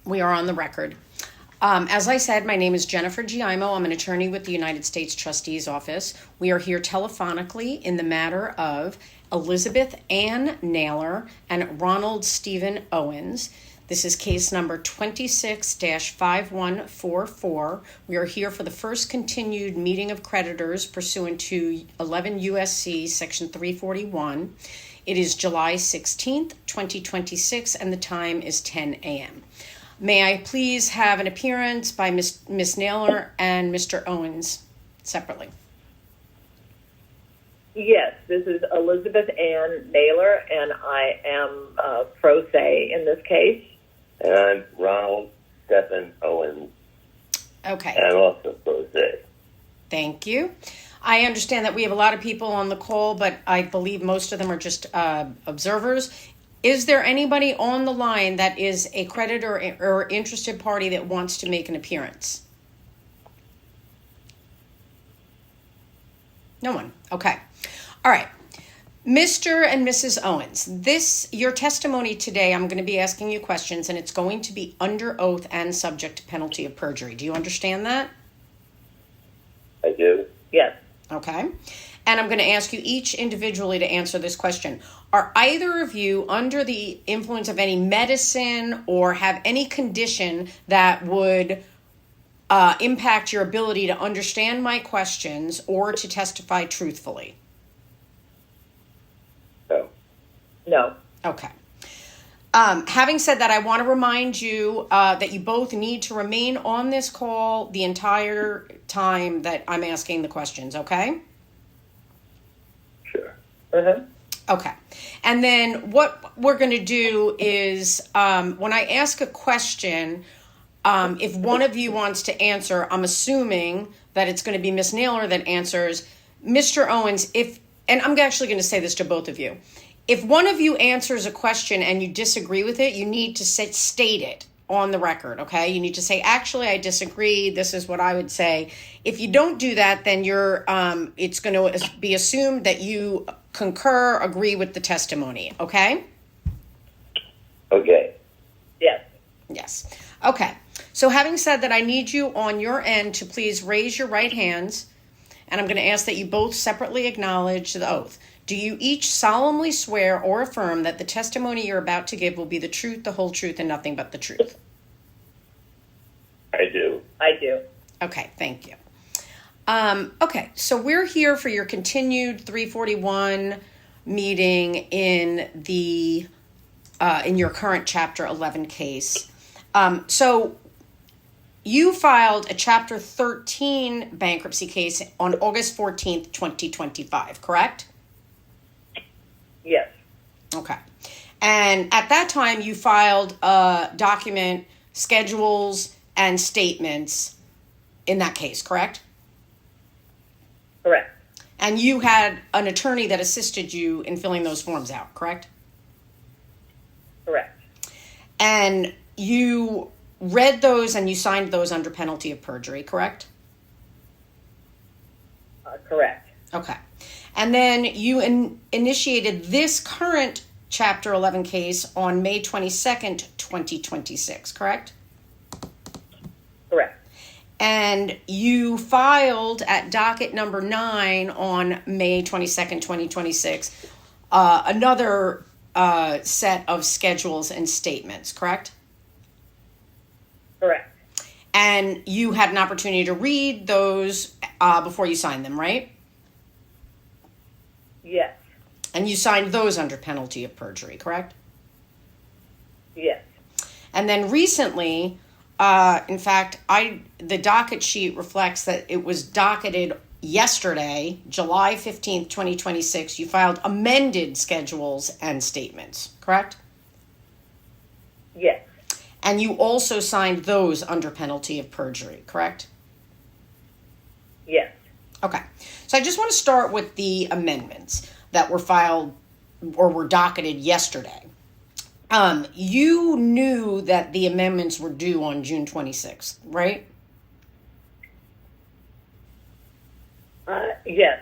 We are on the record. As I said, my name is Jennifer Giaimo. I'm an attorney with the United States Trustee's Office. We are here telephonically in the matter of Elizabeth Ann Naylor and Ronald Stephen Owens. This is case number 26-5144. We are here for the first continued meeting of creditors pursuant to 11 U.S.C. section 341. It is July 16th, 2026, and the time is 10 a.m. May I please have an appearance by Miss Naylor and Mr. Owens separately? Yes, this is Elizabeth Ann Naylor, and I am pro se in this case. And I'm Ronald Stephen Owens. Okay. And I'm also pro se. Thank you. I understand that we have a lot of people on the call, but I believe most of them are just observers. Is there anybody on the line that is a creditor or interested party that wants to make an appearance? No one. Okay. All right. Mr. and Mrs. Owens, your testimony today, I'm going to be asking you questions, and it's going to be under oath and subject to penalty of perjury. Do you understand that? I do. Yes. Okay. And I'm going to ask you each individually to answer this question. Are either of you under the influence of any medicine or have any condition that would impact your ability to understand my questions or to testify truthfully? No. No. Okay. Having said that, I want to remind you that you both need to remain on this call the entire time that I'm asking the questions, okay? Sure. Uh-huh. Okay. And then what we're going to do is when I ask a question, if one of you wants to answer, I'm assuming that it's going to be Miss Naylor that answers. Mr. Owens, and I'm actually going to say this to both of you. If one of you answers a question and you disagree with it, you need to state it on the record, okay? You need to say, actually, I disagree. This is what I would say. If you don't do that, then it's going to be assumed that you concur, agree with the testimony, okay? Okay. Yes. Yes. Okay. So having said that, I need you on your end to please raise your right hands, and I'm going to ask that you both separately acknowledge the oath. Do you each solemnly swear or affirm that the testimony you're about to give will be the truth, the whole truth, and nothing but the truth? I do. I do. Okay, thank you. Okay, so we're here for your continued 341 meeting in your current Chapter 11 case. So you filed a Chapter 13 bankruptcy case on August 14th, 2025, correct? Yes. Okay. And at that time, you filed a document, schedules, and statements in that case, correct? Correct. And you had an attorney that assisted you in filling those forms out, correct? Correct. And you read those and you signed those under penalty of perjury, correct? Correct. Okay. And then you initiated this current Chapter 11 case on May 22nd, 2026, correct? Correct. And you filed at docket number 9 on May 22nd, 2026, another set of schedules and statements, correct? Correct. And you had an opportunity to read those before you signed them, right? Yes. And you signed those under penalty of perjury, correct? Yes. And then recently, in fact, the docket sheet reflects that it was docketed yesterday, July 15th, 2026. You filed amended schedules and statements, correct? Yes. And you also signed those under penalty of perjury, correct? Yes. Okay. So I just want to start with the amendments that were filed or were docketed yesterday. You knew that the amendments were due on June 26th, right? Yes.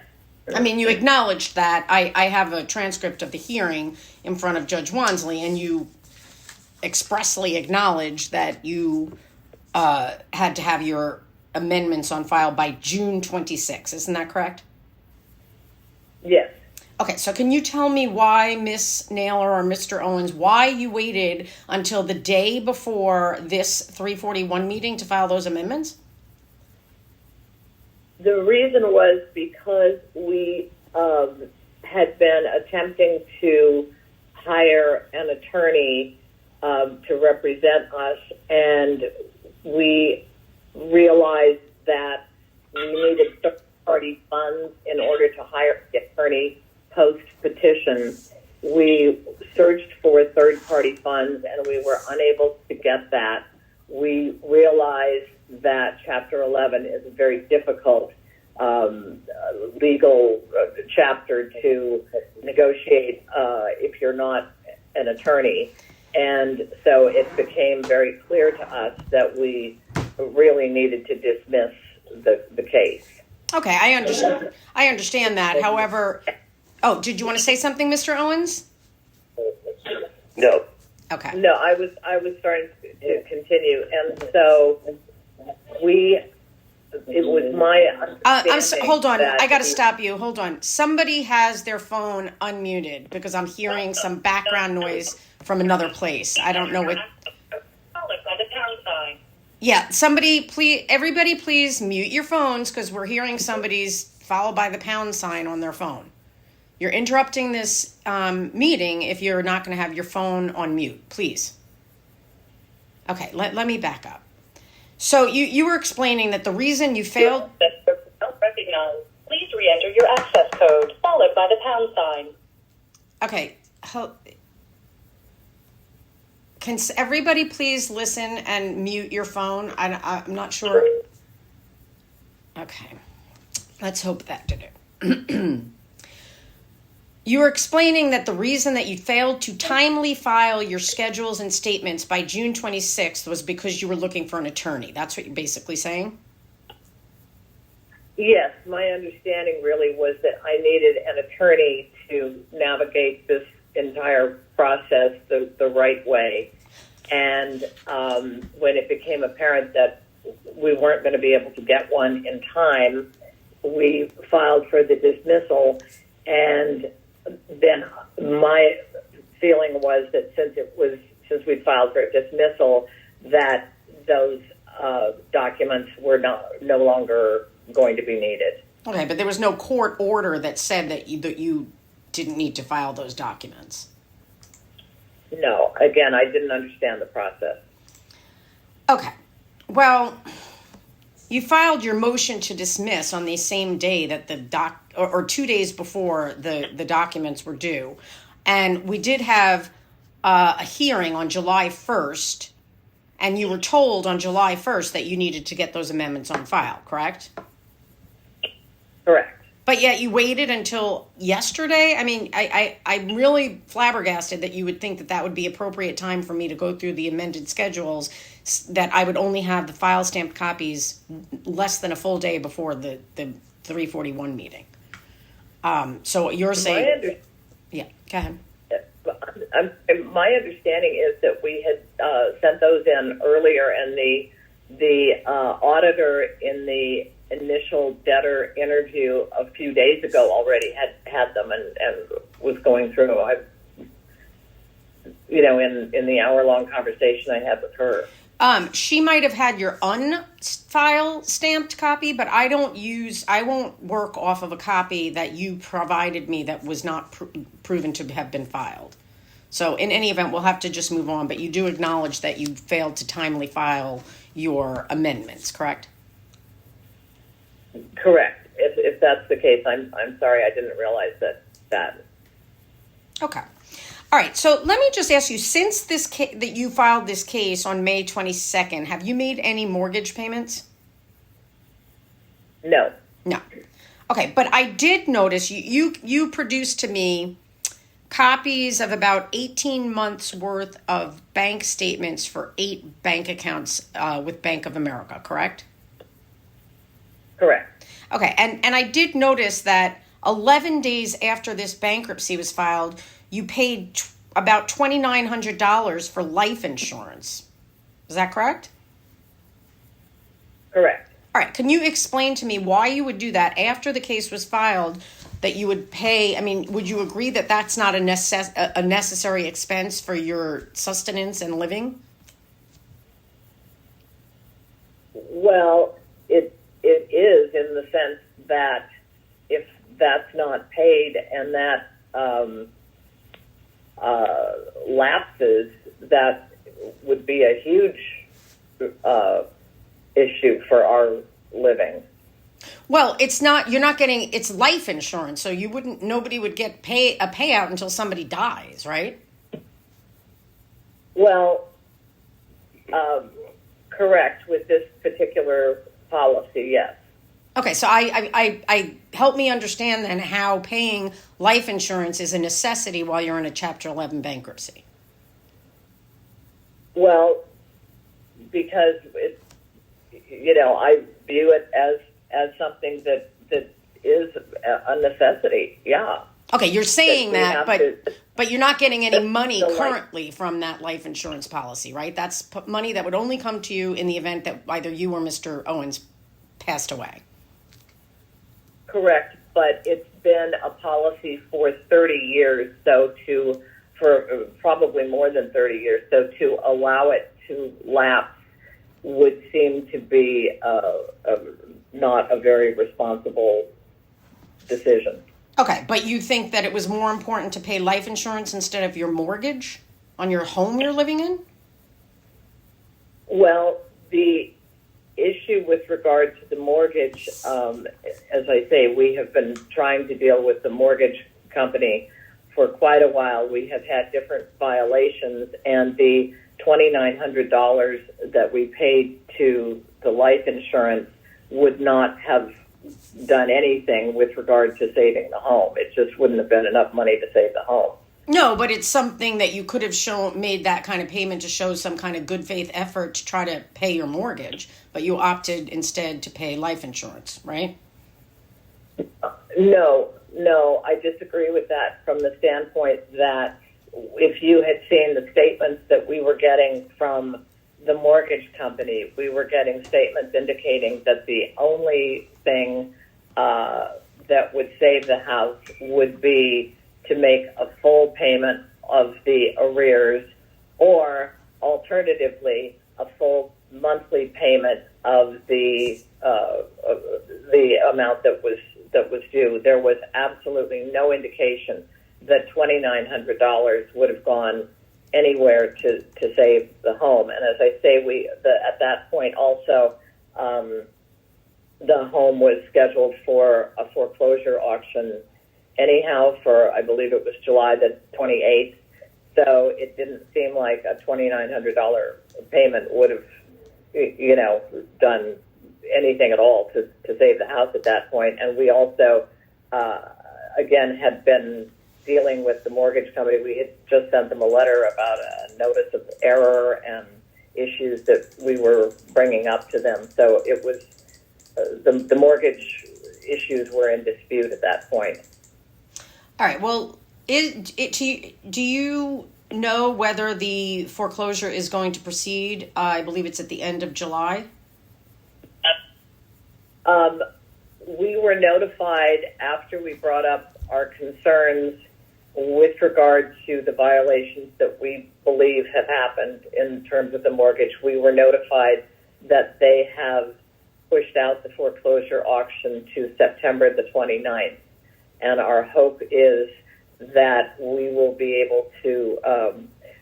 I mean, you acknowledged that. I have a transcript of the hearing in front of Judge Wansley, and you expressly acknowledged that you had to have your amendments on file by June 26. Isn't that correct? Yes. Okay, so can you tell me why, Miss Naylor or Mr. Owens, why you waited until the day before this 341 meeting to file those amendments? The reason was because we had been attempting to hire an attorney to represent us, and we realized that we needed third-party funds in order to hire the attorney post-petition. We searched for third-party funds, and we were unable to get that. We realized that Chapter 11 is a very difficult legal chapter to negotiate if you're not an attorney. And so it became very clear to us that we really needed to dismiss the case. Okay, I understand that. However, did you want to say something, Mr. Owens? No. Okay. No, I was starting to continue, and so it was my understanding. Hold on, that I got to stop you. Hold on. Somebody has their phone unmuted because I'm hearing some background noise from another place. I don't know what. Yeah, everybody please mute your phones because we're hearing somebody's followed by the pound sign on their phone. You're interrupting this meeting if you're not going to have your phone on mute, please. Okay, let me back up. So you were explaining that the reason you failed... Recognized. Please re-enter your access code, followed by the pound sign. Okay. Can everybody please listen and mute your phone? I'm not sure. Okay. Let's hope that did it. You were explaining that the reason that you failed to timely file your schedules and statements by June 26th was because you were looking for an attorney. That's what you're basically saying? Yes, my understanding really was that I needed an attorney to navigate this entire process the right way. And when it became apparent that we weren't going to be able to get one in time, we filed for the dismissal. And then my feeling was that since we filed for dismissal, that those documents were no longer going to be needed. Okay, but there was no court order that said that you didn't need to file those documents. No, again, I didn't understand the process. Okay, well, you filed your motion to dismiss on the same day that or 2 days before the documents were due. And we did have a hearing on July 1st, and you were told on July 1st that you needed to get those amendments on file, correct? Correct. But yet you waited until yesterday? I mean, I'm really flabbergasted that you would think that would be appropriate time for me to go through the amended schedules, that I would only have the file stamped copies less than a full day before the 341 meeting. So you're saying... Yeah, go ahead. My understanding is that we had sent those in earlier, and the auditor in the initial debtor interview a few days ago already had them and was going through. In the hour-long conversation I had with her. She might have had your unfile stamped copy, but I won't work off of a copy that you provided me that was not proven to have been filed. So in any event, we'll have to just move on, but you do acknowledge that you failed to timely file your amendments, correct? Correct. If that's the case, I'm sorry, I didn't realize that. Okay. All right, so let me just ask you, since that you filed this case on May 22nd, have you made any mortgage payments? No. No. Okay, but I did notice you produced to me copies of about 18 months worth of bank statements for 8 bank accounts with Bank of America, correct? Correct. Okay, and I did notice that 11 days after this bankruptcy was filed, you paid about $2,900 for life insurance. Is that correct? Correct. All right. Can you explain to me why you would do that after the case was filed, that you would pay? I mean, would you agree that that's not a necessary expense for your sustenance and living? Well, it is, in the sense that if that's not paid and that lapses, that would be a huge issue for our living. Well, it's not. You're not getting. It's life insurance, so you wouldn't. Nobody would get a payout until somebody dies, right? Well, correct with this particular policy, yes. Okay, so I help me understand then how paying life insurance is a necessity while you're in a Chapter 11 bankruptcy. Well, because it's, I view it as something that is a necessity. Yeah. Okay, you're saying that, but but you're not getting any money the life- currently from that life insurance policy, right? That's money that would only come to you in the event that either you or Mr. Owens passed away. Correct, but it's been a policy for 30 years, for probably more than 30 years, so to allow it to lapse would seem to be not a very responsible decision. Okay, but you think that it was more important to pay life insurance instead of your mortgage on your home you're living in? Well, the issue with regard to the mortgage, as I say, we have been trying to deal with the mortgage company for quite a while. We have had different violations, and the $2,900 that we paid to the life insurance would not have done anything with regard to saving the home. It just wouldn't have been enough money to save the home. No, but it's something that you could have made that kind of payment to show some kind of good faith effort to try to pay your mortgage, but you opted instead to pay life insurance, right? No, I disagree with that from the standpoint that if you had seen the statements that we were getting from the mortgage company, we were getting statements indicating that the only thing that would save the house would be to make a full payment of the arrears, or alternatively, a full monthly payment of the amount that was due. There was absolutely no indication that $2,900 would have gone anywhere to save the home. And as I say, at that point also, the home was scheduled for a foreclosure auction anyhow for, I believe it was July the 28th. So it didn't seem like a $2,900 payment would have, done anything at all to save the house at that point. And we also, again, had been dealing with the mortgage company. We had just sent them a letter about a notice of error and issues that we were bringing up to them. So it was, the mortgage issues were in dispute at that point. All right. Well, do you know whether the foreclosure is going to proceed? I believe it's at the end of July. We were notified after we brought up our concerns with regard to the violations that we believe have happened in terms of the mortgage. We were notified that they have pushed out the foreclosure auction to September the 29th. And our hope is that we will be able to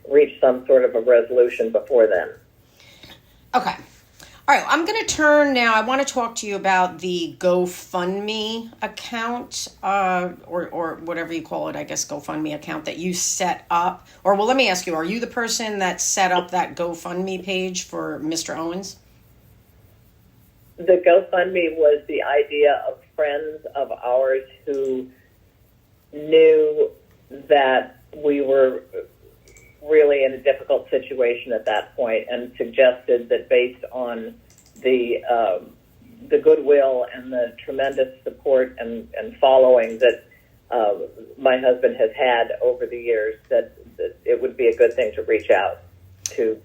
reach some sort of a resolution before then. Okay. All right. I'm going to turn now. I want to talk to you about the GoFundMe account, or whatever you call it, I guess GoFundMe account that you set up. Or, well, let me ask you, are you the person that set up that GoFundMe page for Mr. Owens? The GoFundMe was the idea of friends of ours who knew that we were really in a difficult situation at that point, and suggested that based on the goodwill and the tremendous support and following that my husband has had over the years, that it would be a good thing to reach out to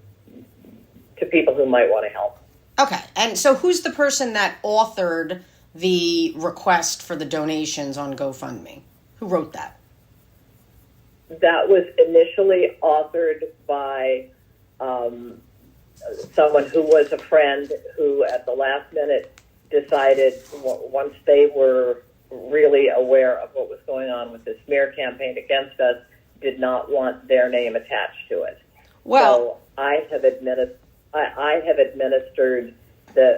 people who might want to help. Okay, and so who's the person that authored the request for the donations on GoFundMe? Who wrote that? That was initially authored by someone who was a friend who at the last minute decided, once they were really aware of what was going on with the smear campaign against us, did not want their name attached to it. Well, so I have administered the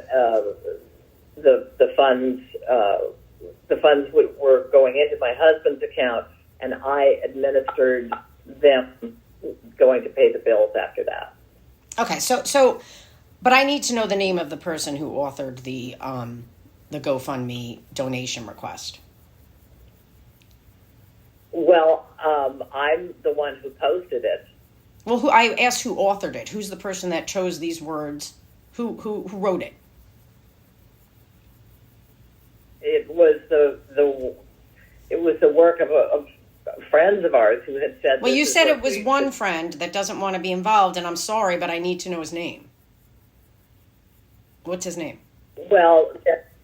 funds. The funds were going into my husband's account, and I administered them going to pay the bills after that. okay, so, but I need to know the name of the person who authored the GoFundMe donation request. Well, I'm the one who posted it. Well, I asked who authored it. Who's the person that chose these words? Who wrote it? It was the work of friends of ours who had said. Well, you said it was one friend that doesn't want to be involved, and I'm sorry, but I need to know his name. What's his name? Well,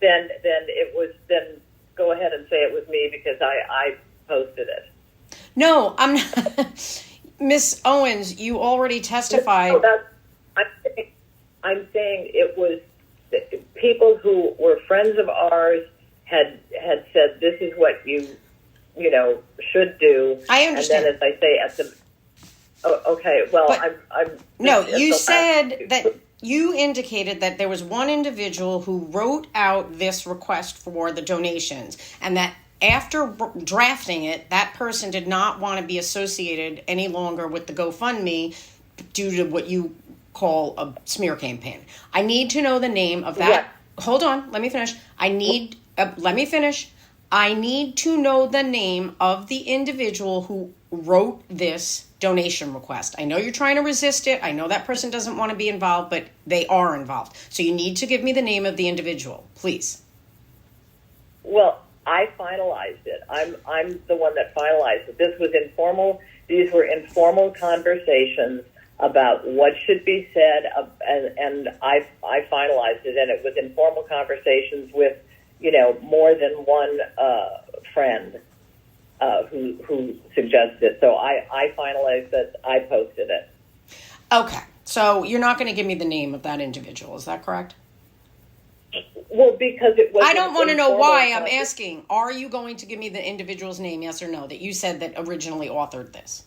then go ahead and say it was me because I posted it. No, I'm not. Miss Owens, you already testified. No, I'm saying it was people who were friends of ours had said this is what you should do. I understand. And then, as I say, at the okay, well, but, I'm no. You said that you indicated that there was one individual who wrote out this request for the donations, and that after drafting it, that person did not want to be associated any longer with the GoFundMe due to what you call a smear campaign. I need to know the name of that. Yeah. Hold on, let me finish. Let me finish. I need to know the name of the individual who wrote this donation request. I know you're trying to resist it. I know that person doesn't want to be involved, but they are involved. So you need to give me the name of the individual, please. Well, I finalized it. I'm the one that finalized it. This was informal. These were informal conversations about what should be said, and I finalized it. And it was informal conversations with more than one friend who suggested it. So I finalized it. I posted it. Okay, so you're not going to give me the name of that individual. Is that correct? Well, because it was. I don't want to know why. I'm asking, are you going to give me the individual's name, yes or no, that you said that originally authored this?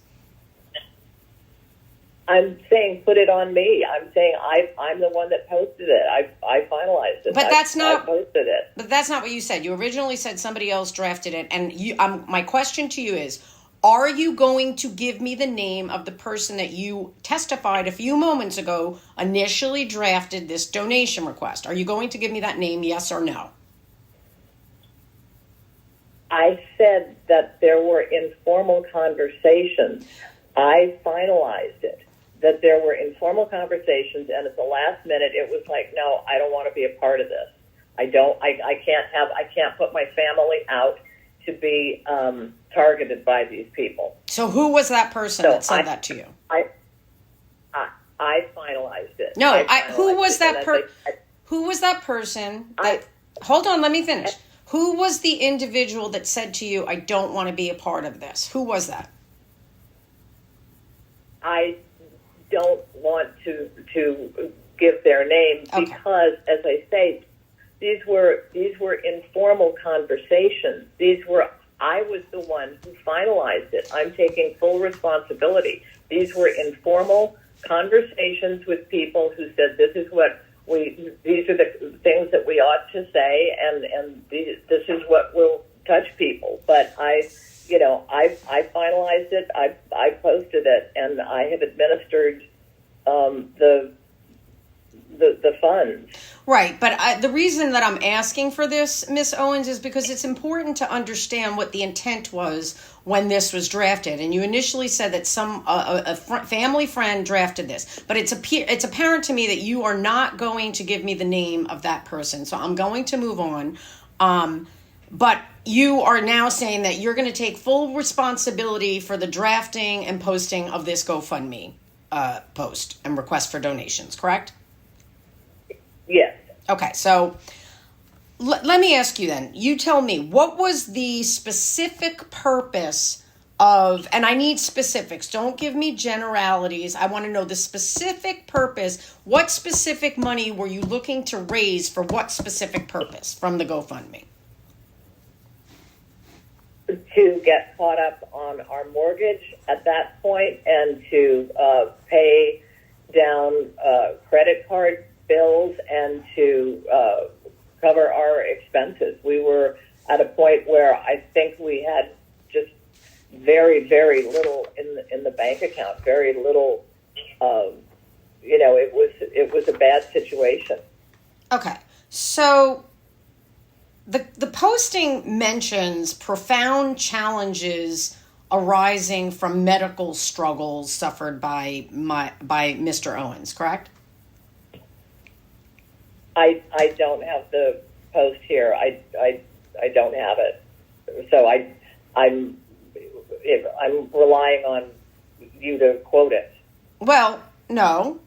I'm saying put it on me. I'm saying I'm the one that posted it. I finalized it. But that's not. I posted it. But that's not what you said. You originally said somebody else drafted it, and my question to you is: are you going to give me the name of the person that you testified a few moments ago initially drafted this donation request? Are you going to give me that name, yes or no? I said that there were informal conversations. I finalized it. That there were informal conversations, and at the last minute, it was like, no, I don't want to be a part of this. I can't put my family out to be targeted by these people. So who was that person that said that to you? I finalized it. No, who was that who was that person that, hold on, let me finish. Who was the individual that said to you, I don't want to be a part of this? Who was that? I don't want to give their name because, as I say, these were informal conversations. I was the one who finalized it. I'm taking full responsibility. These were informal conversations with people who said these are the things that we ought to say, and this is what will touch people. But I finalized it. I posted it, and I have administered the funds. Right, but the reason that I'm asking for this, Miss Owens, is because it's important to understand what the intent was when this was drafted. And you initially said that a family friend drafted this, but it's apparent to me that you are not going to give me the name of that person. So I'm going to move on. But you are now saying that you're going to take full responsibility for the drafting and posting of this GoFundMe post and request for donations, correct? Yes. Okay, so let me ask you then. You tell me, what was the specific purpose of, and I need specifics. Don't give me generalities. I want to know the specific purpose. What specific money were you looking to raise for what specific purpose from the GoFundMe? To get caught up on our mortgage at that point and to pay down credit card bills and to cover our expenses. We were at a point where I think we had just very, very little in the bank account. Very little. It was a bad situation. Okay, so the posting mentions profound challenges arising from medical struggles suffered by Mr. Owens, correct? I don't have the post here. I don't have it. So I'm relying on you to quote it. Well, no.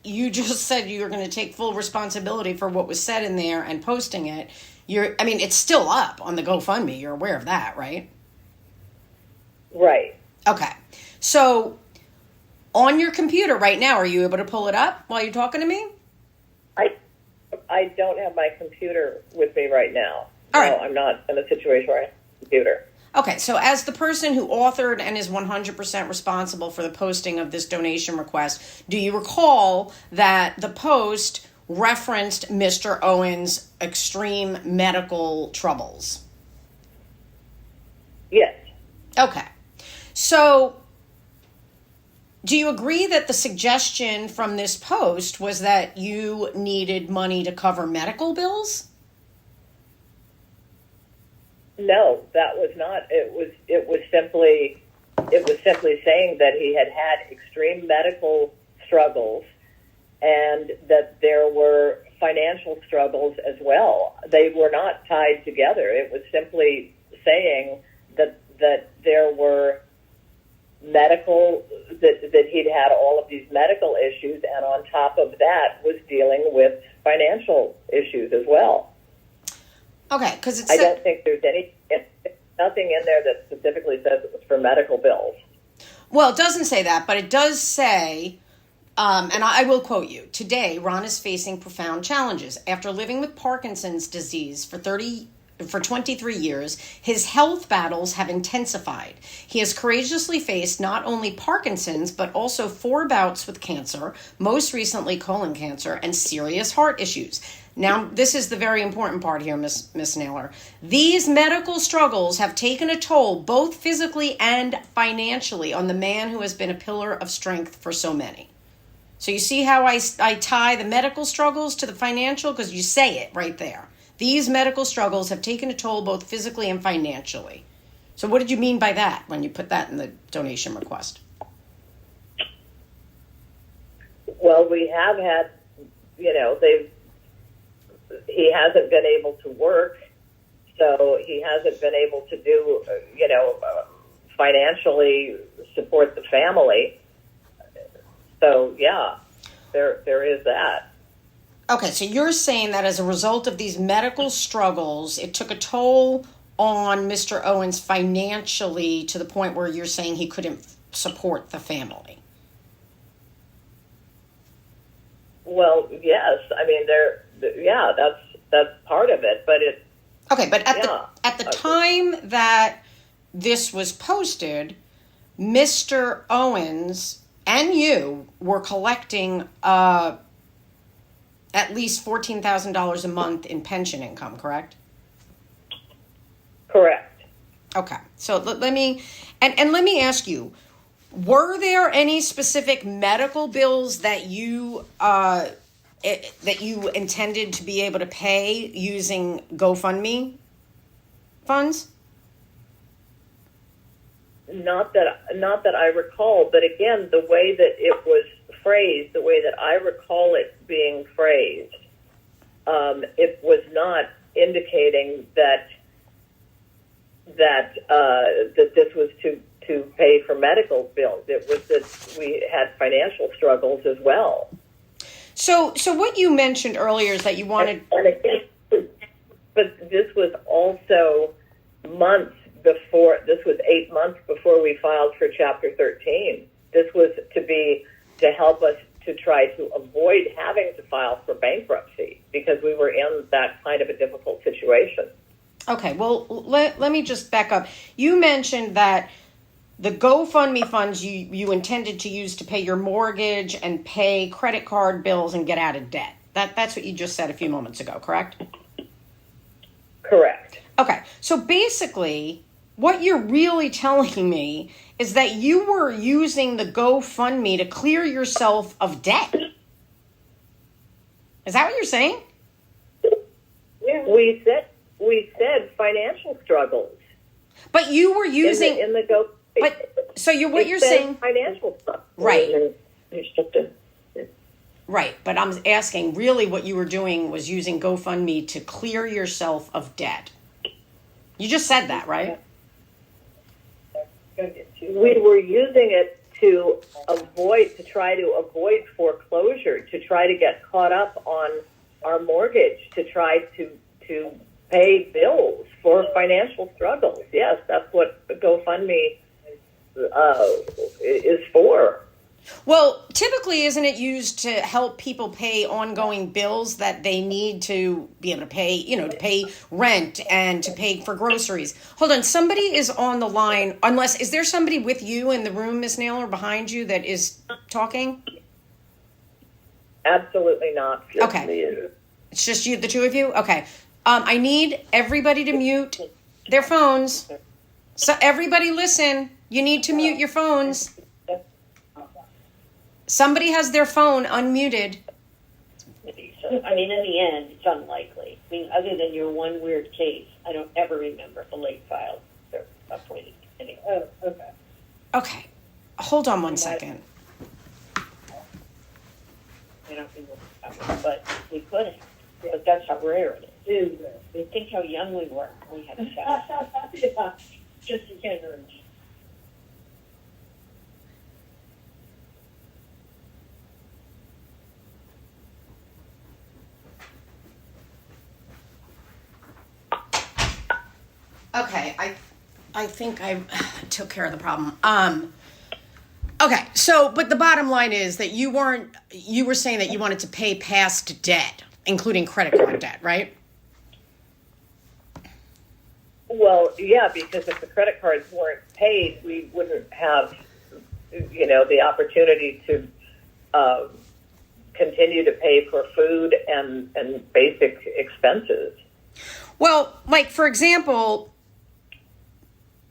You just said you were going to take full responsibility for what was said in there and posting it. It's still up on the GoFundMe. You're aware of that, right? Right. Okay. So on your computer right now, are you able to pull it up while you're talking to me? I don't have my computer with me right now. All right. No, I'm not in a situation where I have a computer. Okay, so as the person who authored and is 100% responsible for the posting of this donation request, do you recall that the post referenced Mr. Owens' extreme medical troubles? Yes. Okay. So do you agree that the suggestion from this post was that you needed money to cover medical bills? No, that was not. It was simply saying that he had extreme medical struggles and that there were financial struggles as well. They were not tied together. It was simply saying that there were that he'd had all of these medical issues, and on top of that was dealing with financial issues as well. Okay, because I don't think there's nothing in there that specifically says it was for medical bills. Well, it doesn't say that, but it does say, and I will quote you, today, Ronn is facing profound challenges. After living with Parkinson's disease for 23 years, his health battles have intensified. He has courageously faced not only Parkinson's, but also 4 bouts with cancer, most recently colon cancer, and serious heart issues. Now, this is the very important part here, Miss Naylor. These medical struggles have taken a toll, both physically and financially, on the man who has been a pillar of strength for so many. So you see how I tie the medical struggles to the financial? Because you say it right there. These medical struggles have taken a toll both physically and financially. So what did you mean by that when you put that in the donation request? Well, we have had, he hasn't been able to work, so he hasn't been able to do, financially support the family. So, yeah, there is that. Okay, so you're saying that as a result of these medical struggles, it took a toll on Mr. Owens financially to the point where you're saying he couldn't support the family. Well, yes. I mean, that's part of it, but it. Okay, but at the time that this was posted, Mr. Owens and you were collecting at least $14,000 a month in pension income, correct? Correct. Okay. So let me ask you, were there any specific medical bills that you intended to be able to pay using GoFundMe funds? Not that I recall, but again, the way that it was phrased, the way that I recall it being phrased, it was not indicating that that this was to pay for medical bills. It was that we had financial struggles as well. So what you mentioned earlier is that you wanted. But this was also months before. This was 8 months before we filed for Chapter 13. This was to help us to try to avoid having to file for bankruptcy because we were in that kind of a difficult situation. Okay, well, let me just back up. You mentioned that the GoFundMe funds you intended to use to pay your mortgage and pay credit card bills and get out of debt. That's what you just said a few moments ago, correct? Correct. Okay, so basically, what you're really telling me is that you were using the GoFundMe to clear yourself of debt. Is that what you're saying? Yeah. We said financial struggles. But you were using in the Go. But so what you're saying financial stuff. Right. Right, but I'm asking really what you were doing was using GoFundMe to clear yourself of debt. You just said that, right? We were using it to try to avoid foreclosure, to try to get caught up on our mortgage, to try to pay bills for financial struggles. Yes, that's what the GoFundMe is for. Well, typically, isn't it used to help people pay ongoing bills that they need to be able to pay, to pay rent and to pay for groceries? Hold on, somebody is on the line. Is there somebody with you in the room, Miss Naylor, behind you that is talking? Absolutely not. Okay. It's just you, the two of you? Okay. I need everybody to mute their phones. So everybody listen. You need to mute your phones. Somebody has their phone unmuted. I mean, in the end, it's unlikely. I mean, other than your one weird case, I don't ever remember a late file appointed. Anyway. Oh, okay. Okay. Hold on one second. I don't remember, but we could have. But that's how rare it is. We think how young we were when we had a child. Yeah, just a generation. Okay, I think I took care of the problem. Okay, so, but the bottom line is that you were saying that you wanted to pay past debt, including credit card debt, right? Well, yeah, because if the credit cards weren't paid, we wouldn't have, the opportunity to continue to pay for food and basic expenses. Well, like, for example,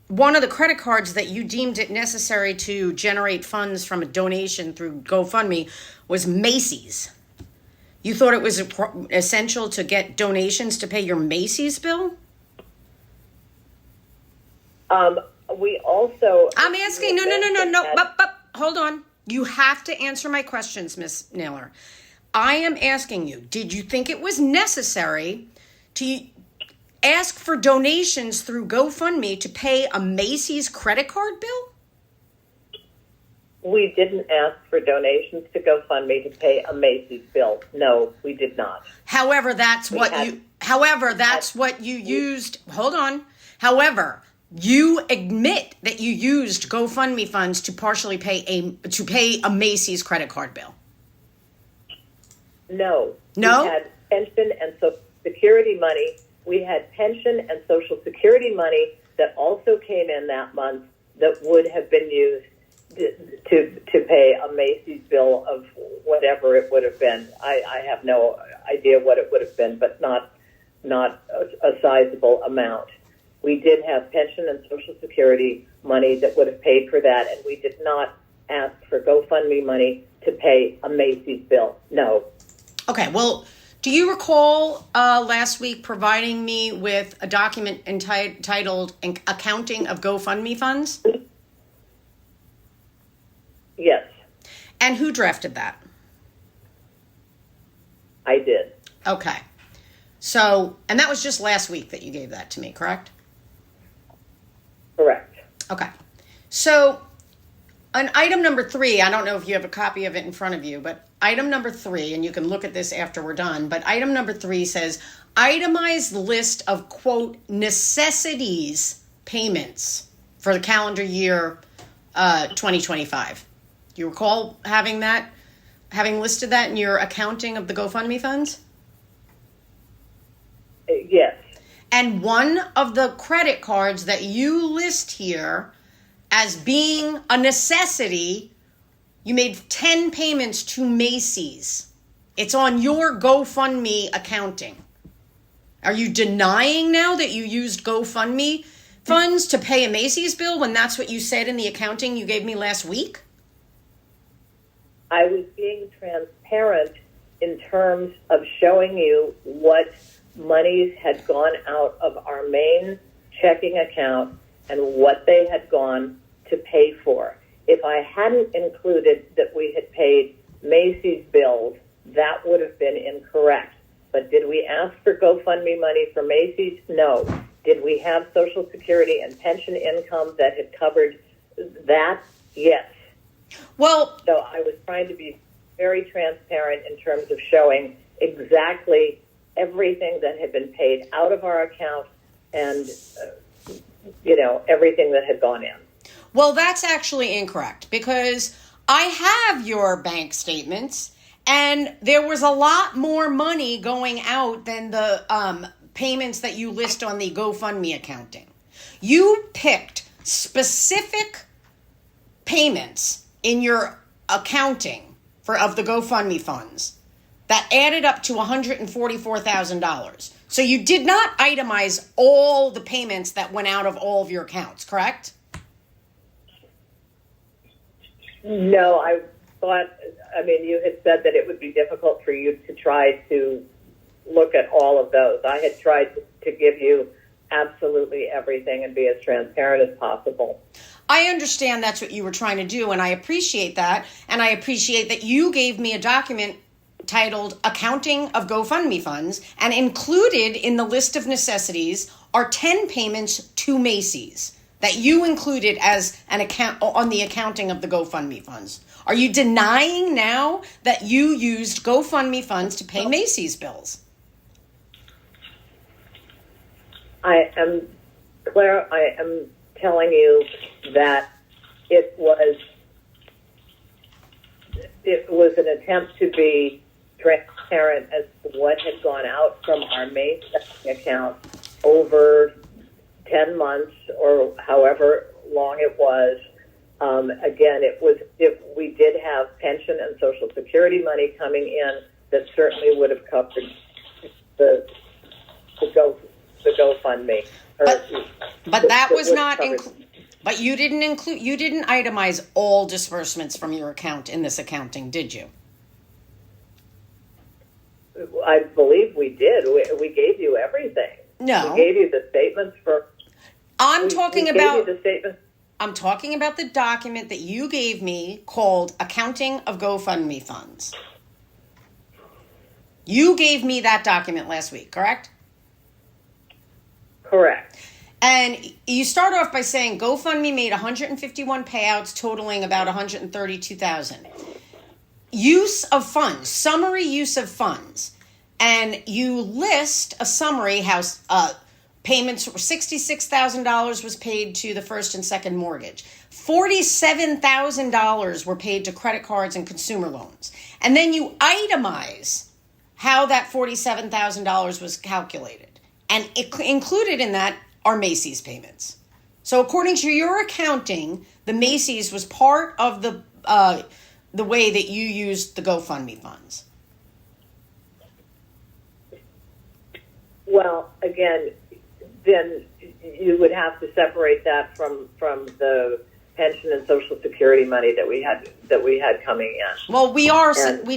one of the credit cards that you deemed it necessary to generate funds from a donation through GoFundMe was Macy's. You thought it was essential to get donations to pay your Macy's bill? We also... I'm asking, no. But hold on. You have to answer my questions, Miss Naylor. I am asking you, did you think it was necessary to ask for donations through GoFundMe to pay a Macy's credit card bill? We didn't ask for donations to GoFundMe to pay a Macy's bill. No, we did not. However, that's what you used. Hold on. However, you admit that you used GoFundMe funds to partially pay a Macy's credit card bill. No. No? We had pension and Social Security money. We had pension and Social Security money that also came in that month that would have been used to pay a Macy's bill of whatever it would have been. I have no idea what it would have been, but not a sizable amount. We did have pension and Social Security money that would have paid for that, and we did not ask for GoFundMe money to pay a Macy's bill. No. Okay, well, do you recall last week providing me with a document entitled Accounting of GoFundMe Funds? Yes. And who drafted that? I did. Okay. So, and that was just last week that you gave that to me, correct? Okay. So on item number 3, I don't know if you have a copy of it in front of you, but item number 3, and you can look at this after we're done, but item number 3 says itemized list of, quote, necessities payments for the calendar year 2025. Do you recall having listed that in your accounting of the GoFundMe funds? Yes. And one of the credit cards that you list here as being a necessity, you made 10 payments to Macy's. It's on your GoFundMe accounting. Are you denying now that you used GoFundMe funds to pay a Macy's bill when that's what you said in the accounting you gave me last week? I was being transparent in terms of showing you what monies had gone out of our main checking account and what they had gone to pay for. If I hadn't included that we had paid Macy's bills, that would have been incorrect. But did we ask for GoFundMe money for Macy's? No. Did we have Social Security and pension income that had covered that? Yes. Well, so I was trying to be very transparent in terms of showing exactly everything that had been paid out of our account and, everything that had gone in. Well, that's actually incorrect because I have your bank statements and there was a lot more money going out than the payments that you list on the GoFundMe accounting. You picked specific payments in your accounting of the GoFundMe funds that added up to $144,000. So you did not itemize all the payments that went out of all of your accounts, correct? No, I thought, you had said that it would be difficult for you to try to look at all of those. I had tried to give you absolutely everything and be as transparent as possible. I understand that's what you were trying to do, and I appreciate that. And I appreciate that you gave me a document titled Accounting of GoFundMe Funds, and included in the list of necessities are 10 payments to Macy's that you included as an account on the accounting of the GoFundMe funds. Are you denying now that you used GoFundMe funds to pay Macy's bills? I am telling you that it was an attempt to be transparent as to what had gone out from our main checking account over 10 months or however long it was. Again, we did have pension and Social Security money coming in that certainly would have covered the GoFundMe. But that was not but you didn't itemize all disbursements from your account in this accounting, did you? I believe we did. We gave you everything. No. We gave you the statements for... I'm talking about the document that you gave me called Accounting of GoFundMe Funds. You gave me that document last week, correct? Correct. And you start off by saying GoFundMe made 151 payouts totaling about $132,000. Use of funds, summary use of funds. And you list a summary how payments were $66,000 was paid to the first and second mortgage. $47,000 were paid to credit cards and consumer loans. And then you itemize how that $47,000 was calculated. And included in that are Macy's payments. So according to your accounting, the Macy's was part of the way that you used the GoFundMe funds. Well, again, then you would have to separate that from the pension and Social Security money that we had coming in. Well, we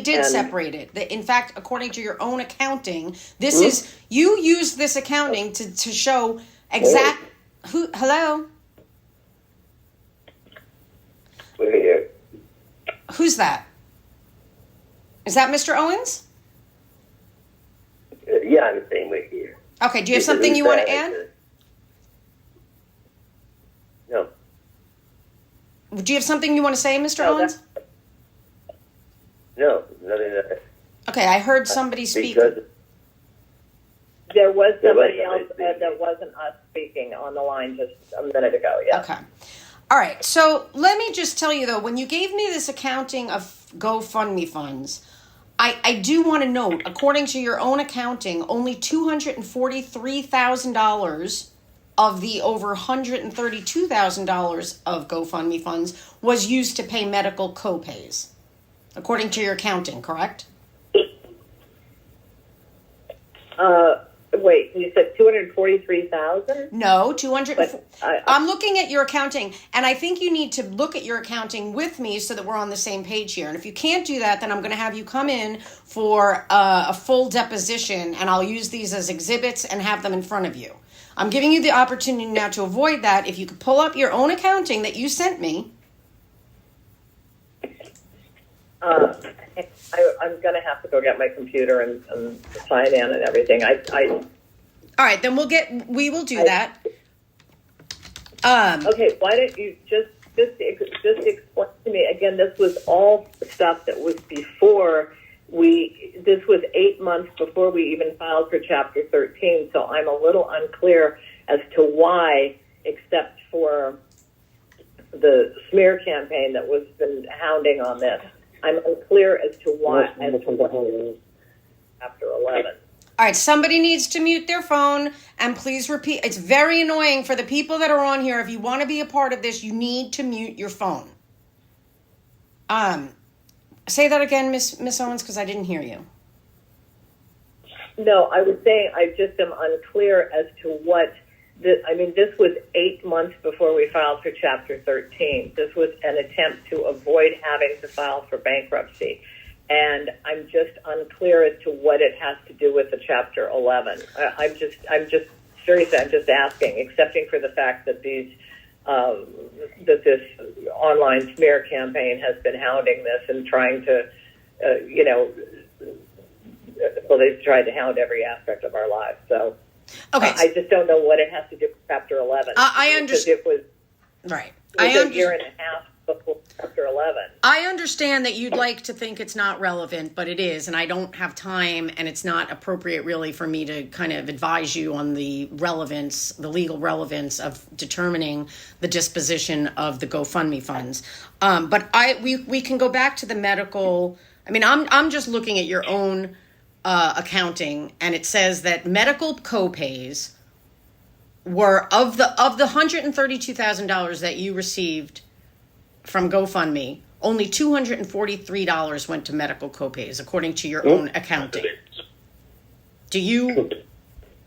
did separate it. In fact, according to your own accounting, this is you used this accounting to show exact. Hello. We're here. Who's that? Is that Mr. Owens? Yeah, I'm saying we're here. Okay. Do you have something you want to add? No. Do you have something you want to say, Mr. No, Owens? No, nothing that. Okay, I heard somebody speak. Because There was somebody There was else somebody that wasn't us speaking on the line just a minute ago. Yeah. Okay. All right. So let me just tell you, though, when you gave me this accounting of GoFundMe funds, I do want to note, according to your own accounting, only $243,000 of the over $132,000 of GoFundMe funds was used to pay medical copays, according to your accounting, correct? Wait, you said 243,000? No, 200. But I'm looking at your accounting, and I think you need to look at your accounting with me so that we're on the same page here. And if you can't do that, then I'm going to have you come in for a full deposition, and I'll use these as exhibits and have them in front of you. I'm giving you the opportunity now to avoid that. If you could pull up your own accounting that you sent me. I'm going to have to go get my computer and sign in and everything. All right, then we will do that. Okay, why don't you just explain to me again? This was all stuff that was before this was 8 months before we even filed for Chapter 13. So I'm a little unclear as to why, except for the smear campaign that was been hounding on this. I'm unclear as to why. Chapter 11. All right, somebody needs to mute their phone, and please repeat. It's very annoying for the people that are on here. If you want to be a part of this, you need to mute your phone. Say that again, Miss Owens, because I didn't hear you. No, I was saying I just am unclear as to what. This was 8 months before we filed for Chapter 13. This was an attempt to avoid having to file for bankruptcy. And I'm just unclear as to what it has to do with the Chapter 11. I'm just seriously, I'm just asking, excepting for the fact that that this online smear campaign has been hounding this and trying to, they've tried to hound every aspect of our lives. So. Okay. I just don't know what it has to do with Chapter 11. I understand. It was right. a year and a half before Chapter 11. I understand that you'd like to think it's not relevant, but it is, and I don't have time, and it's not appropriate really for me to kind of advise you on the relevance, the legal relevance of determining the disposition of the GoFundMe funds. But we can go back to the medical. I mean, I'm just looking at your own accounting, and it says that medical copays were of the $132,000 that you received from GoFundMe, only $243 went to medical copays, according to your own accounting. Do you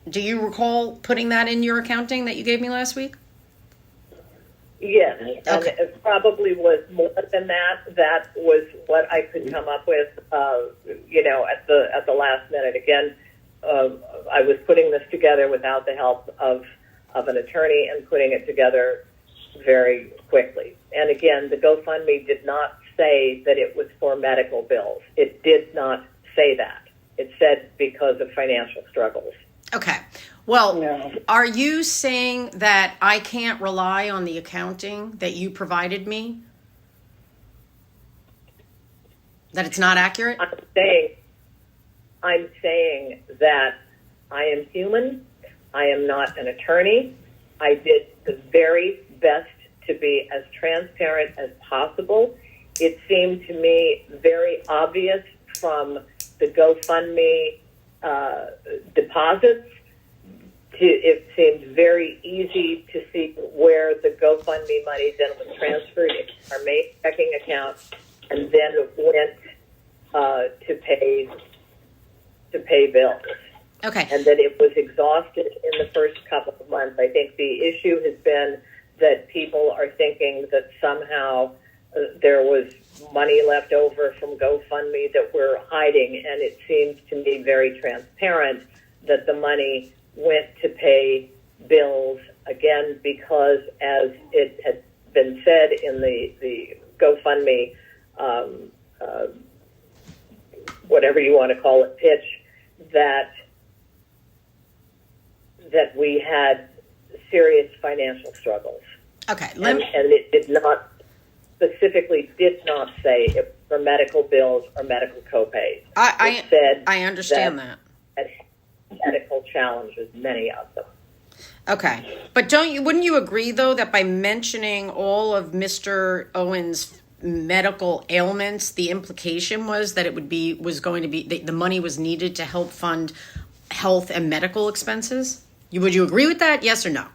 recall putting that in your accounting that you gave me last week? Yes, and Okay. it probably was more than that. That was what I could come up with, at the last minute. Again, I was putting this together without the help of an attorney and putting it together very quickly. And again, the GoFundMe did not say that it was for medical bills. It did not say that. It said because of financial struggles. Okay. Well, Are you saying that I can't rely on the accounting that you provided me? That it's not accurate? I'm saying that I am human. I am not an attorney. I did the very best to be as transparent as possible. It seemed to me very obvious from the GoFundMe deposits. It seemed very easy to see where the GoFundMe money then was transferred into our main checking account and then went to pay bills. Okay. And that it was exhausted in the first couple of months. I think the issue has been that people are thinking that somehow there was money left over from GoFundMe that we're hiding, and it seems to me very transparent that the money went to pay bills, again, because as it had been said in the GoFundMe, whatever you want to call it, pitch, that we had serious financial struggles. Okay. And it did not specifically did not say if for medical bills or medical copays. It said I understand that. Had medical challenges, many of them. Okay, but wouldn't you agree though that by mentioning all of Mr. Owens' medical ailments, the implication was that was going to be the money was needed to help fund health and medical expenses? Would you agree with that? Yes or no?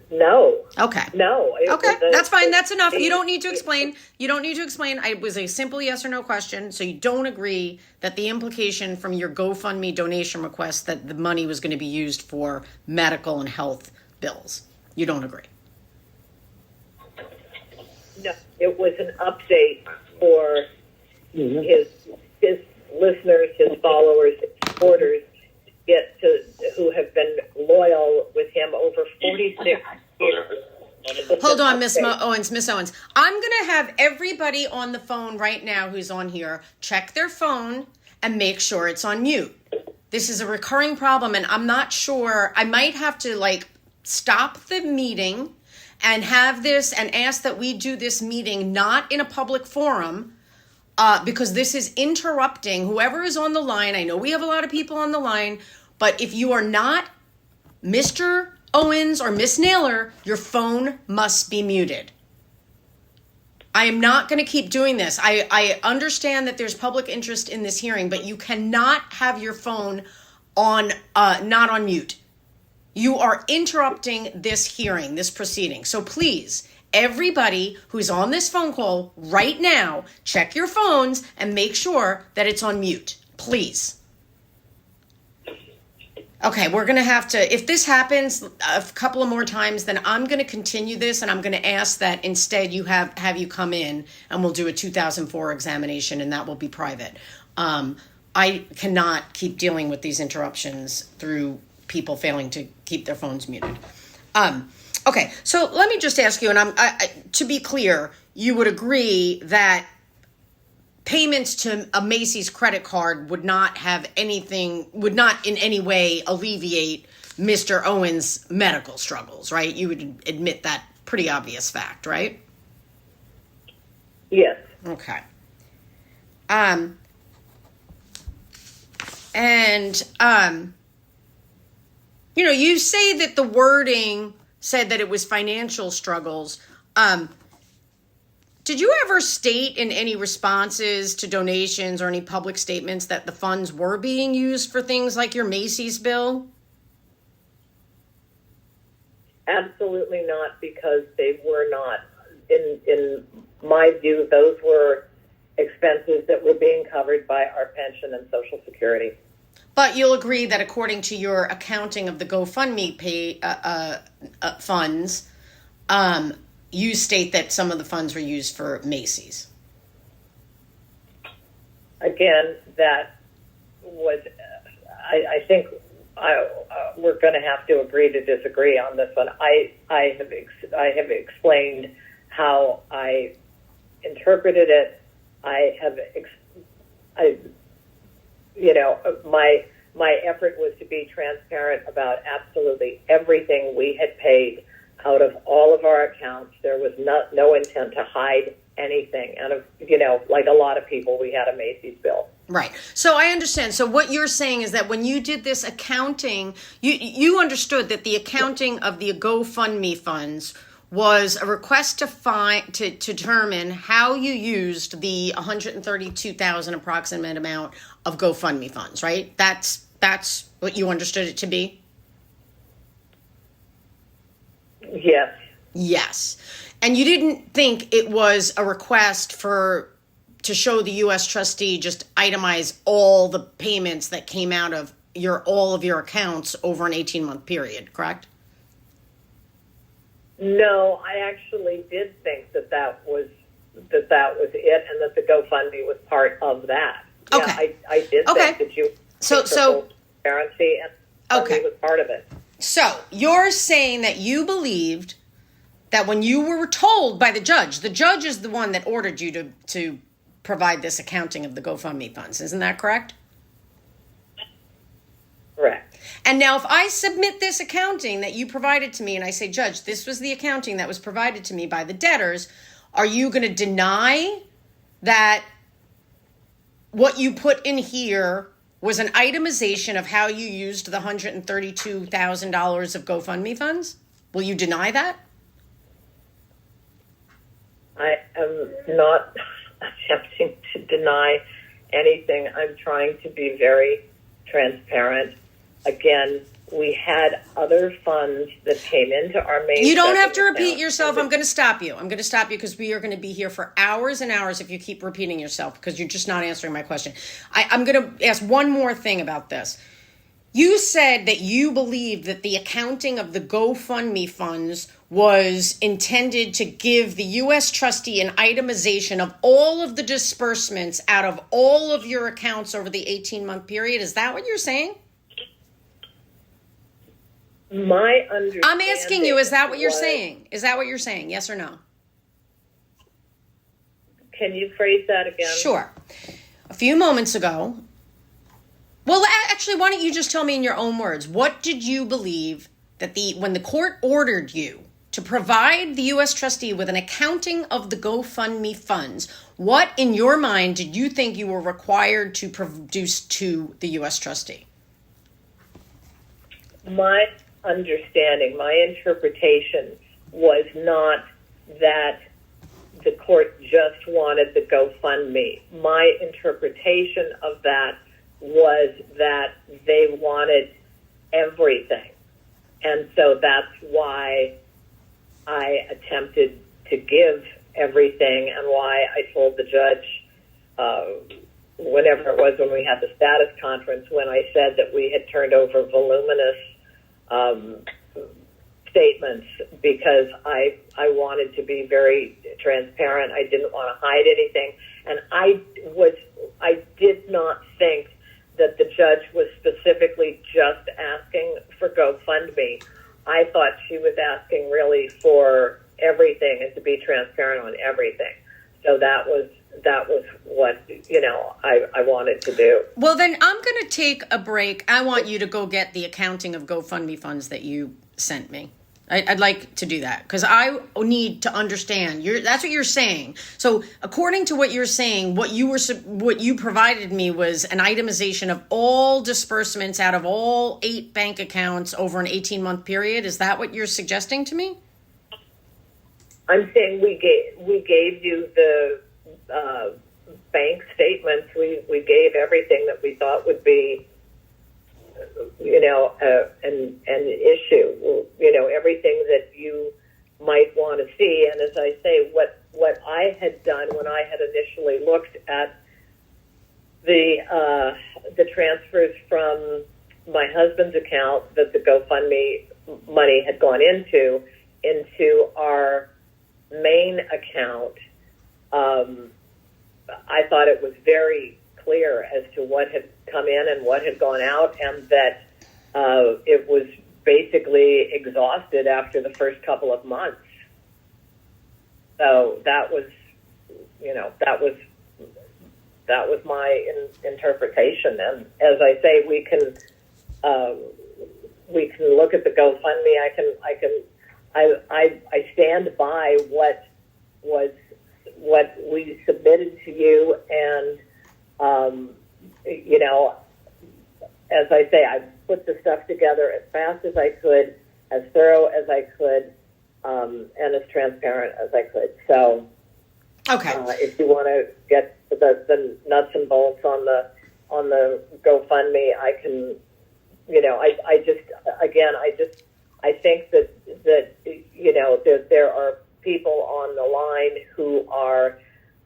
No. Okay. No. Okay, that's fine. That's enough. You don't need to explain. You don't need to explain. It was a simple yes or no question. So you don't agree that the implication from your GoFundMe donation request that the money was going to be used for medical and health bills. You don't agree. No. It was an update for his listeners, his followers, his supporters, who have been loyal with him over 46 years. Hold on, Miss Owens. I'm going to have everybody on the phone right now who's on here check their phone and make sure it's on mute. This is a recurring problem, and I'm not sure. I might have to stop the meeting and have this and ask that we do this meeting not in a public forum because this is interrupting whoever is on the line. I know we have a lot of people on the line, but if you are not Mr. Owens or Miss Naylor, your phone must be muted. I am not going to keep doing this. I understand that there's public interest in this hearing, but you cannot have your phone on not on mute. You are interrupting this hearing, this proceeding. So please, everybody who's on this phone call right now, check your phones and make sure that it's on mute. Please. Okay, we're going to have to, if this happens a couple of more times, then I'm going to continue this and I'm going to ask that instead you have you come in and we'll do a 2004 examination and that will be private. I cannot keep dealing with these interruptions through people failing to keep their phones muted. Okay, so let me just ask you, and to be clear, you would agree that payments to a Macy's credit card would not in any way alleviate Mr. Owens' medical struggles, right? You would admit that pretty obvious fact, right? Yes. Okay. You say that the wording said that it was financial struggles. Did you ever state in any responses to donations or any public statements that the funds were being used for things like your Macy's bill? Absolutely not, because they were not. In my view, those were expenses that were being covered by our pension and Social Security. But you'll agree that according to your accounting of the GoFundMe funds, you state that some of the funds were used for Macy's. Again, that was, I think we're going to have to agree to disagree on this one. I have explained how I interpreted it. My effort was to be transparent about absolutely everything we had paid out of all of our accounts. There was no intent to hide anything. And, like a lot of people, we had a Macy's bill. Right. So I understand. So what you're saying is that when you did this accounting, you understood that the accounting of the GoFundMe funds was a request to determine how you used the $132,000 approximate amount of GoFundMe funds, right? That's what you understood it to be? Yes. Yes. And you didn't think it was a request to show the U.S. trustee just itemize all the payments that came out of all of your accounts over an 18-month period, correct? No, I actually did think that was it, and that the GoFundMe was part of that. Okay. Yeah, I did think that you so transparency and GoFundMe was part of it. So you're saying that you believed that when you were told by the judge is the one that ordered you to provide this accounting of the GoFundMe funds. Isn't that correct? Correct. And now if I submit this accounting that you provided to me and I say, Judge, this was the accounting that was provided to me by the debtors, are you going to deny that what you put in here was an itemization of how you used the $132,000 of GoFundMe funds? Will you deny that? I am not attempting to deny anything. I'm trying to be very transparent. Again, we had other funds that came into our main. You don't have to checking repeat account. yourself. I'm going to stop you. I'm going to stop you because we are going to be here for hours and hours if you keep repeating yourself because you're just not answering my question. I'm going to ask one more thing about this. You said that you believe that the accounting of the GoFundMe funds was intended to give the U.S. trustee an itemization of all of the disbursements out of all of your accounts over the 18-month period. Is that what you're saying? My understanding. I'm asking you, is that what you're was- saying? Is that what you're saying? Yes or no? Can you phrase that again? Sure. A few moments ago, well, actually, why don't you just tell me in your own words, what did you believe that when the court ordered you to provide the U.S. trustee with an accounting of the GoFundMe funds, what in your mind did you think you were required to produce to the U.S. trustee? My understanding, my interpretation was not that the court just wanted the GoFundMe. My interpretation of that was that they wanted everything. And so that's why I attempted to give everything and why I told the judge whenever it was when we had the status conference, when I said that we had turned over voluminous statements because I wanted to be very transparent. I didn't want to hide anything. And I did not think that the judge was specifically just asking for GoFundMe. I thought she was asking really for everything and to be transparent on everything. So that was what, I wanted to do. Well, then I'm going to take a break. I want you to go get the accounting of GoFundMe funds that you sent me. I'd like to do that because I need to understand. That's what you're saying. So according to what you're saying, what you provided me was an itemization of all disbursements out of all 8 bank accounts over an 18-month period. Is that what you're suggesting to me? I'm saying we gave you the bank statements. We gave everything that we thought would be, an issue. Everything that you might want to see. And as I say, what I had done when I had initially looked at the transfers from my husband's account that the GoFundMe money had gone into our main account, I thought it was very clear as to what had come in and what had gone out, and that it was basically exhausted after the first couple of months. So that was my interpretation. And as I say, we can look at the GoFundMe. I stand by what we submitted to you, and as I say, I put the stuff together as fast as I could, as thorough as I could, and as transparent as I could. So, Okay. If you want to get the nuts and bolts on the GoFundMe, I can. I think that there are people on the line who are.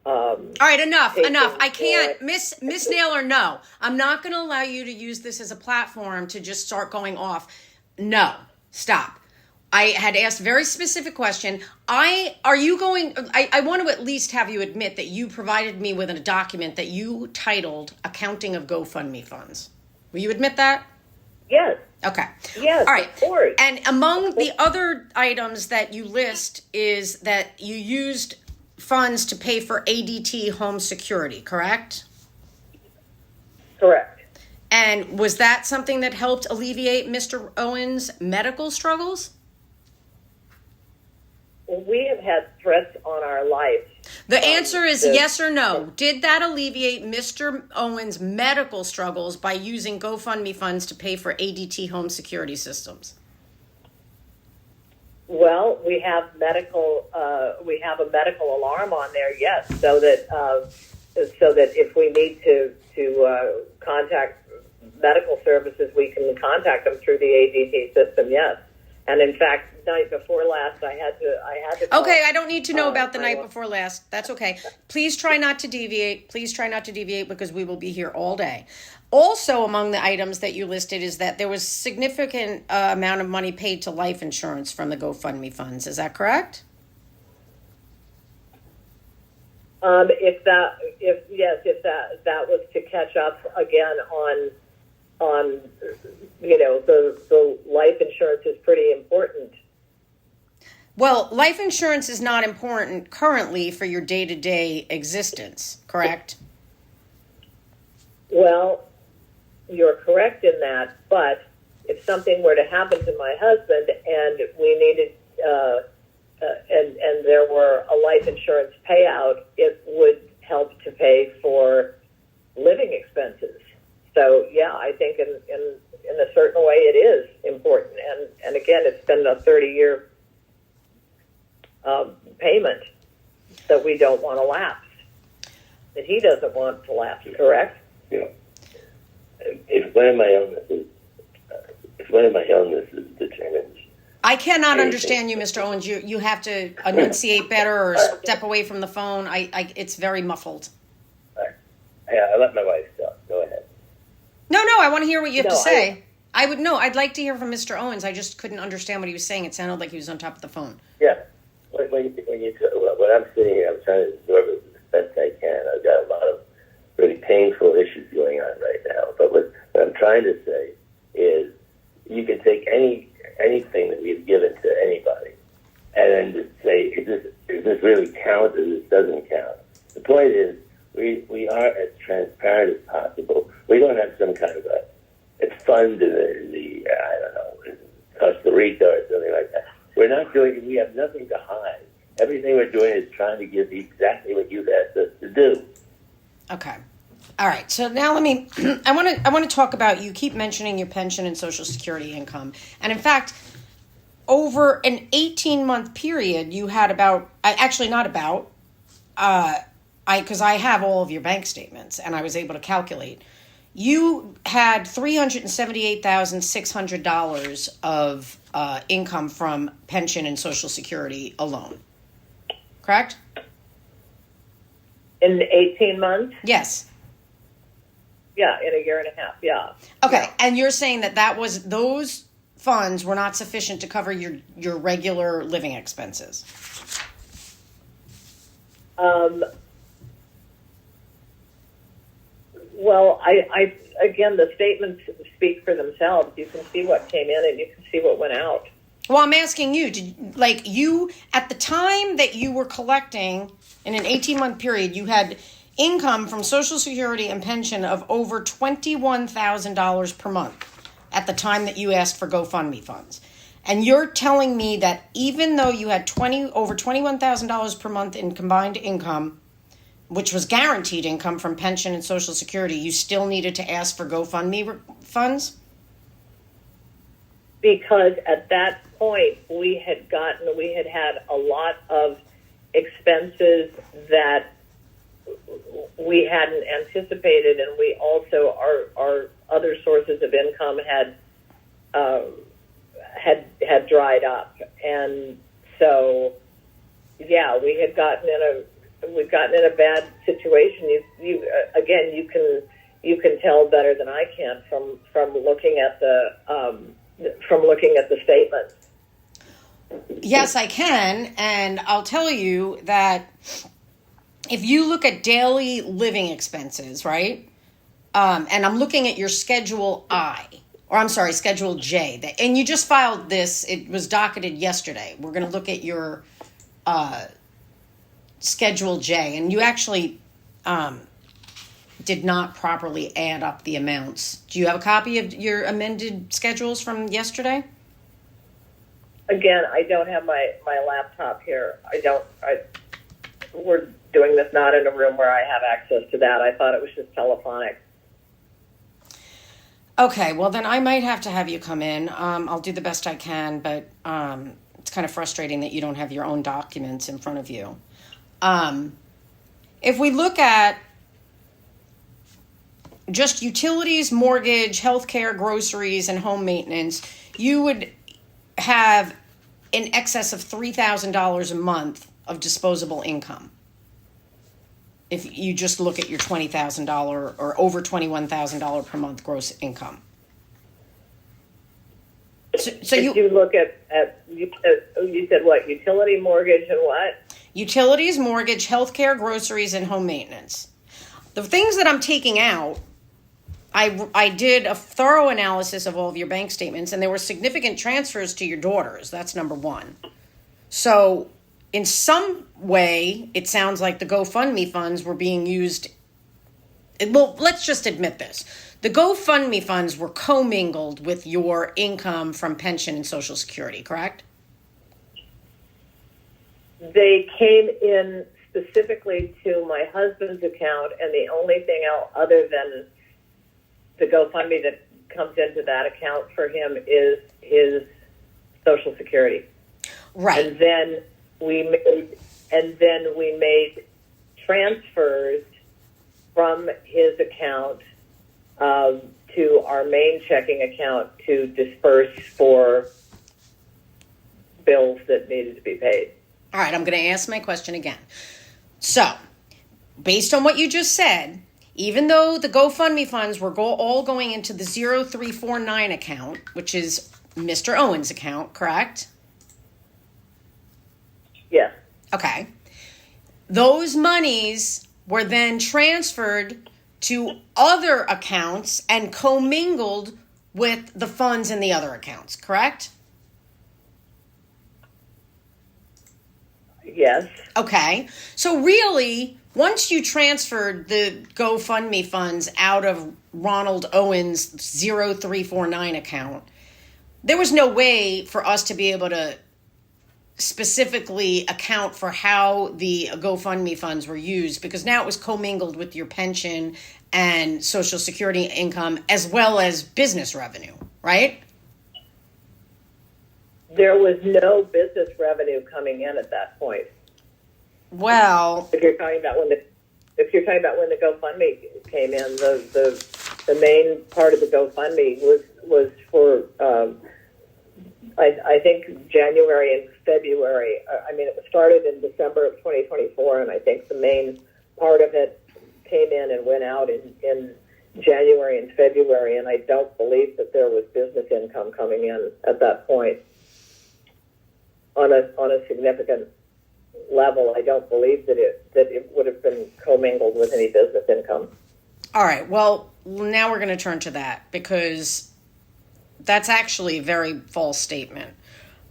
All right, enough. I can't, Miss Naylor, no. I'm not going to allow you to use this as a platform to just start going off. No, stop. I had asked a very specific question. I want to at least have you admit that you provided me with a document that you titled Accounting of GoFundMe Funds. Will you admit that? Yes. Okay. Yes, all right. Of course. And among the other items that you list is that you used funds to pay for ADT home security, correct? Correct. And was that something that helped alleviate Mr. Owens' medical struggles? We have had threats on our life. The answer is yes or no. Did that alleviate Mr. Owens' medical struggles by using GoFundMe funds to pay for ADT home security systems? Well, we have a medical alarm on there, yes, so that if we need to contact medical services, we can contact them through the ADT system, yes. And in fact, night before last, I had to call, okay, I don't need to know about the night before last. That's okay. Please try not to deviate. Please try not to deviate because we will be here all day. Also, among the items that you listed is that there was significant amount of money paid to life insurance from the GoFundMe funds. Is that correct? If that was to catch up again on the life insurance is pretty important. Well, life insurance is not important currently for your day-to-day existence, correct? Well, you're correct in that, but if something were to happen to my husband and we needed and there were a life insurance payout, it would help to pay for living expenses. So yeah, I think in a certain way it is important. And again, it's been a 30-year payment that we don't want to lapse, that he doesn't want to lapse, correct? Yeah. If one of my illnesses determines. I cannot understand you, Mr. Owens. You have to enunciate better or step away from the phone. It's very muffled. Yeah, I let my wife talk. Go ahead. No, I want to hear what you have to say. I'd like to hear from Mr. Owens. I just couldn't understand what he was saying. It sounded like he was on top of the phone. Yeah. When I'm sitting here, I'm trying to absorb it as best I can. I've got a lot of really painful issues going on right now. But what I'm trying to say is you can take anything that we've given to anybody and then just say, is this really count or this doesn't count? The point is, we are as transparent as possible. We don't have some kind of a fund in the I don't know, in Costa Rica or something like that. We have nothing to hide. Everything we're doing is trying to give exactly what you've asked us to do. Okay. All right. So now I want to talk about, you keep mentioning your pension and Social Security income. And in fact, over an 18-month period, you had because I have all of your bank statements and I was able to calculate. You had $378,600 of income from pension and Social Security alone. Correct? In 18 months? Yes. Yeah, in a year and a half, yeah. Okay, and you're saying that those funds were not sufficient to cover your regular living expenses? Well, I again, the statements speak for themselves. You can see what came in and you can see what went out. Well, I'm asking you, at the time that you were collecting in an 18-month period, you had income from Social Security and pension of over $21,000 per month at the time that you asked for GoFundMe funds. And you're telling me that even though you had over $21,000 per month in combined income, which was guaranteed income from pension and Social Security, you still needed to ask for GoFundMe funds? Because at that point, we had had a lot of expenses that we hadn't anticipated, and we also, our other sources of income had dried up. And so, yeah, we've gotten in a bad situation. You can tell better than I can from looking at the statements. Yes, I can, and I'll tell you that if you look at daily living expenses, right? And I'm looking at your Schedule Schedule J, and you just filed this. It was docketed yesterday. We're going to look at your Schedule J, and you actually did not properly add up the amounts. Do you have a copy of your amended schedules from yesterday? Again, I don't have my laptop here. We're doing this not in a room where I have access to that. I thought it was just telephonic. Okay, well then I might have to have you come in. I'll do the best I can, but it's kind of frustrating that you don't have your own documents in front of you. If we look at just utilities, mortgage, healthcare, groceries, and home maintenance, you would have in excess of $3,000 a month of disposable income. If you just look at your $20,000 or over $21,000 per month gross income. So if you look at you said what? Utility, mortgage, and what? Utilities, mortgage, healthcare, groceries, and home maintenance. The things that I'm taking out, I did a thorough analysis of all of your bank statements, and there were significant transfers to your daughters. That's number one. So in some way, it sounds like the GoFundMe funds were being used. Well, let's just admit this. The GoFundMe funds were commingled with your income from pension and Social Security, correct? They came in specifically to my husband's account, and the only thing else other than the GoFundMe that comes into that account for him is his Social Security. Right. And then we made transfers from his account to our main checking account to disperse for bills that needed to be paid. All right, I'm going to ask my question again. So, based on what you just said, even though the GoFundMe funds were all going into the 0349 account, which is Mr. Owens' account, correct? Yes. Okay. Those monies were then transferred to other accounts and commingled with the funds in the other accounts, correct? Yes. Okay. So really, once you transferred the GoFundMe funds out of Ronald Owens' 0349 account, there was no way for us to be able to specifically account for how the GoFundMe funds were used, because now it was commingled with your pension and Social Security income as well as business revenue, right? There was no business revenue coming in at that point. Well, If you're talking about when the GoFundMe came in, the main part of the GoFundMe was for I think January and February. I mean, it started in December of 2024, and I think the main part of it came in and went out in January and February, and I don't believe that there was business income coming in at that point on a significant level. I don't believe that it would have been commingled with any business income. all right. Well, now we're going to turn to that, because that's actually a very false statement.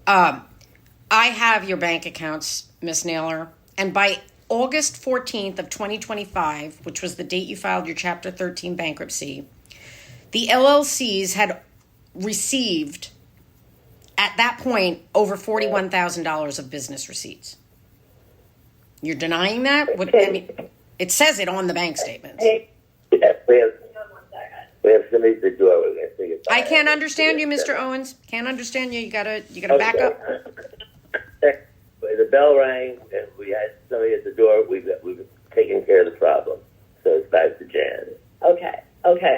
I have your bank accounts, Miss Naylor, and by August 14th of 2025, which was the date you filed your Chapter 13 bankruptcy, the LLCs had received, at that point, over $41,000 of business receipts. You're denying that? I mean, it says it on the bank statements. Yeah, we have somebody at the door. We're going to say goodbye. I can't understand you, Mr. Owens. Can't understand you. You gotta back up. The bell rang, and we had somebody at the door. We've taken care of the problem. So it's back to Jan. Okay.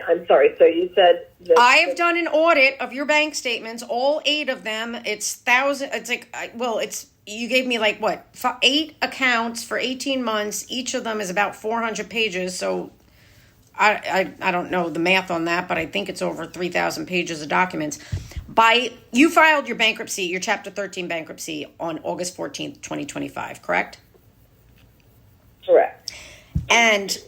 I'm sorry. So you said that I have done an audit of your bank statements, all 8 of them. It's thousand. It's like, you gave me 8 accounts for 18 months. Each of them is about 400 pages. So I don't know the math on that, but I think it's over 3,000 pages of documents. You filed your bankruptcy, your Chapter 13 bankruptcy on August 14th, 2025, correct? correct. And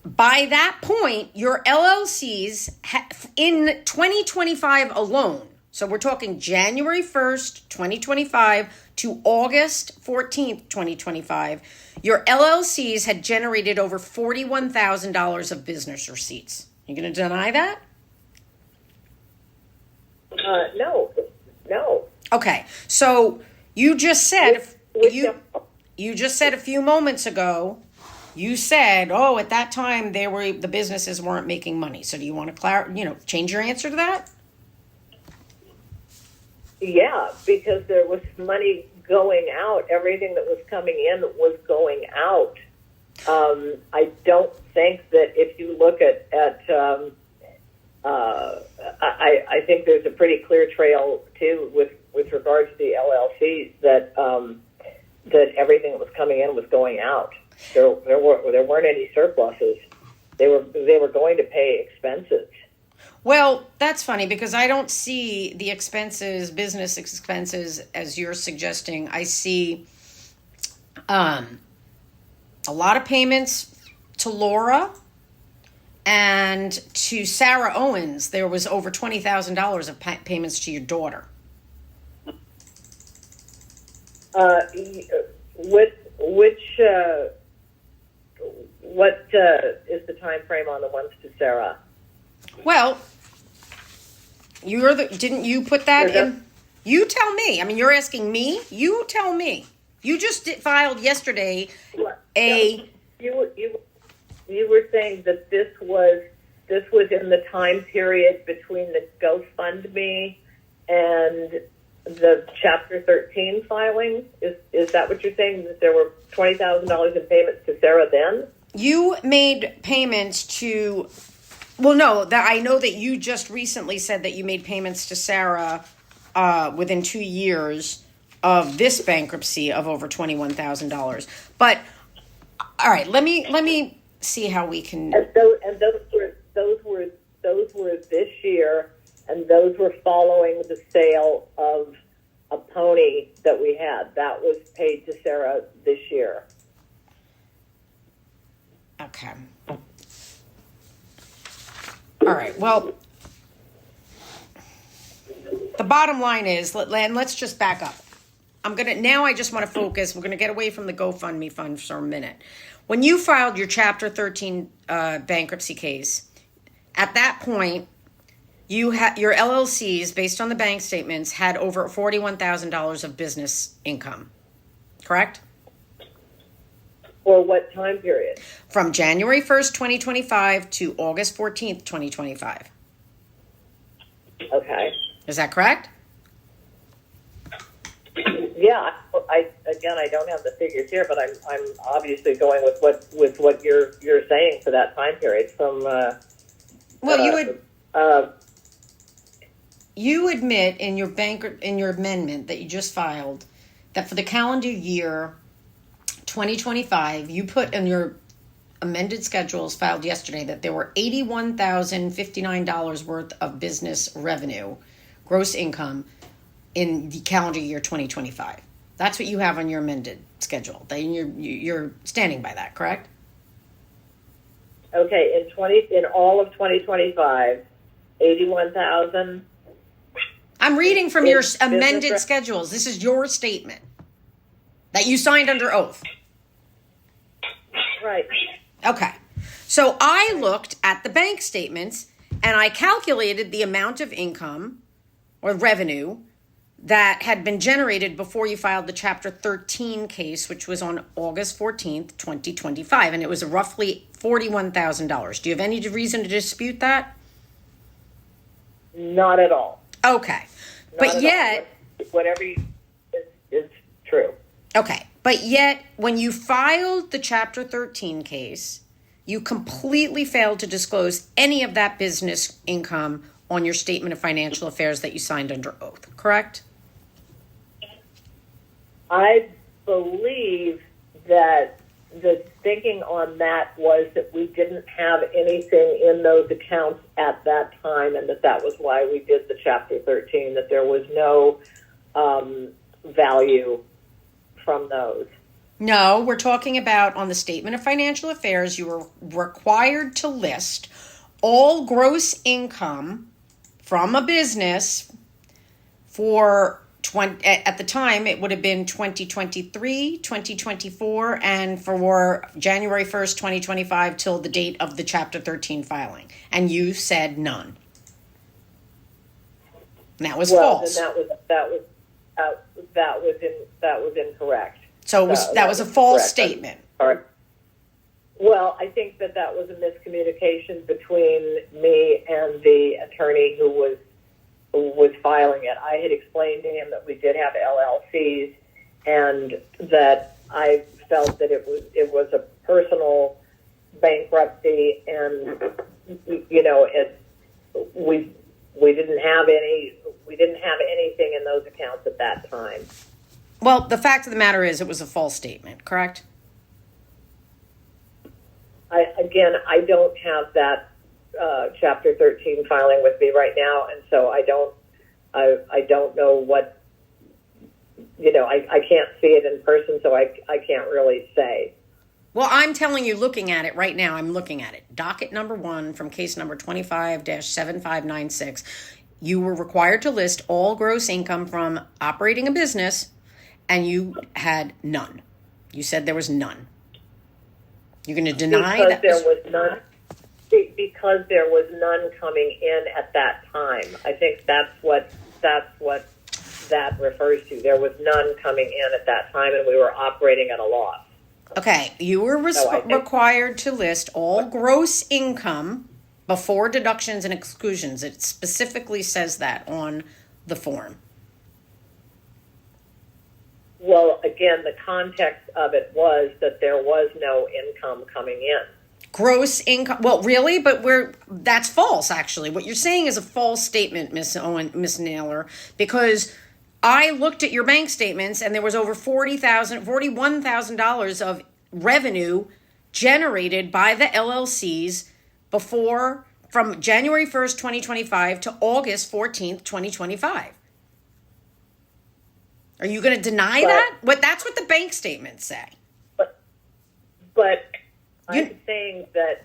by that point, your LLCs in 2025 alone, So we're talking January 1st, 2025 to August 14th, 2025. Your LLCs had generated over $41,000 of business receipts. You going to deny that? No. Okay. So you just said With you just said a few moments ago, you said, "Oh, at that time the businesses weren't making money." So do you want to change your answer to that? Yeah, because there was money going out. Everything that was coming in was going out. I don't think that if you look at I think there's a pretty clear trail too with regards to the LLCs that everything that was coming in was going out. There weren't any surpluses. They were going to pay expenses. Well, that's funny because I don't see the expenses, business expenses, as you're suggesting. I see a lot of payments to Laura and to Sarah Owens. There was over $20,000 of payments to your daughter. What is the time frame on the ones to Sarah? Well, didn't you put that in? You tell me. I mean, you're asking me. You tell me. You just filed yesterday You were saying that this was in the time period between the GoFundMe and the Chapter 13 filing. Is that what you're saying? That there were $20,000 in payments to Sarah then? You made payments to. Well, no, that I know that you just recently said that you made payments to Sarah within 2 years of this bankruptcy of over $21,000. But all right, let me see how we can. And those were this year, and those were following the sale of a pony that we had. That was paid to Sarah this year. Okay. All right. Well, the bottom line is, let's just back up. I just want to focus. We're going to get away from the GoFundMe fund for a minute. When you filed your Chapter 13 bankruptcy case, at that point, you had your LLCs, based on the bank statements, had over $41,000 of business income, correct? For what time period? From January 1st, 2025 to August 14th, 2025. Okay. Is that correct? Yeah. I don't have the figures here, but I'm obviously going with what you're saying for that time period. You admit in your amendment that you just filed that for the calendar year 2025, you put in your amended schedules filed yesterday that there were $81,059 worth of business revenue, gross income, in the calendar year 2025. That's what you have on your amended schedule. You're standing by that, correct? Okay, in all of 2025, 81,000. I'm reading from your amended schedules. This is your statement that you signed under oath. Right. Okay. So I looked at the bank statements and I calculated the amount of income or revenue that had been generated before you filed the Chapter 13 case, which was on August 14th, 2025. And it was roughly $41,000. Do you have any reason to dispute that? Not at all. Okay. But yet, whatever is true. Okay. But yet, when you filed the Chapter 13 case, you completely failed to disclose any of that business income on your statement of financial affairs that you signed under oath, correct? I believe that the thinking on that was that we didn't have anything in those accounts at that time, and that was why we did the Chapter 13, that there was no value from those. No, we're talking about on the statement of financial affairs, you were required to list all gross income from a business for at the time, it would have been 2023, 2024, and for January 1st, 2025 till the date of the Chapter 13 filing. And you said none. And that was false. Then that was incorrect. So that was a false statement. All right. Well, I think that was a miscommunication between me and the attorney who was filing it. I had explained to him that we did have LLCs and that I felt that it was a personal bankruptcy, and we didn't have anything in those accounts at that time. Well, the fact of the matter is it was a false statement, correct? I don't have that Chapter 13 filing with me right now, and so I don't know what, I can't see it in person, so I can't really say. Well, I'm telling you, looking at it right now, I'm looking at it. Docket number 1 from case number 25-7596. You were required to list all gross income from operating a business, and you had none. You said there was none. You're going to deny that? There was none. Because there was none coming in at that time. I think that's what that refers to. There was none coming in at that time, and we were operating at a loss. Okay, you were required to list all gross income before deductions and exclusions. It specifically says that on the form. Well, again, the context of it was that there was no income coming in. Gross income. Well, really? But that's false, actually. What you're saying is a false statement, Miss Naylor, because I looked at your bank statements and there was over $41,000 of revenue generated by the LLCs from January 1st, 2025 to August 14th, 2025. Are you going to deny that? That's what the bank statements say. But I'm saying that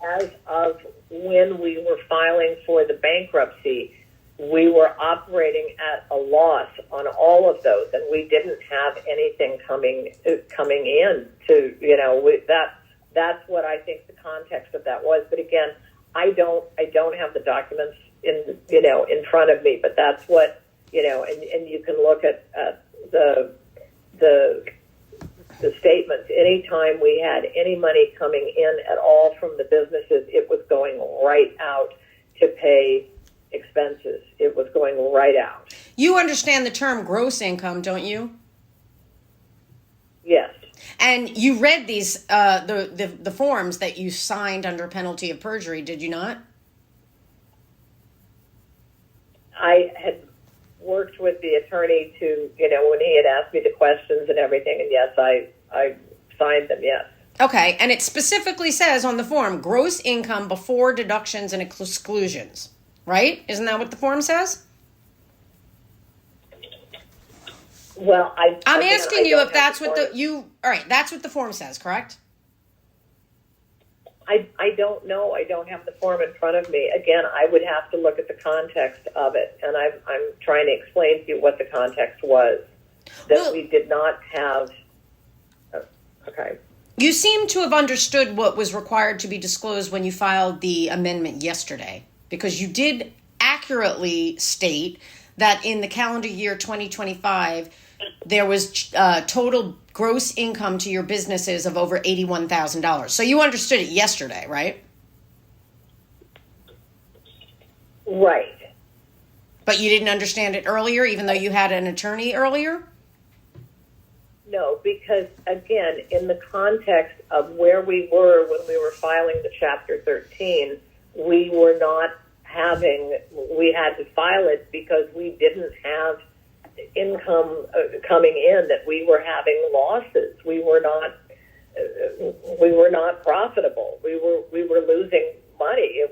as of when we were filing for the bankruptcy, we were operating at a loss on all of those, and we didn't have anything coming in to that's what I think the context of that was. But again, I don't have the documents in front of me, but that's what and you can look at the statements. Anytime we had any money coming in at all from the businesses, it was going right out to pay expenses. It was going right out. You understand the term gross income, don't you? Yes. And you read these the forms that you signed under penalty of perjury, did you not? I had worked with the attorney to, when he had asked me the questions and everything, and yes, I signed them, yes. Okay, and it specifically says on the form, gross income before deductions and exclusions, right? Isn't that what the form says? Well, I'm asking you if that's what that's what the form says, correct? I don't know. I don't have the form in front of me. Again, I would have to look at the context of it, and I'm trying to explain to you what the context was. We did not have. Okay. You seem to have understood what was required to be disclosed when you filed the amendment yesterday, because you did accurately state that in the calendar year 2025, there was total gross income to your businesses of over $81,000. So you understood it yesterday, right? Right. But you didn't understand it earlier, even though you had an attorney earlier? No, because, again, in the context of where we were when we were filing the Chapter 13, we were not we had to file it because we didn't have income coming in, that we were having losses. We were not profitable. We were losing money. It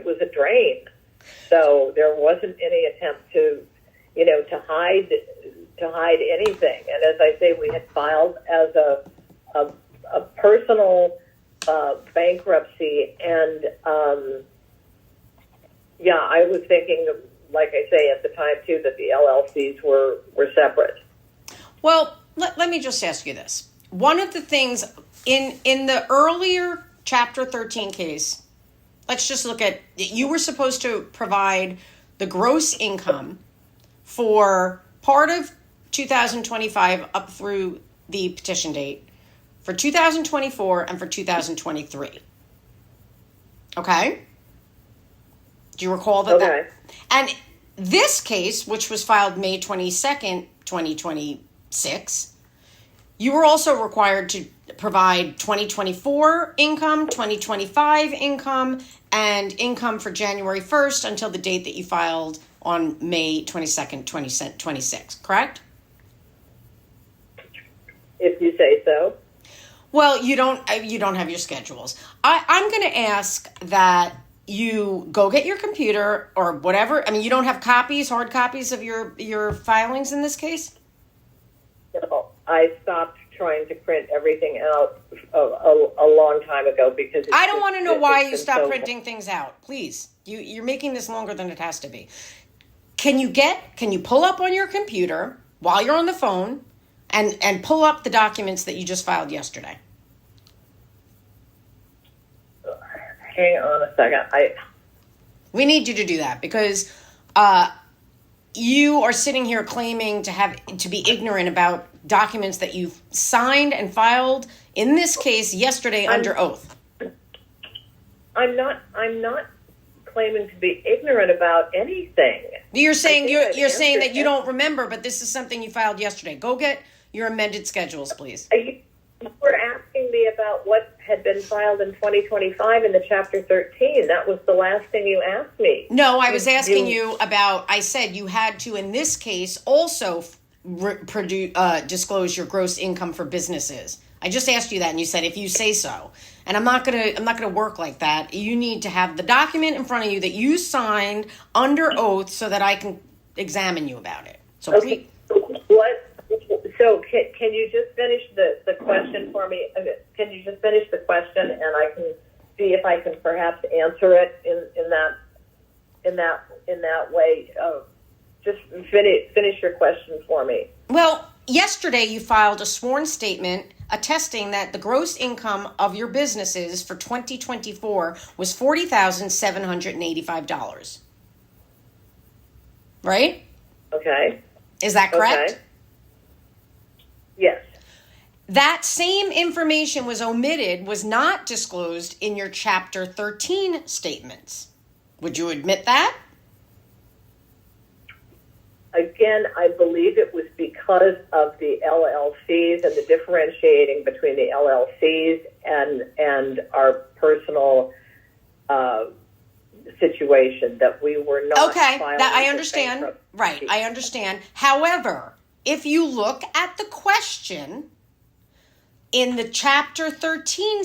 was a drain. So there wasn't any attempt to hide anything. And as I say, we had filed as a personal bankruptcy, and I was thinking like I say, at the time too, that the LLCs were separate. Well, let me just ask you this. One of the things in the earlier Chapter 13 case, let's just look at, you were supposed to provide the gross income for part of 2025 up through the petition date, for 2024 and for 2023. Okay? Do you recall that? Okay. And this case, which was filed May 22nd, 2026, you were also required to provide 2024 income, 2025 income, and income for January 1st until the date that you filed on May 22nd, 2026, correct? If you say so. Well, you don't have your schedules. I'm going to ask that you go get your computer or whatever. I mean, you don't have hard copies of your filings in this case? No, I stopped trying to print everything out a long time ago because I don't want to know why you stopped printing things out. Please, you're making this longer than it has to be. Can you pull up on your computer while you're on the phone and pull up the documents that you just filed yesterday? Hang on a second. We need you to do that because you are sitting here claiming to be ignorant about documents that you've signed and filed in this case yesterday under oath. I'm not claiming to be ignorant about anything. You're saying you're saying that you don't remember, but this is something you filed yesterday. Go get your amended schedules, please. You were asking me about what had been filed in 2025 in the Chapter 13. That was the last thing you asked me. No, I was asking you about, I said you had to, in this case, also disclose your gross income for businesses. I just asked you that, and you said, if you say so. And I'm not gonna work like that. You need to have the document in front of you that you signed under oath so that I can examine you about it. So okay. What? So can you just finish the question for me? Can you just finish the question, and I can see if I can perhaps answer it in that way? Just finish your question for me. Well, yesterday you filed a sworn statement attesting that the gross income of your businesses for 2024 was $40,785. Right? Okay. Is that correct? Okay. Yes. That same information was not disclosed in your Chapter 13 statements. Would you admit that? Again, I believe it was because of the LLCs and the differentiating between the LLCs and our personal situation that we were not. Okay, that I understand. Right, I understand. However, if you look at the question in the Chapter 13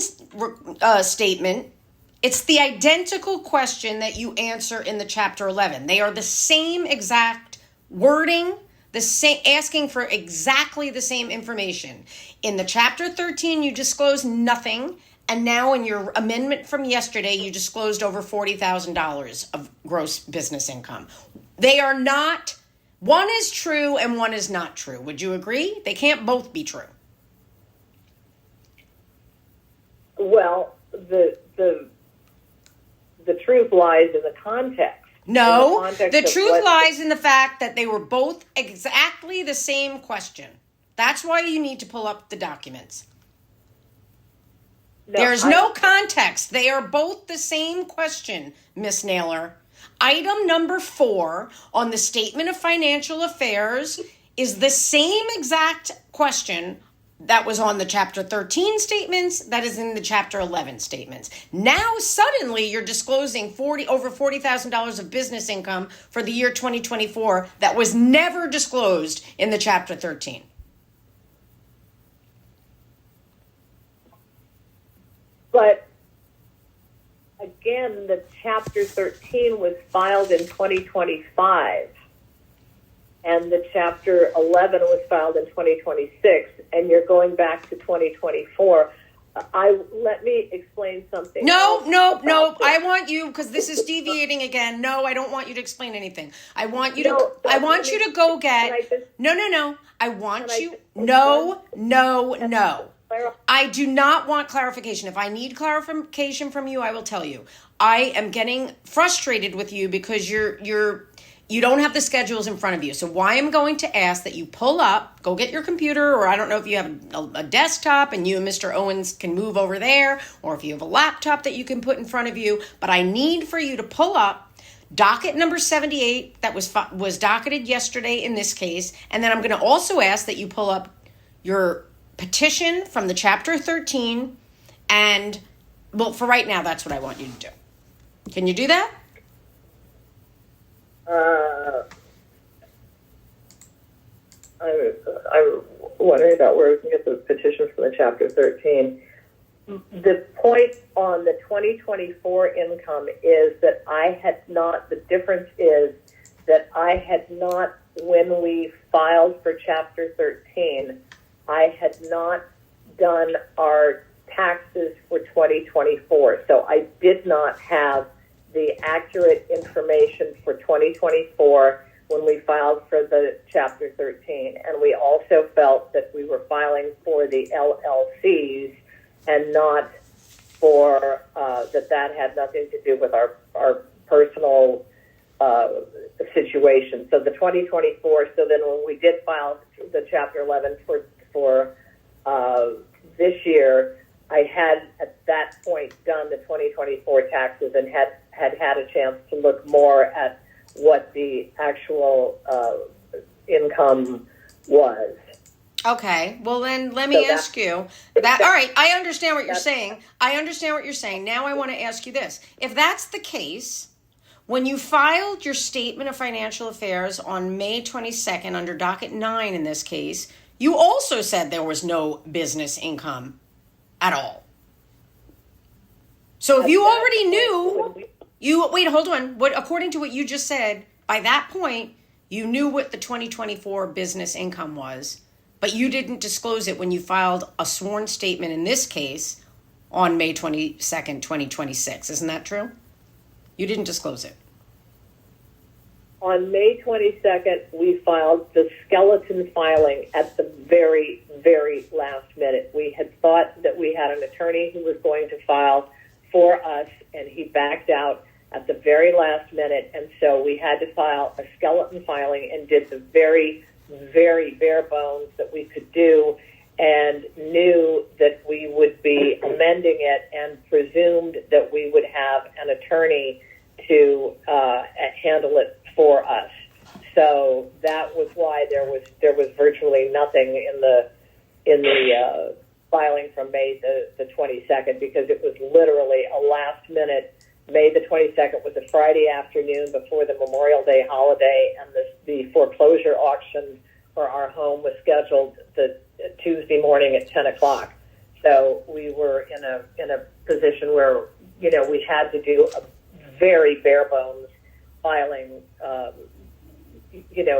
statement, it's the identical question that you answer in the Chapter 11. They are the same exact wording, the same, asking for exactly the same information. In the Chapter 13, you disclosed nothing, and now in your amendment from yesterday, you disclosed over $40,000 of gross business income. They are not, one is true and one is not true. Would you agree? They can't both be true. Well, the truth lies in the context. No, the truth lies in the fact that they were both exactly the same question. That's why you need to pull up the documents. There's no context. They are both the same question, Miss Naylor. Item number 4 on the Statement of Financial Affairs is the same exact question that was on the Chapter 13 statements, that is in the Chapter 11 statements. Now, suddenly, you're disclosing over $40,000 of business income for the year 2024 that was never disclosed in the Chapter 13. But, again, the Chapter 13 was filed in 2025. And the Chapter 11 was filed in 2026, and you're going back to 2024. let me explain something. No. about this. I want you, because this is deviating again. No, I don't want you to explain anything. I want you to. No, I want you to go Can I get. just- No. I want Can I you. just- No. I do not want clarification. If I need clarification from you, I will tell you. I am getting frustrated with you because you don't have the schedules in front of you. So why I'm going to ask that you pull up, go get your computer, or I don't know if you have a desktop and you and Mr. Owens can move over there, or if you have a laptop that you can put in front of you. But I need for you to pull up docket number 78 that was docketed yesterday in this case. And then I'm going to also ask that you pull up your petition from the Chapter 13. And, well, for right now, that's what I want you to do. Can you do that? I'm wondering about where we can get the petition from the Chapter 13. The point on the 2024 income is that I had not, the difference is that I had not, when we filed for Chapter 13, I had not done our taxes for 2024. So I did not have the accurate information for 2024 when we filed for the Chapter 13. And we also felt that we were filing for the LLCs and not for, that had nothing to do with our personal situation. So the 2024, so then when we did file the Chapter 11 for this year, I had at that point done the 2024 taxes and had a chance to look more at what the actual income was. Okay, well then let me ask you that. All right, I understand what you're saying. Now I want to ask you this. If that's the case, when you filed your statement of financial affairs on May 22nd under docket 9 in this case, you also said there was no business income at all. So if you already knew, hold on. According to what you just said, by that point, you knew what the 2024 business income was, but you didn't disclose it when you filed a sworn statement in this case on May 22nd, 2026. Isn't that true? You didn't disclose it. On May 22nd, we filed the skeleton filing at the very, very last minute. We had thought that we had an attorney who was going to file for us, and he backed out at the very last minute. And so we had to file a skeleton filing and did the very, very bare bones that we could do, and knew that we would be amending it and presumed that we would have an attorney to handle it for us. So that was why there was virtually nothing in the filing from May the 22nd, because it was literally a last minute. May the 22nd was a Friday afternoon before the Memorial Day holiday, and the foreclosure auction for our home was scheduled the Tuesday morning at 10 o'clock. So we were in a position where, we had to do a very bare bones filing,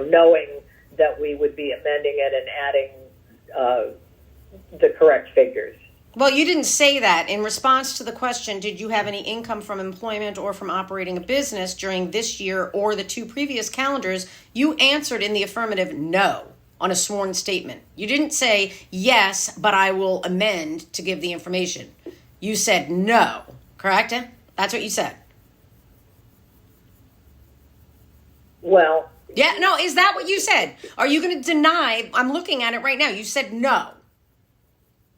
knowing that we would be amending it and adding the correct figures. Well, you didn't say that. In response to the question, did you have any income from employment or from operating a business during this year or the 2 previous calendars, you answered in the affirmative no on a sworn statement. You didn't say yes, but I will amend to give the information. You said no, correct? That's what you said. Well, yeah, no, is that what you said? Are you going to deny? I'm looking at it right now. You said no.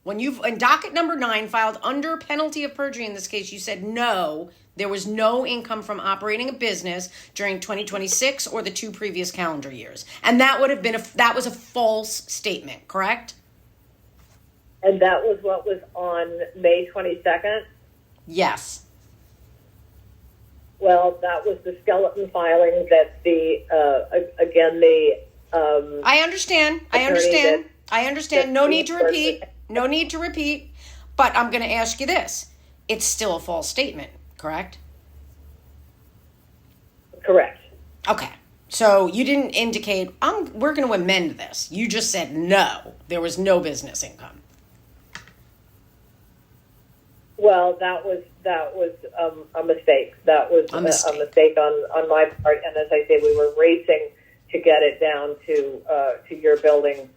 When in docket number 9 filed under penalty of perjury in this case, you said no, there was no income from operating a business during 2026 or the 2 previous calendar years. And that would have been that was a false statement, correct? And that was what was on May 22nd? Yes. Well, that was the skeleton filing that I understand. No need to repeat. But I'm going to ask you this. It's still a false statement, correct? Correct. Okay. So you didn't indicate, we're going to amend this. You just said no. There was no business income. Well, that was a mistake. That was A mistake. a mistake on my part. And as I say, we were racing to get it down to your building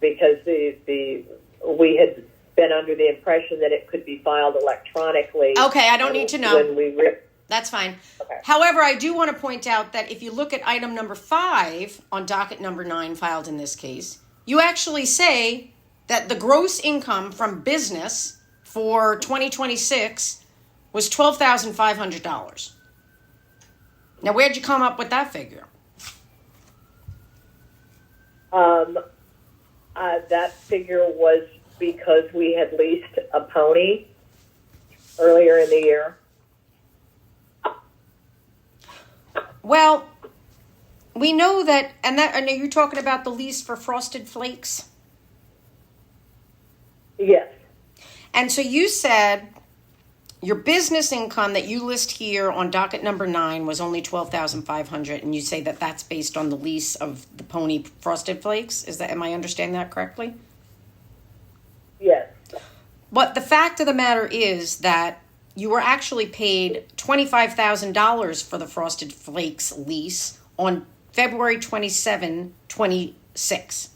because we had been under the impression that it could be filed electronically. Okay, I don't need to know. When That's fine. Okay. However, I do want to point out that if you look at item number 5 on docket number 9 filed in this case, you actually say that the gross income from business for 2026 was $12,500. Now, where'd you come up with that figure? That figure was because we had leased a pony earlier in the year. Well, we know that, and I know you're talking about the lease for Frosted Flakes. Yes. And so you said your business income that you list here on docket number 9 was only $12,500, and you say that that's based on the lease of the pony Frosted Flakes. Am I understanding that correctly? Yes. But the fact of the matter is that you were actually paid $25,000 for the Frosted Flakes lease on February 27, 26.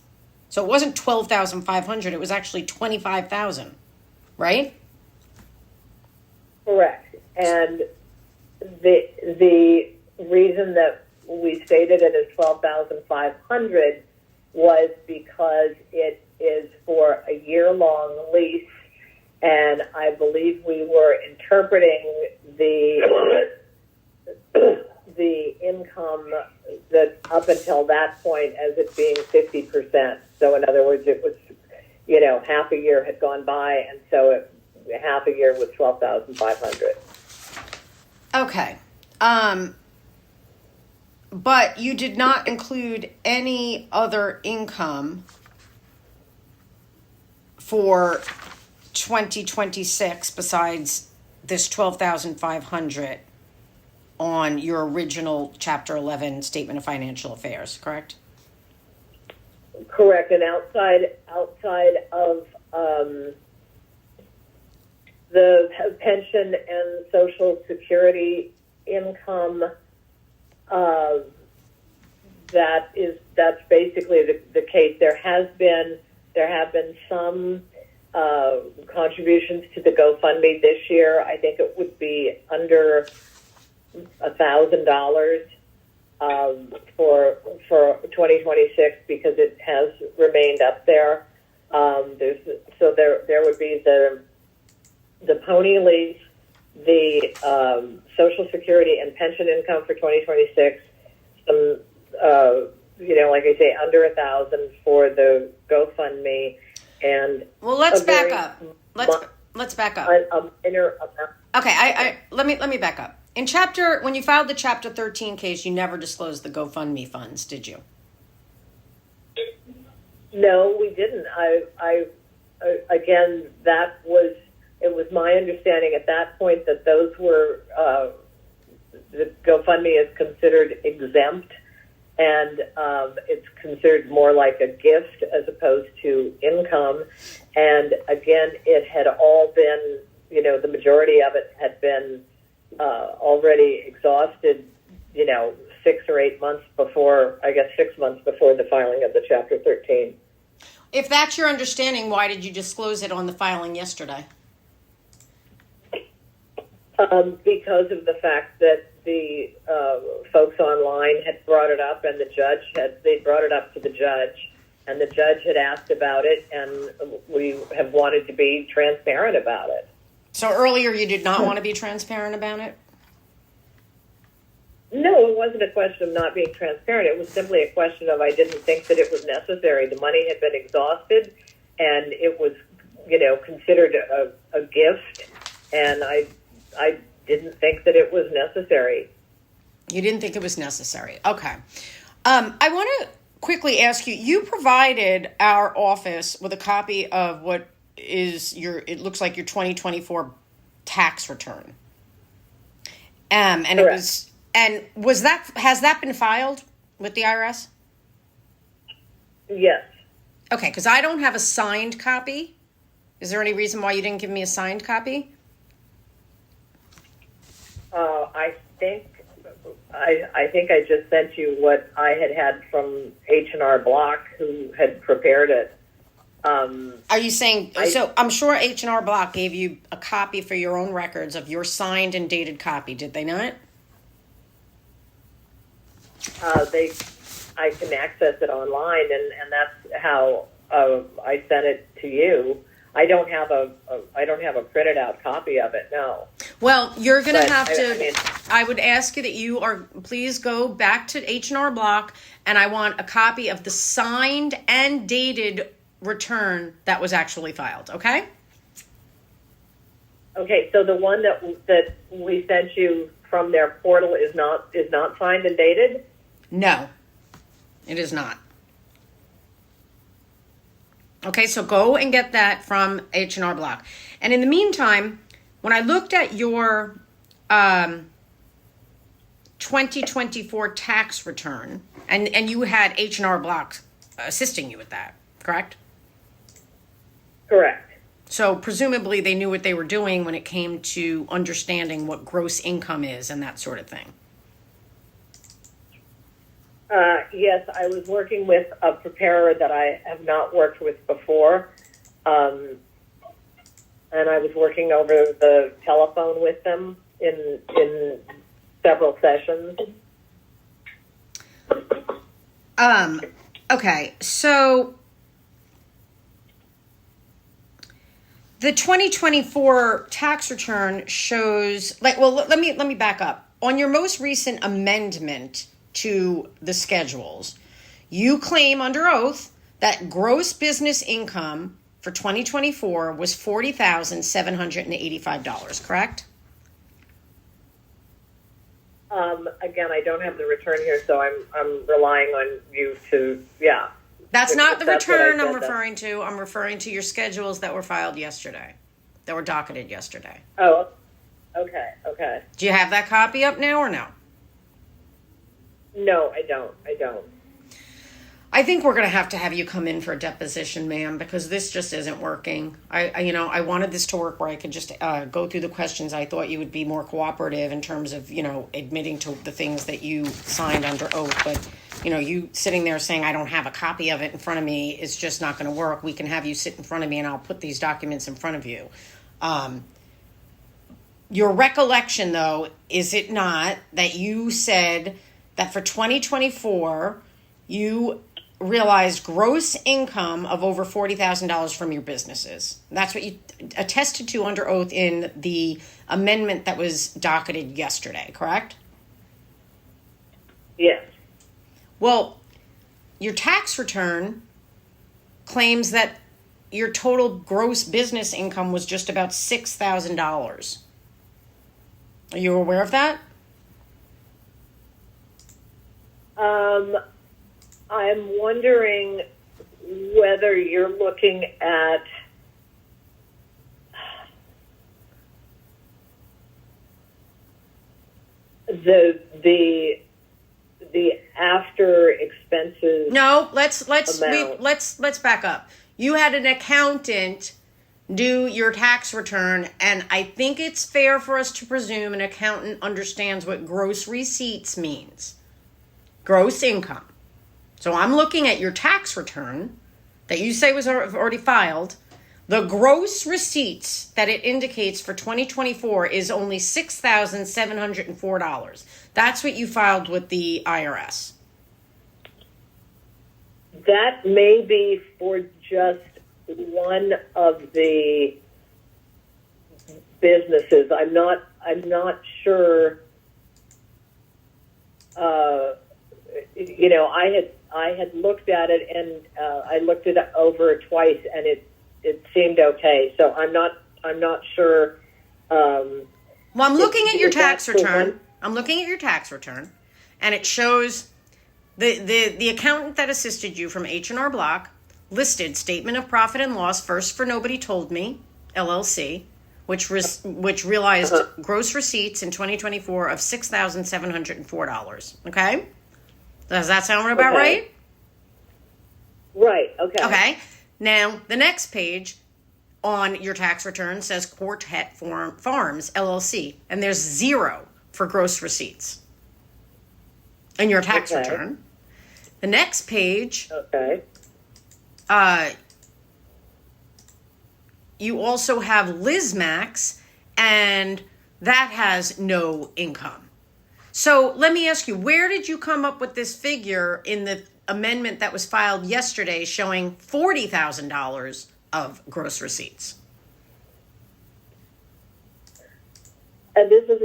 So it wasn't $12,500, it was actually $25,000, right? Correct. And the reason that we stated it as $12,500 was because it is for a year-long lease, and I believe we were interpreting the income that up until that point as it being 50%. So in other words, it was, half a year had gone by, and so half a year was $12,500. Okay. But you did not include any other income for 2026 besides this $12,500 on your original Chapter 11 Statement of Financial Affairs, correct? Correct. And outside of the pension and Social Security income, that's basically the case. There have been some contributions to the GoFundMe this year. I think it would be under $1,000 for 2026 because it has remained up there. There would be the pony lease, the Social Security and pension income for 2026. Some, like I say, under $1,000 for the GoFundMe, and well, let's back up. Let's back up. A minor amount. Okay, let me back up. When you filed the Chapter 13 case, you never disclosed the GoFundMe funds, did you? No, we didn't. Again, it was my understanding at that point that those were the GoFundMe is considered exempt, and it's considered more like a gift as opposed to income. And again, it had all been, the majority of it had been already exhausted, 6 or 8 months before, 6 months before the filing of the Chapter 13. If that's your understanding, why did you disclose it on the filing yesterday? Because of the fact that the folks online had brought it up, and they brought it up to the judge, and the judge had asked about it, and we have wanted to be transparent about it. So earlier you did not want to be transparent about it? No, it wasn't a question of not being transparent. It was simply a question of I didn't think that it was necessary. The money had been exhausted, and it was, considered a gift, and I didn't think that it was necessary. You didn't think it was necessary. Okay. I want to quickly ask you, you provided our office with a copy of what is it looks like your 2024 tax return. And Correct. Has that been filed with the IRS? Yes. Okay, because I don't have a signed copy. Is there any reason why you didn't give me a signed copy? I think I just sent you what I had from H&R Block, who had prepared it. Are you saying, so I'm sure H&R Block gave you a copy for your own records of your signed and dated copy, did they not? I can access it online, and that's how I sent it to you. I don't have a printed out copy of it. No. Well, you're going to have to. I mean, I would ask you that you are please go back to H&R Block, and I want a copy of the signed and dated return that was actually filed. Okay. Okay. So the one that we sent you from their portal is not signed and dated. No, it is not. Okay, so go and get that from H&R Block. And in the meantime, when I looked at your 2024 tax return, and you had H&R Block assisting you with that, correct? Correct. So presumably they knew what they were doing when it came to understanding what gross income is and that sort of thing. Yes, I was working with a preparer that I have not worked with before, and I was working over the telephone with them in several sessions. Okay, so the 2024 tax return shows, let me back up. On your most recent amendment to the schedules, you claim under oath that gross business income for 2024 was $40,785, correct? Again, I don't have the return here, so I'm relying on you to, yeah. That's not the return I'm said, referring to. I'm referring to your schedules that were filed yesterday, that were docketed yesterday. Oh, okay. Do you have that copy up now or no? No, I don't. I think we're going to have you come in for a deposition, ma'am, because this just isn't working. I wanted this to work where I could just go through the questions. I thought you would be more cooperative in terms of, admitting to the things that you signed under oath. But, you sitting there saying I don't have a copy of it in front of me is just not going to work. We can have you sit in front of me and I'll put these documents in front of you. Your recollection, though, is it not that you said that for 2024, you realized gross income of over $40,000 from your businesses? That's what you attested to under oath in the amendment that was docketed yesterday, correct? Yes. Well, your tax return claims that your total gross business income was just about $6,000. Are you aware of that? I'm wondering whether you're looking at the after expenses. No, let's back up. You had an accountant do your tax return, and I think it's fair for us to presume an accountant understands what gross receipts means. Gross income. So I'm looking at your tax return that you say was already filed. The gross receipts that it indicates for 2024 is only $6,704. That's what you filed with the IRS. That may be for just one of the businesses. I'm not sure. I had looked at it, and I looked it over twice, and it seemed okay. So I'm not sure. Well, I'm looking at your tax return. I'm looking at your tax return, and it shows the accountant that assisted you from H&R Block listed statement of profit and loss first for Nobody Told Me, LLC, which realized gross receipts in 2024 of $6,704. Okay? Does that sound about right? Right, okay. Okay. Now, the next page on your tax return says Quartet Farms, LLC, and there's zero for gross receipts in your tax Okay. return. The next page, Okay. You also have Liz Max, and that has no income. So let me ask you, where did you come up with this figure in the amendment that was filed yesterday showing $40,000 of gross receipts? And this is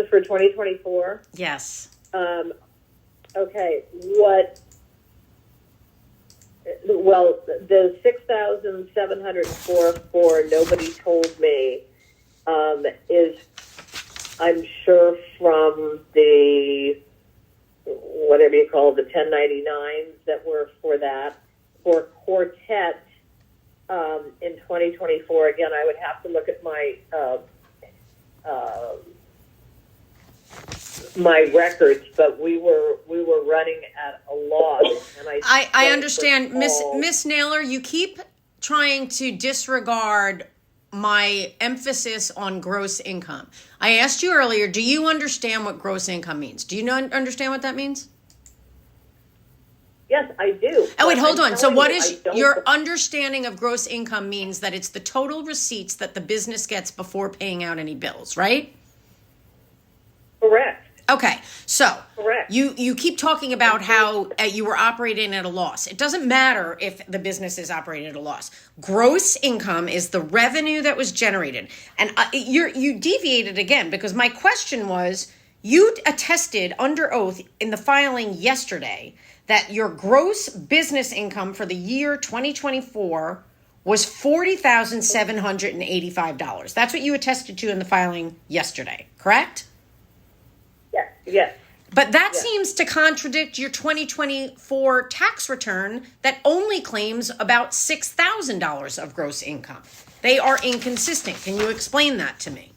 for 2024. Yes. Okay, well, the 6,704 for nobody told me is, I'm sure, from the, whatever you call it, the 1099s that were for that. For Quartet in 2024, again, I would have to look at my records, but we were running at a loss, and I understand, recall- Miss Naylor. You keep trying to disregard my emphasis on gross income. I asked you earlier, do you understand what gross income means? Do you not understand what that means? Yes, I do. Oh, wait, But hold I'm on. So telling what you, is I don't- your understanding of gross income means that it's the total receipts that the business gets before paying out any bills, right? Correct. Okay, so Correct. you keep talking about how you were operating at a loss. It doesn't matter if the business is operating at a loss. Gross income is the revenue that was generated, and you deviated again because my question was, you attested under oath in the filing yesterday that your gross business income for the year 2024 was $40,785. That's what you attested to in the filing yesterday, correct? Yes. Yes. But that Yes. seems to contradict your 2024 tax return that only claims about $6,000 of gross income. They are inconsistent. Can you explain that to me?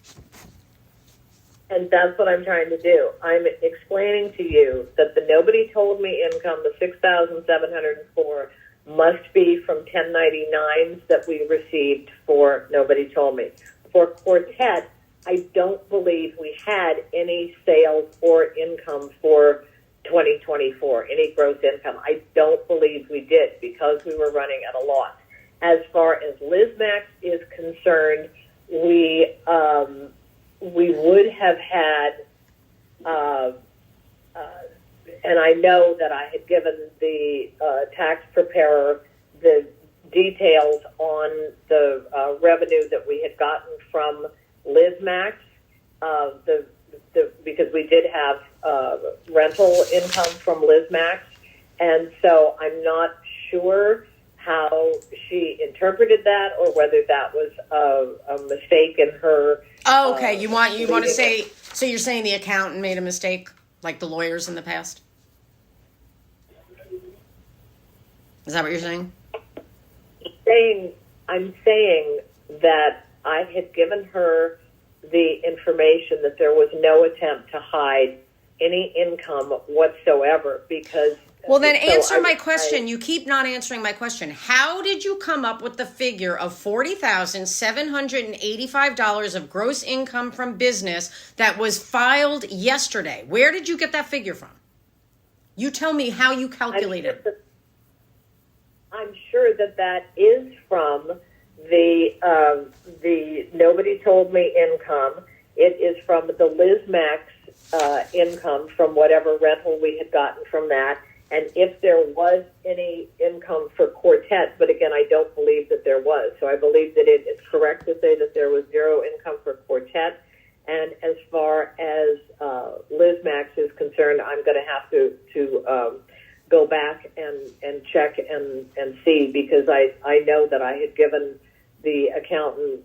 And that's what I'm trying to do. I'm explaining to you that the nobody told me income, the 6,704, must be from 1099s that we received for nobody told me. For Quartet, I don't believe we had any sales or income for 2024, any gross income. I don't believe we did because we were running at a loss. As far as LizMax is concerned, we would have had, and I know that I had given the tax preparer the details on the revenue that we had gotten from LizMax, because we did have rental income from LizMax, and so I'm not sure how she interpreted that or whether that was a mistake in her. Oh, okay. You want to say, so you're saying the accountant made a mistake like the lawyers in the past? Is that what you're saying? I'm saying that I had given her the information that there was no attempt to hide any income whatsoever because... Well, then answer my question. You keep not answering my question. How did you come up with the figure of $40,785 of gross income from business that was filed yesterday? Where did you get that figure from? You tell me how you calculated. I'm sure that is from the nobody told me income. It is from the LizMax income from whatever rental we had gotten from that. And if there was any income for Quartet, but again, I don't believe that there was. So I believe that it's correct to say that there was zero income for Quartet. And as far as LizMax is concerned, I'm going to have to go back and check and see because I know that I had given the accountant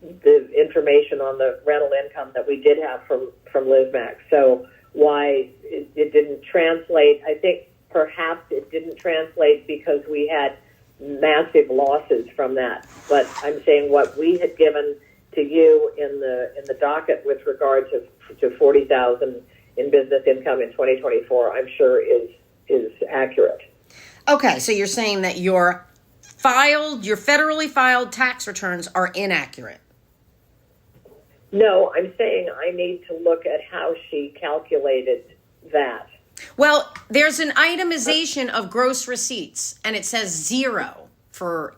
the information on the rental income that we did have from LizMax. So why it didn't translate, I think perhaps it didn't translate because we had massive losses from that. But I'm saying what we had given to you in the docket with regard to $40,000 in business income in 2024, I'm sure is accurate. Okay, so you're saying that your federally filed tax returns are inaccurate. No, I'm saying I need to look at how she calculated that. Well, there's an itemization of gross receipts, and it says 0 for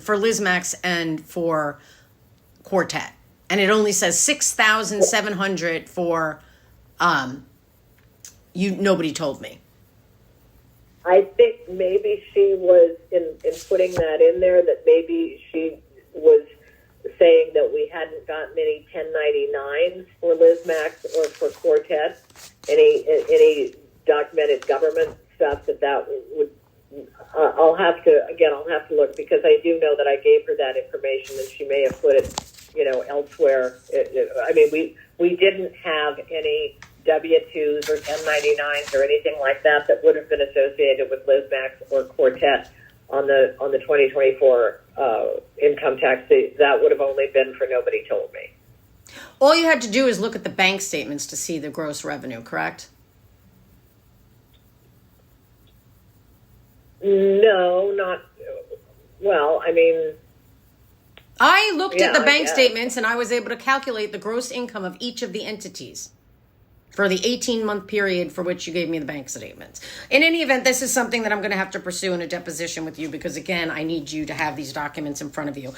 for Liz Max and for Quartet, and it only says 6,700 for you. Nobody told me. I think maybe she was in putting that in there, that maybe she was saying that we hadn't gotten any 1099s for Liz Max or for Quartet, any documented government stuff that would. I'll have to look, because I do know that I gave her that information and she may have put it, elsewhere. I mean, we didn't have any W-2s or 1099s or anything like that would have been associated with Liz Max or Quartet on the 2024 income tax. That would have only been for Nobody Told Me. All you had to do is look at the bank statements to see the gross revenue, correct? No, not well. I mean, I looked at the I bank guess. statements and I was able to calculate the gross income of each of the entities for the 18-month period for which you gave me the bank statements. In any event, this is something that I'm going to have to pursue in a deposition with you, because, again, I need you to have these documents in front of you.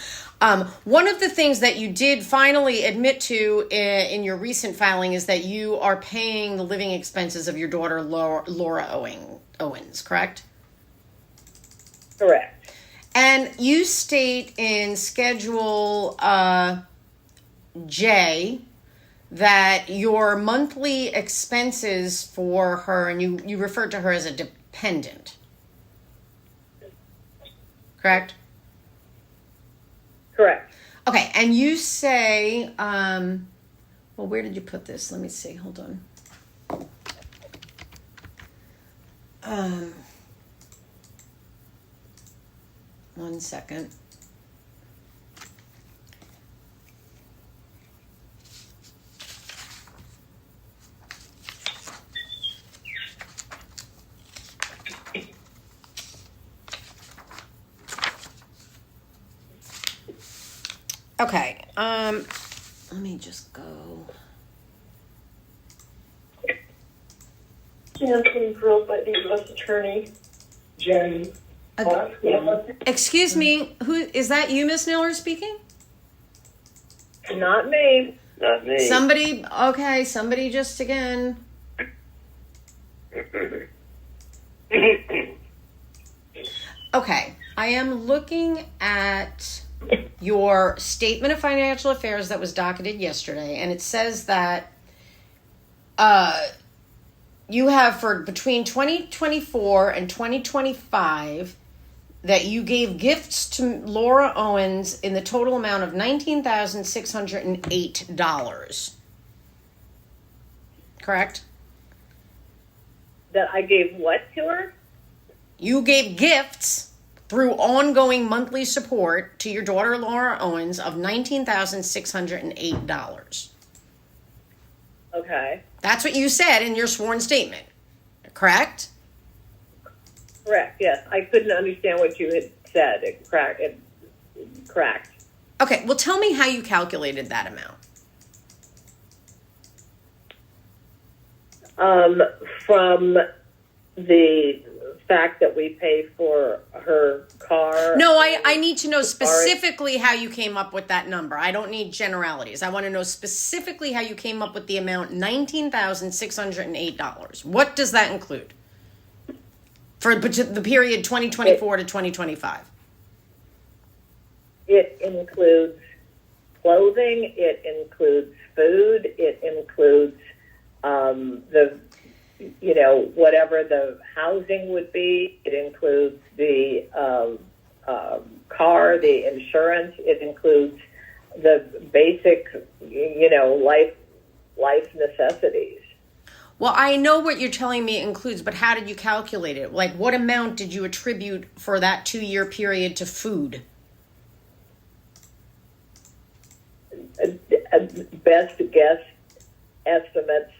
One of the things that you did finally admit to in your recent filing is that you are paying the living expenses of your daughter, Laura Owens, correct? Correct. And you state in Schedule J that your monthly expenses for her, and you referred to her as a dependent, correct? Correct. Okay, and you say, well, where did you put this? Let me see, hold on. 1 second. Okay, let me just go. Anthony Grilled by the U.S. Attorney. Jen. Excuse me, who is that? You, Miss Naylor, speaking? Not me. Not me. Somebody just again. Okay, I am looking at your statement of financial affairs that was docketed yesterday, and it says that you have for between 2024 and 2025 that you gave gifts to Laura Owens in the total amount of $19,608. Correct? That I gave what to her? You gave gifts through ongoing monthly support to your daughter, Laura Owens, of $19,608. Okay. That's what you said in your sworn statement, correct? Correct. Yes. I couldn't understand what you had said. It cracked. Okay, well, tell me how you calculated that amount. From the fact that we pay for her car. No, I need to know specifically how you came up with that number. I don't need generalities. I want to know specifically how you came up with the amount $19,608. What does that include for the period 2024 to 2025? It includes clothing. It includes food. It includes whatever the housing would be. It includes the car, the insurance. It includes the basic, life necessities. Well, I know what you're telling me it includes, but how did you calculate it? Like, what amount did you attribute for that 2-year period to food? Best guess estimates,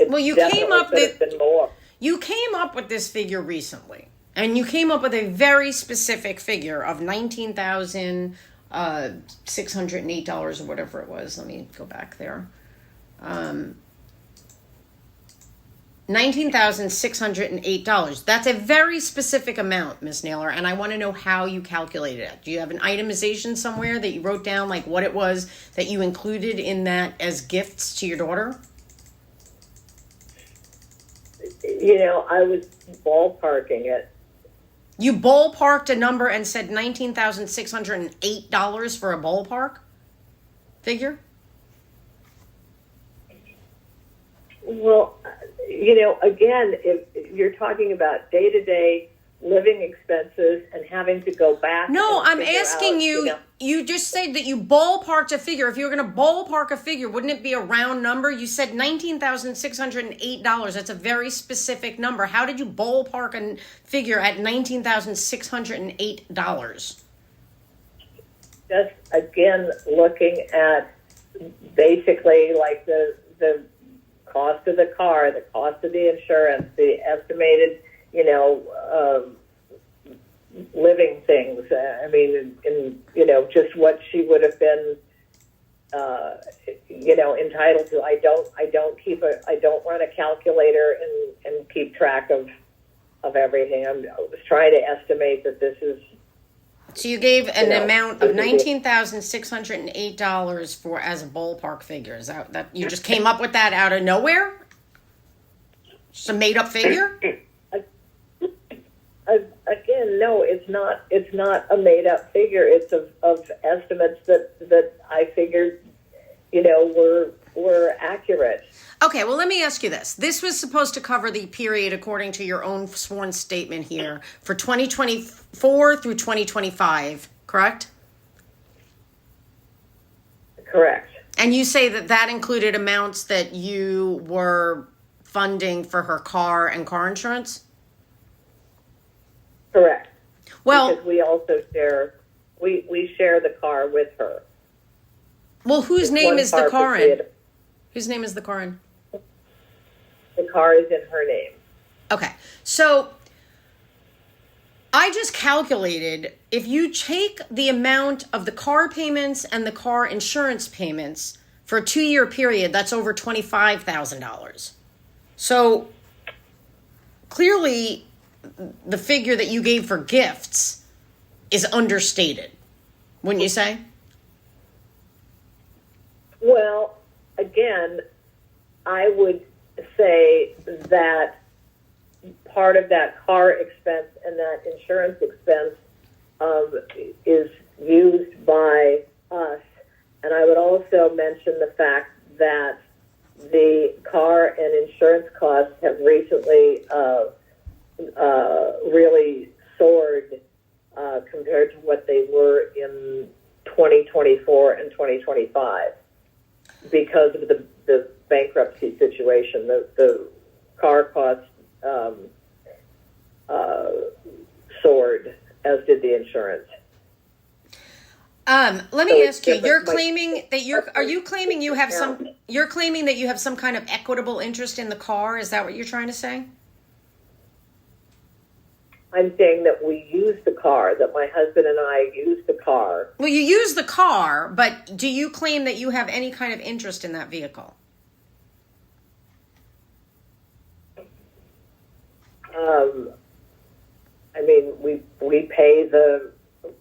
Well, you came up with been more. You came up with this figure recently, and you came up with a very specific figure of $19,608 or whatever it was. Let me go back there. $19,608. That's a very specific amount, Ms. Naylor, and I want to know how you calculated it. Do you have an itemization somewhere that you wrote down, like what it was that you included in that as gifts to your daughter? I was ballparking it. You ballparked a number and said $19,608 for a ballpark figure? Well, again, if you're talking about day-to-day living expenses and having to go back. No, and I'm figure asking out, you, you just said that you ballparked a figure. If you were going to ballpark a figure, wouldn't it be a round number? You said $19,608. That's a very specific number. How did you ballpark a figure at $19,608? Just, again, looking at basically like the cost of the car, the cost of the insurance, the estimated, living things. Just what she would have been, entitled to. I don't run a calculator and keep track of everything. I was trying to estimate that this is. So you gave an amount of $19,608 for as a ballpark figure. Is that you just came up with that out of nowhere? Just a made up figure? Again, no, it's not a made up figure. It's of estimates that I figured, were accurate. Okay, well, let me ask you this. This was supposed to cover the period, according to your own sworn statement here, for 2024 through 2025, correct? Correct. And you say that included amounts that you were funding for her car and car insurance? Correct. Well, because we also share the car with her. Well, whose name is the car in? Whose name is the car in? The car is in her name. Okay. So I just calculated if you take the amount of the car payments and the car insurance payments for a 2-year period, that's over $25,000. So clearly the figure that you gave for gifts is understated, wouldn't you say? Well, again, I would say that part of that car expense and that insurance expense is used by us. And I would also mention the fact that the car and insurance costs have recently really soared compared to what they were in 2024 and 2025 because of the bankruptcy situation. The car costs soared, as did the insurance. Let me ask you, you're claiming that you're claiming you have some kind of equitable interest in the car? Is that what you're trying to say? I'm saying that we use the car, that my husband and I use the car. Well, you use the car, but do you claim that you have any kind of interest in that vehicle?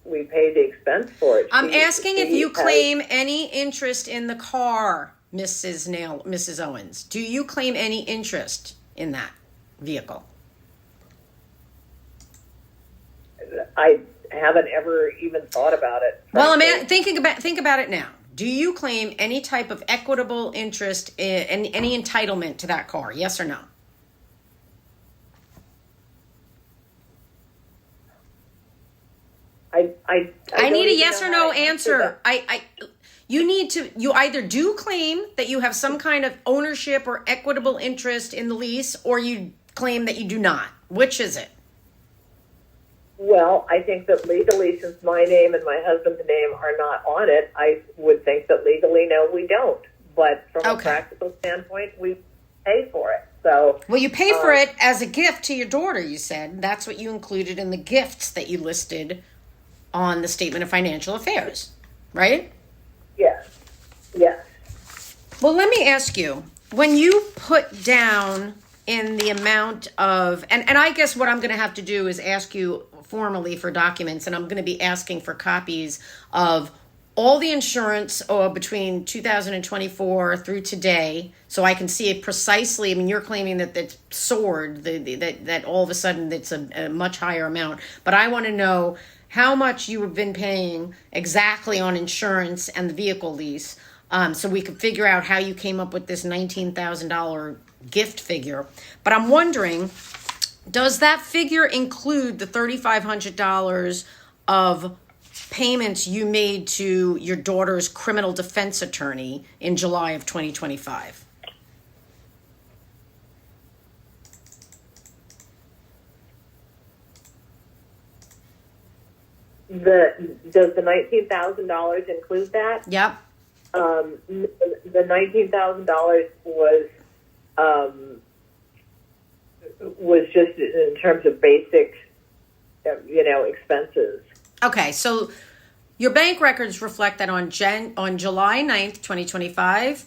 We pay the expense for it. I'm asking if you claim any interest in the car, Mrs. Owens. Do you claim any interest in that vehicle? I haven't ever even thought about it. Well, think about it now. Do you claim any type of equitable interest in any entitlement to that car? Yes or no? I need a yes or no answer. You either do claim that you have some kind of ownership or equitable interest in the lease, or you claim that you do not. Which is it? Well, I think that legally, since my name and my husband's name are not on it, I would think that legally, no, we don't. But from a practical standpoint, we pay for it. So, Well, you paid for it as a gift to your daughter, you said. That's what you included in the gifts that you listed on the Statement of Financial Affairs, right? yes, yes. Well, let me ask you, when you put down in the amount of, and I guess what I'm going to have to do is ask you formally for documents, and I'm going to be asking for copies of all the insurance between 2024 through today, so I can see it precisely. I mean, you're claiming that it's soared, that all of a sudden it's a much higher amount, but I want to know how much you have been paying exactly on insurance and the vehicle lease, so we could figure out how you came up with this $19,000 gift figure. But I'm wondering, does that figure include the $3,500 of payments you made to your daughter's criminal defense attorney in July of 2025? Does the $19,000 include that? Yep. The $19,000 was just in terms of basic, expenses. Okay, so your bank records reflect that on July 9th, 2025,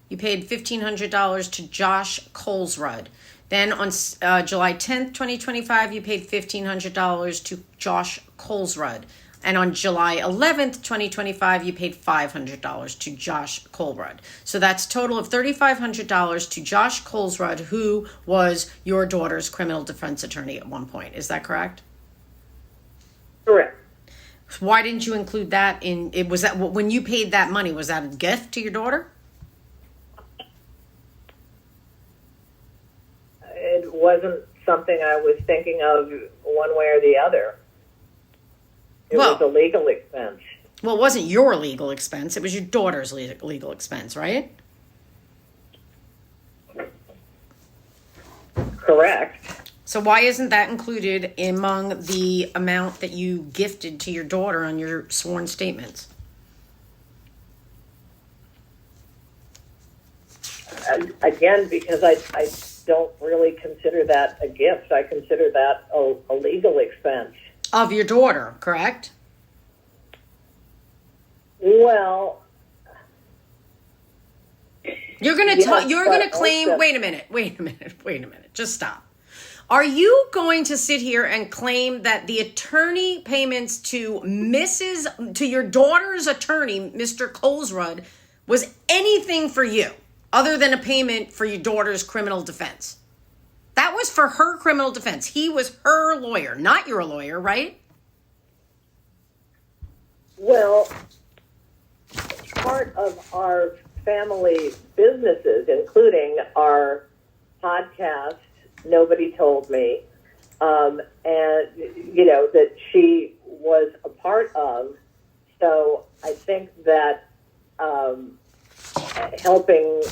you paid $1,500 to Josh Colesrud. Then on July 10th, 2025, you paid $1,500 to Josh Colesrud. And on July 11th, 2025, you paid $500 to Josh Colesrud. So that's a total of $3,500 to Josh Colesrud, who was your daughter's criminal defense attorney at one point. Is that correct? Correct. Why didn't you include that in it? Was that when you paid that money, was that a gift to your daughter? It wasn't something I was thinking of one way or the other. It was a legal expense. Well, it wasn't your legal expense. It was your daughter's legal expense, right? Correct. So why isn't that included among the amount that you gifted to your daughter on your sworn statements? Again, because I don't really consider that a gift. I consider that a legal expense. Of your daughter, correct? Well, you're gonna claim. Also, Wait a minute. Just stop. Are you going to sit here and claim that the attorney payments to your daughter's attorney, Mr. Colesrud, was anything for you other than a payment for your daughter's criminal defense? That was for her criminal defense. He was her lawyer, not your lawyer, right? well, part of our family businesses, including our podcast, Nobody Told Me, and, that she was a part of. So I think that helping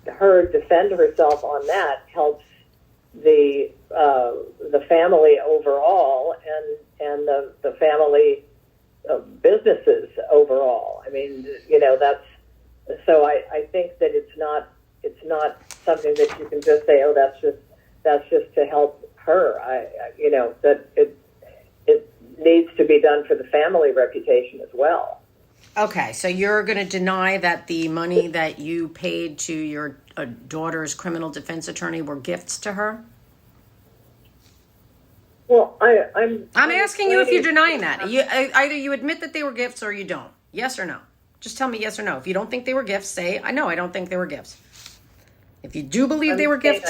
her defend herself on that helps the family overall and the family businesses overall. I mean, that's so. I think that it's not something that you can just say, oh, that's just to help her. That it needs to be done for the family reputation as well. Okay, so you're going to deny that the money that you paid to your daughter's criminal defense attorney were gifts to her? Well, I'm asking you if you're denying that. Either you admit that they were gifts or you don't. Yes or no? Just tell me yes or no. If you don't think they were gifts, say, I know I don't think they were gifts. If you do believe they were gifts...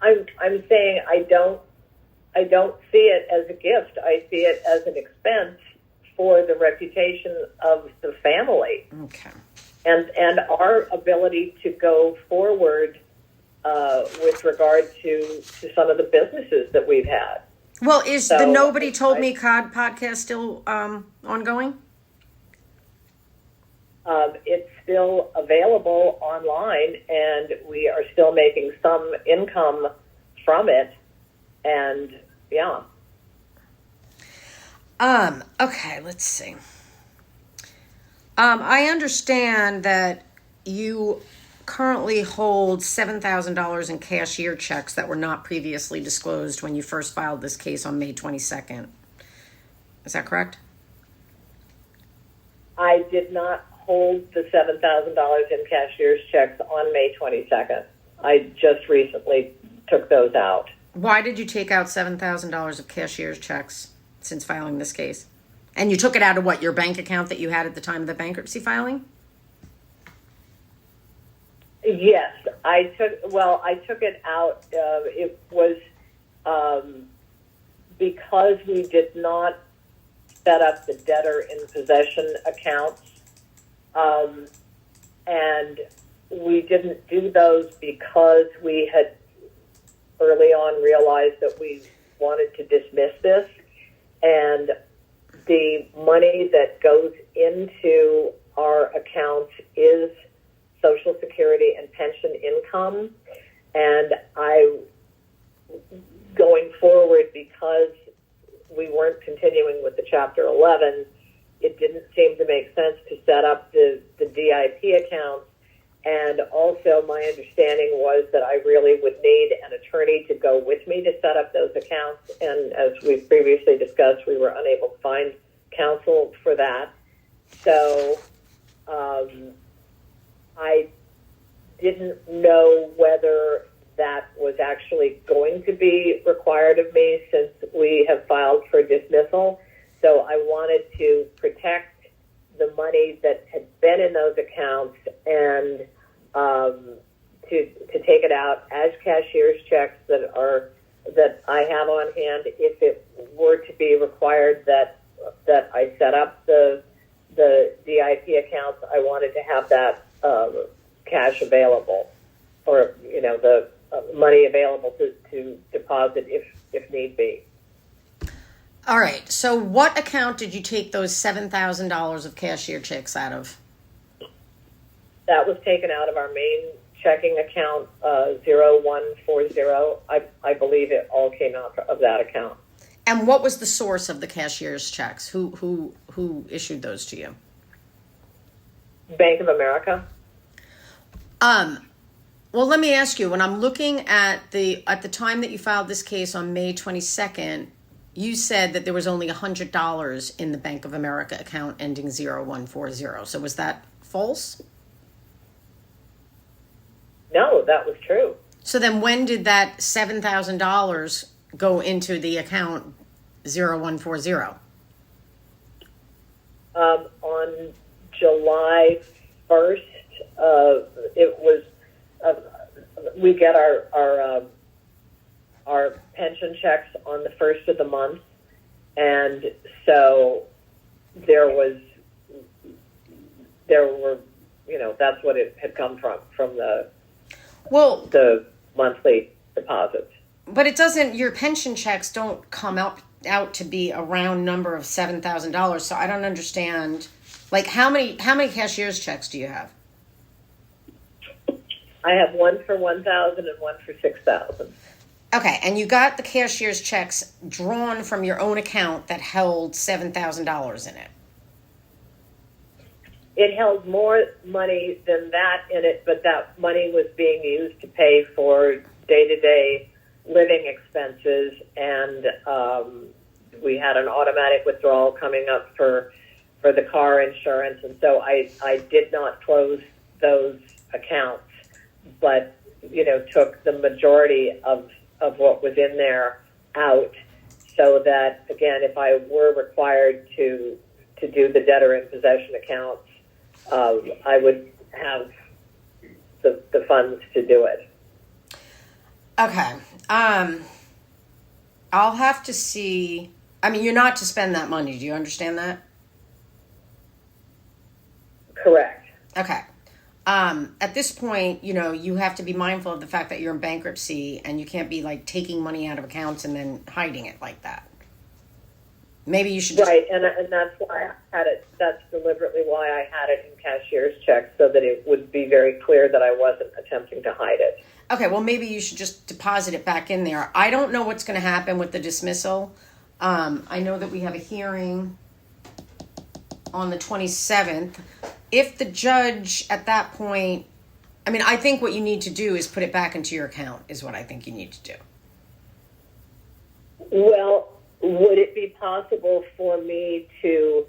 I'm saying I don't see it as a gift. I see it as an expense for the reputation of the family. Okay. And our ability to go forward with regard to some of the businesses that we've had. Well, is the Nobody Told Me podcast still ongoing? It's still available online, and we are still making some income from it. And yeah. Okay, let's see. I understand that you currently hold $7,000 in cashier checks that were not previously disclosed when you first filed this case on May 22nd. Is that correct? I did not hold the $7,000 in cashier's checks on May 22nd. I just recently took those out. Why did you take out $7,000 of cashier's checks since filing this case? And you took it out of what, your bank account that you had at the time of the bankruptcy filing? Yes, I took it out. It was because we did not set up the debtor in possession accounts, and we didn't do those because we had early on realized that we wanted to dismiss this, and the money that goes into our accounts is Social Security and pension income, and going forward, because we weren't continuing with the Chapter 11, it didn't seem to make sense to set up the DIP accounts. And also my understanding was that I really would need an attorney to go with me to set up those accounts. And as we've previously discussed, we were unable to find counsel for that. So I didn't know whether that was actually going to be required of me since we have filed for dismissal. So I wanted to protect the money that had been in those accounts and to take it out as cashier's checks that I have on hand. If it were to be required that I set up the DIP accounts, I wanted to have that cash available, or the money available to deposit if need be. All right. So what account did you take those $7,000 of cashier checks out of? That was taken out of our main checking account, 0140. I believe it all came out of that account. And what was the source of the cashier's checks? Who issued those to you? Bank of America. Well, let me ask you, when I'm looking at the time that you filed this case on May 22nd, you said that there was only $100 in the Bank of America account ending 0140. So was that false? No, that was true. So then when did that $7,000 go into the account 0140? On July 1st, it was. We get our pension checks on the first of the month, and so there were, that's what it had come from the monthly deposits. But it doesn't. Your pension checks don't come out to be a round number of $7,000. So I don't understand. Like how many cashier's checks do you have? I have one for $1,000 and one for $6,000. Okay, and you got the cashier's checks drawn from your own account that held $7,000 in it. It held more money than that in it, but that money was being used to pay for day-to-day living expenses, and we had an automatic withdrawal coming up for the car insurance, and so I did not close those accounts, but took the majority of what was in there out, so that again, if I were required to do the debtor in possession accounts, I would have the funds to do it. Okay. I'll have to see. I mean, you're not to spend that money. Do you understand that? Correct. Okay. At this point, you have to be mindful of the fact that you're in bankruptcy and you can't be like taking money out of accounts and then hiding it like that. Maybe you should just... Right, and that's why I had it. That's deliberately why I had it in cashier's checks, so that it would be very clear that I wasn't attempting to hide it. Okay, well, maybe you should just deposit it back in there. I don't know what's going to happen with the dismissal. I know that we have a hearing on the 27th. If the judge at that point, I mean, I think what you need to do is put it back into your account is what I think you need to do. Well, would it be possible for me to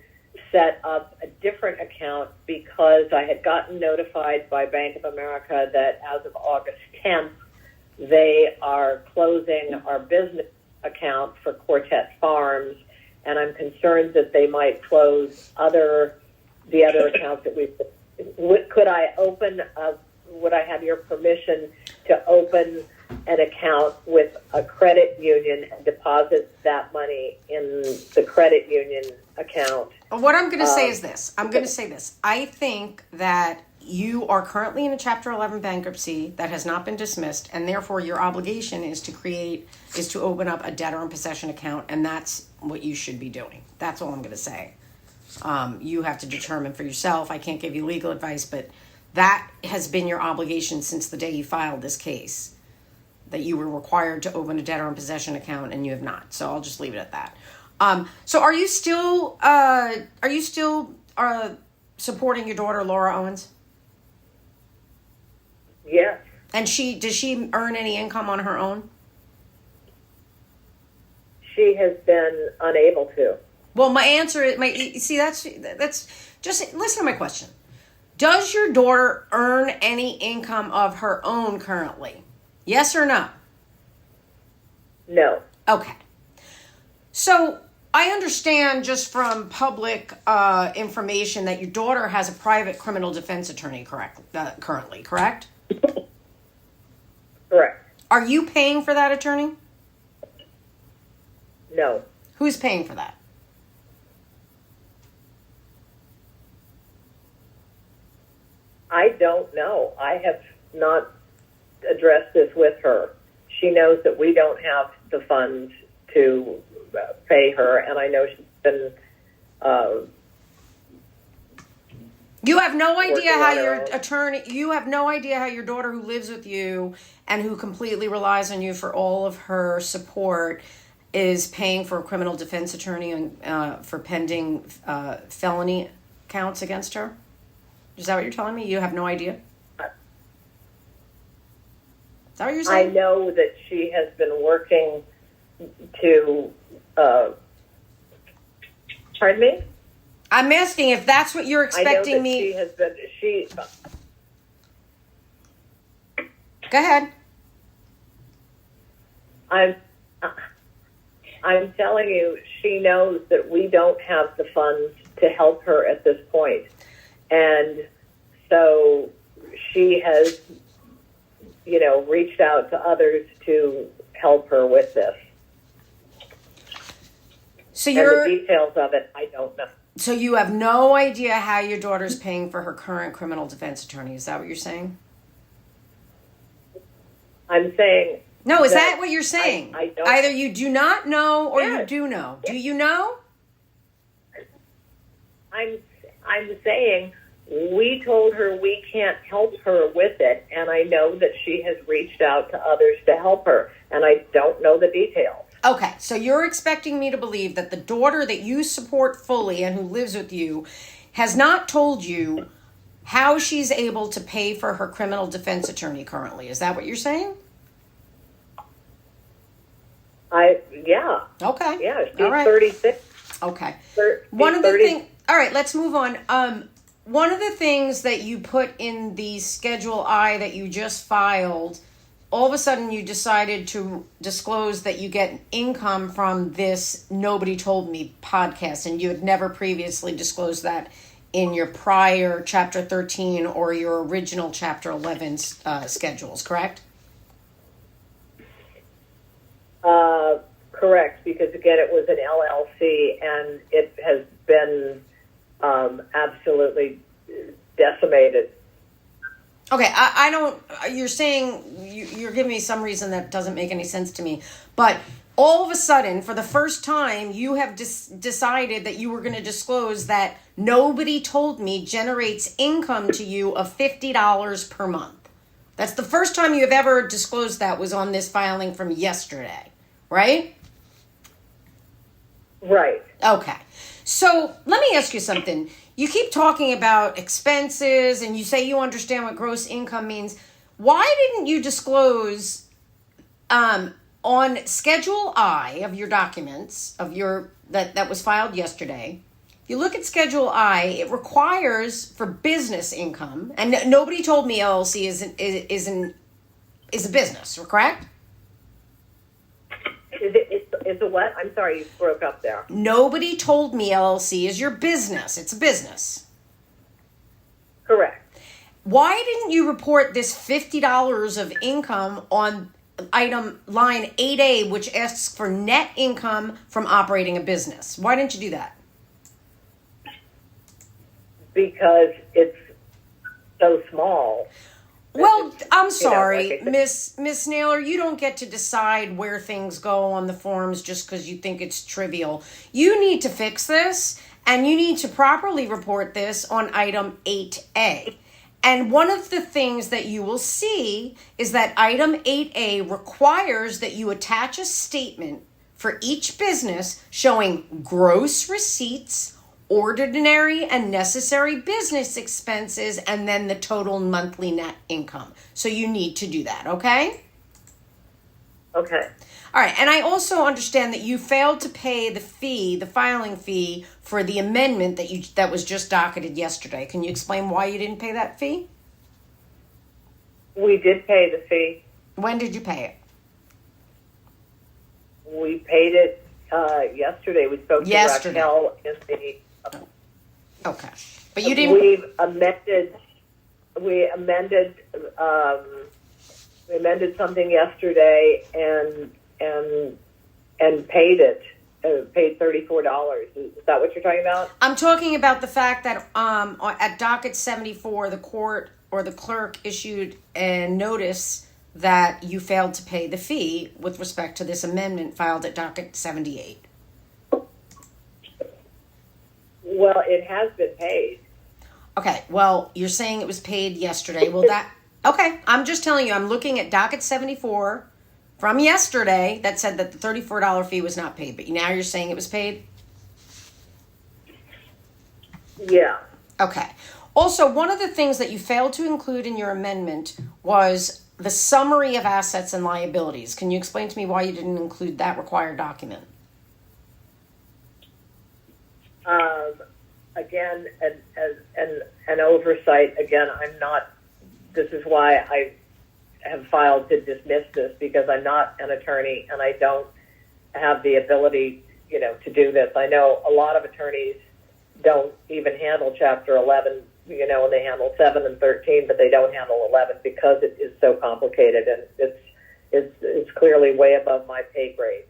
set up a different account, because I had gotten notified by Bank of America that as of August 10th, they are closing our business account for Quartet Farms, and I'm concerned that they might close the other accounts that we've. Could I open? Would I have your permission to open an account with a credit union and deposit that money in the credit union account? What I'm going to say is this. I think that you are currently in a Chapter 11 bankruptcy that has not been dismissed, and therefore your obligation is to open up a debtor in possession account, and that's what you should be doing. That's all I'm going to say. You have to determine for yourself. I can't give you legal advice, but that has been your obligation since the day you filed this case, that you were required to open a debtor in possession account, and you have not. So I'll just leave it at that. So are you still supporting your daughter, Laura Owens? Yes. And does she earn any income on her own? She has been unable to. Well, my answer is, that's just listen to my question. Does your daughter earn any income of her own currently? Yes or no? No. Okay. So I understand just from public information that your daughter has a private criminal defense attorney currently, correct? Correct. Are you paying for that attorney? No. Who's paying for that? I don't know. I have not addressed this with her. She knows that we don't have the funds to pay her, and I know she's been. You have no idea how on her your own. attorney. You have no idea how your daughter, who lives with you and who completely relies on you for all of her support, is paying for a criminal defense attorney for pending felony counts against her. Is that what you're telling me? You have no idea? Is that what you're I saying? know that she has been working to. Pardon me? I'm asking if that's what you're I know expecting that me. she has been. Go ahead. I'm telling you, she knows that we don't have the funds to help her at this point. And so she has, reached out to others to help her with this. So And the details of it, I don't know. So you have no idea how your daughter's paying for her current criminal defense attorney. Is that what you're saying? I'm saying. No, is that what you're saying? I don't. Either you do not know or you Yes. do know. Do you know? I'm saying we told her we can't help her with it, and I know that she has reached out to others to help her, and I don't know the details. Okay, so you're expecting me to believe that the daughter that you support fully and who lives with you has not told you how she's able to pay for her criminal defense attorney currently. Is that what you're saying? Yeah. Okay. Yeah, she's All right. 36. Okay. She's One of the 30 things. All right, let's move on. One of the things that you put in the Schedule I that you just filed, all of a sudden you decided to disclose that you get income from this Nobody Told Me podcast, and you had never previously disclosed that in your prior Chapter 13 or your original Chapter 11 schedules, correct? Correct, because again, it was an LLC, and it has been absolutely decimated. Okay, I don't. You're saying you're giving me some reason that doesn't make any sense to me, but all of a sudden, for the first time, you have decided that you were going to disclose that Nobody Told Me generates income to you of $50 per month. That's the first time you have ever disclosed that was on this filing from yesterday, right? Right. Okay. So let me ask you something. you keep talking about expenses and you say you understand what gross income means. Why didn't you disclose on Schedule I of your documents of your that was filed yesterday? If you look at Schedule I, it requires for business income, and nobody told me LLC is a business, correct? It's a what? I'm sorry, you broke up there. Nobody told me LLC is your business. It's a business. Correct. Why didn't you report this $50 of income on item line 8A, which asks for net income from operating a business? Why didn't you do that? Because it's so small. Well, I'm sorry, like Miss Naylor, you don't get to decide where things go on the forms just because you think it's trivial. You need to fix this, and you need to properly report this on item 8A. And one of the things that you will see is that item 8A requires that you attach a statement for each business showing gross receipts, ordinary and necessary business expenses, and then the total monthly net income. So you need to do that, okay? Okay. All right, and I also understand that you failed to pay the fee, the filing fee, for the amendment that was just docketed yesterday. Can you explain why you didn't pay that fee? We did pay the fee. When did you pay it? We paid it yesterday. We spoke to Raquel in the... Okay, but you didn't... We amended something yesterday and paid it. Paid $34. Is that what you're talking about? I'm talking about the fact that at docket 74, the court or the clerk issued a notice that you failed to pay the fee with respect to this amendment filed at docket 78. Well, it has been paid. Okay, well, you're saying it was paid yesterday. Well, okay, I'm just telling you, I'm looking at docket 74 from yesterday that said that the $34 fee was not paid, but now you're saying it was paid? Yeah. Okay. Also, one of the things that you failed to include in your amendment was the summary of assets and liabilities. Can you explain to me why you didn't include that required document? Again, an oversight. Again, this is why I have filed to dismiss this, because I'm not an attorney and I don't have the ability, to do this. I know a lot of attorneys don't even handle Chapter 11, and they handle 7 and 13, but they don't handle 11 because it is so complicated, and it's clearly way above my pay grade.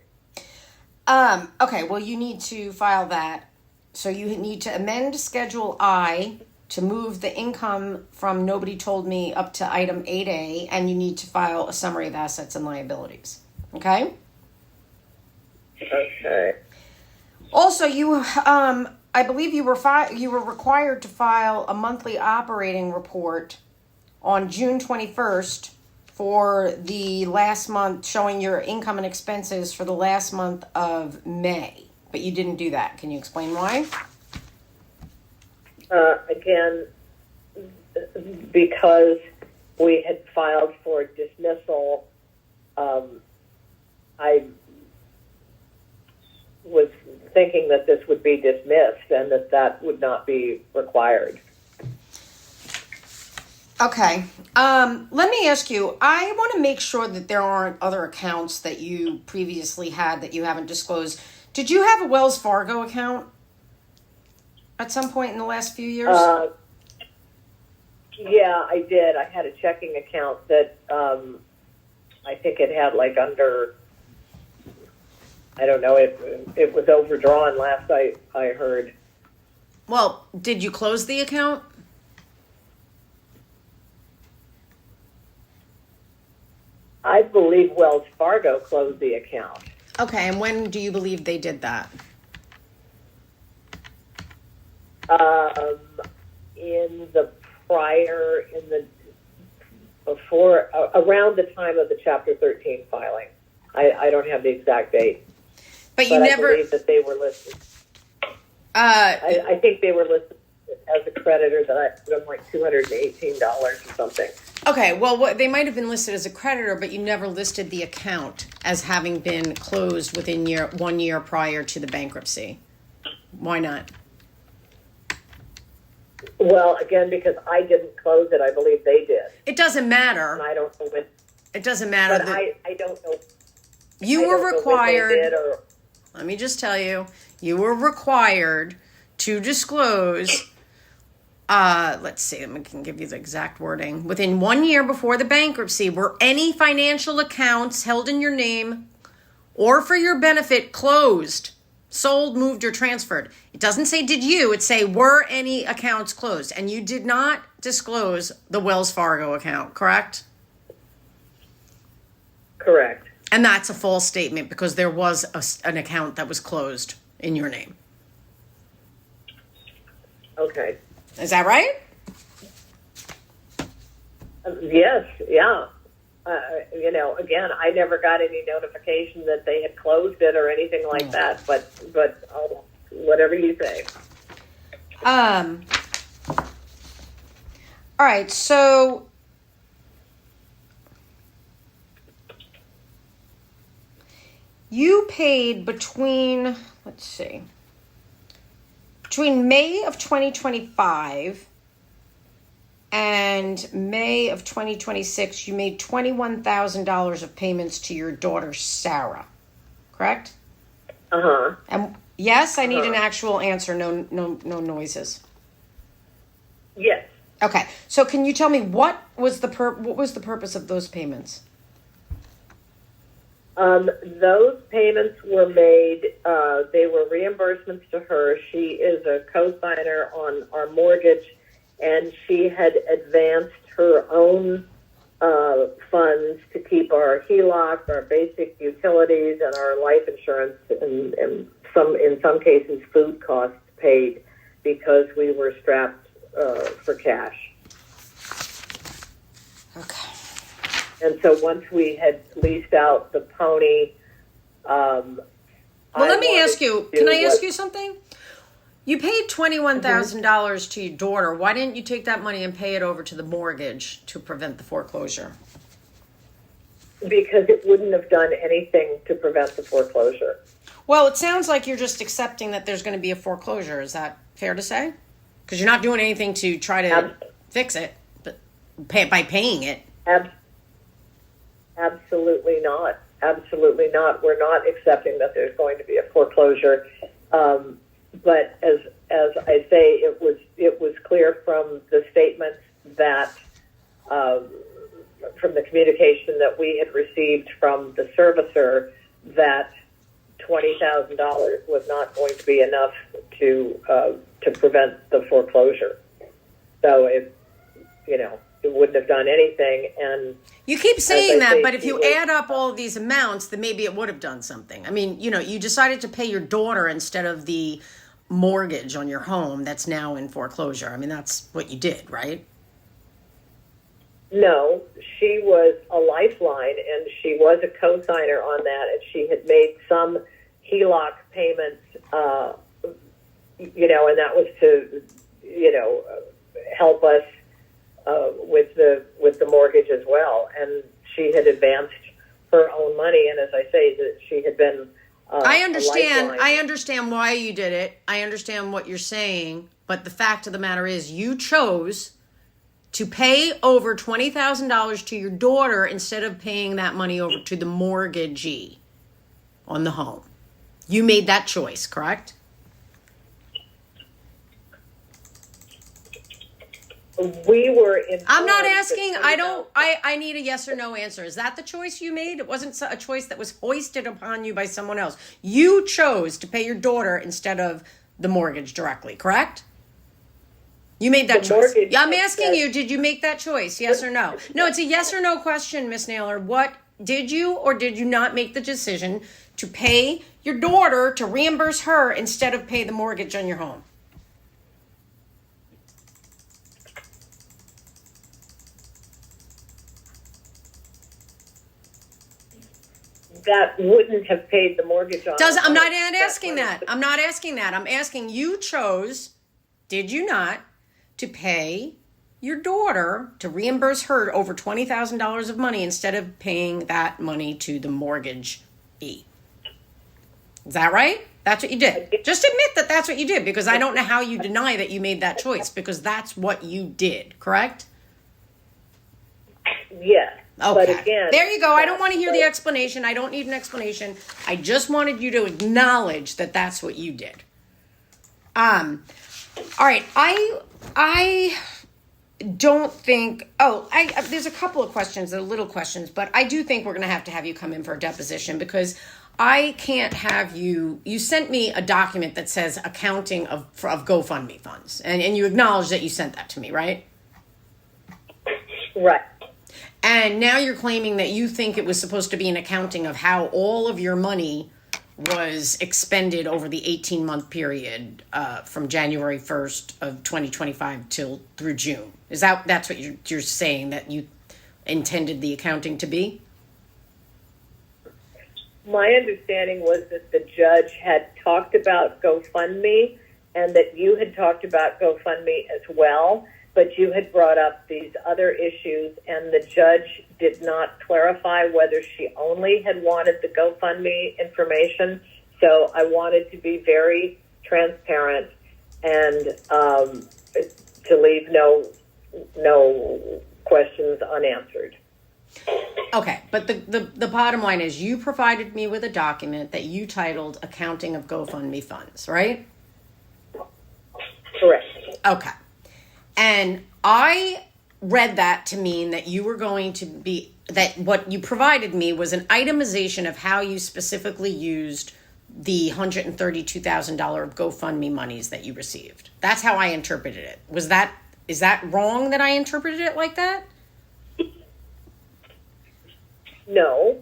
Okay, well, you need to file that. So you need to amend Schedule I to move the income from nobody told me up to item 8A, and you need to file a summary of assets and liabilities. Okay? Okay. Also, I believe you were required to file a monthly operating report on June 21st for the last month, showing your income and expenses for the last month of May. But you didn't do that. Can you explain why? Again, because we had filed for dismissal, I was thinking that this would be dismissed and that would not be required. Okay. Let me ask you, I want to make sure that there aren't other accounts that you previously had that you haven't disclosed. Did you have a Wells Fargo account at some point in the last few years? Yeah, I did. I had a checking account that I think it had under, I don't know, it was overdrawn last I heard. Well, did you close the account? I believe Wells Fargo closed the account. Okay, and when do you believe they did that? Around the time of the Chapter 13 filing. I don't have the exact date. But you never... I believe that they were listed. I think they were listed as a creditor that I owed them like $218 or something. Okay, well, they might have been listed as a creditor, but you never listed the account as having been closed within 1 year prior to the bankruptcy. Why not? Well, again, because I didn't close it, I believe they did. It doesn't matter. And I don't know when. It doesn't matter. But I don't know. You were required. Or, let me just tell you, you were required to disclose. Let's see, I can give you the exact wording. Within 1 year before the bankruptcy, were any financial accounts held in your name or for your benefit closed, sold, moved, or transferred. It doesn't say did you, it say were any accounts closed. And you did not disclose the Wells Fargo account, correct? Correct. And that's a false statement because there was an account that was closed in your name. Okay. Is that right? Yes, yeah. Again, I never got any notification that they had closed it or anything like that, but whatever you say. All right, so you paid between May of 2025 and May of 2026, you made $21,000 of payments to your daughter, Sarah, correct? Uh-huh. And yes, I need an actual answer, no noises. Yes. Okay, so can you tell me what was the purpose of those payments? Those payments were made, they were reimbursements to her. She is a co-signer on our mortgage, and she had advanced her own funds to keep our HELOC, our basic utilities, and our life insurance, and in some cases food costs paid because we were strapped for cash. Okay. And so once we had leased out the pony, well, let me ask you. Can I ask you something? You paid $21,000 to your daughter. Why didn't you take that money and pay it over to the mortgage to prevent the foreclosure? Because it wouldn't have done anything to prevent the foreclosure. Well, it sounds like you're just accepting that there's going to be a foreclosure. Is that fair to say? Because you're not doing anything to try to fix it, but by paying it. Absolutely not. Absolutely not. We're not accepting that there's going to be a foreclosure. But as I say, it was clear from the statements that from the communication that we had received from the servicer that $20,000 was not going to be enough to prevent the foreclosure. So it wouldn't have done anything. And you keep saying that, but if you add up all of these amounts, then maybe it would have done something. I mean, you decided to pay your daughter instead of the mortgage on your home that's now in foreclosure. I mean, that's what you did, right? No, she was a lifeline, and she was a co-signer on that, and she had made some HELOC payments, and that was to, help us with the mortgage as well. And she had advanced her own money, and as I say, that she had been. I understand why you did it. I understand what you're saying, but the fact of the matter is, you chose to pay over $20,000 to your daughter instead of paying that money over to the mortgagee on the home. You made that choice, correct? We were in. I'm not asking. I need a yes or no answer. Is that the choice you made? It wasn't a choice that was hoisted upon you by someone else. You chose to pay your daughter instead of the mortgage directly, correct? You made that choice. I'm asking you, did you make that choice? Yes or no? No, it's a yes or no question, Miss Naylor. What did you or did you not make the decision to pay your daughter to reimburse her instead of pay the mortgage on your home? That wouldn't have paid the mortgage on. I'm not asking that. I'm not asking that. I'm asking you chose, did you not, to pay your daughter, to reimburse her over $20,000 of money instead of paying that money to the mortgage fee. Is that right? That's what you did. Just admit that that's what you did, because I don't know how you deny that you made that choice, because that's what you did, correct? Yes. Okay. But again, there you go. I don't want to hear the explanation. I don't need an explanation. I just wanted you to acknowledge that that's what you did. All right. I don't think, there's a couple of questions, they're little questions, but I do think we're going to have you come in for a deposition, because I can't have you sent me a document that says accounting of GoFundMe funds, and you acknowledge that you sent that to me, right? right. And now you're claiming that you think it was supposed to be an accounting of how all of your money was expended over the 18-month period from January 1st of 2025 through June. That's what you're saying that you intended the accounting to be? My understanding was that the judge had talked about GoFundMe and that you had talked about GoFundMe as well, but you had brought up these other issues, and the judge did not clarify whether she only had wanted the GoFundMe information. So I wanted to be very transparent and to leave no questions unanswered. Okay, but the bottom line is you provided me with a document that you titled Accounting of GoFundMe Funds, right? Correct. Okay. And I read that to mean that you were going to be, that what you provided me was an itemization of how you specifically used the $132,000 of GoFundMe monies that you received. That's how I interpreted it. Is that wrong that I interpreted it like that? No.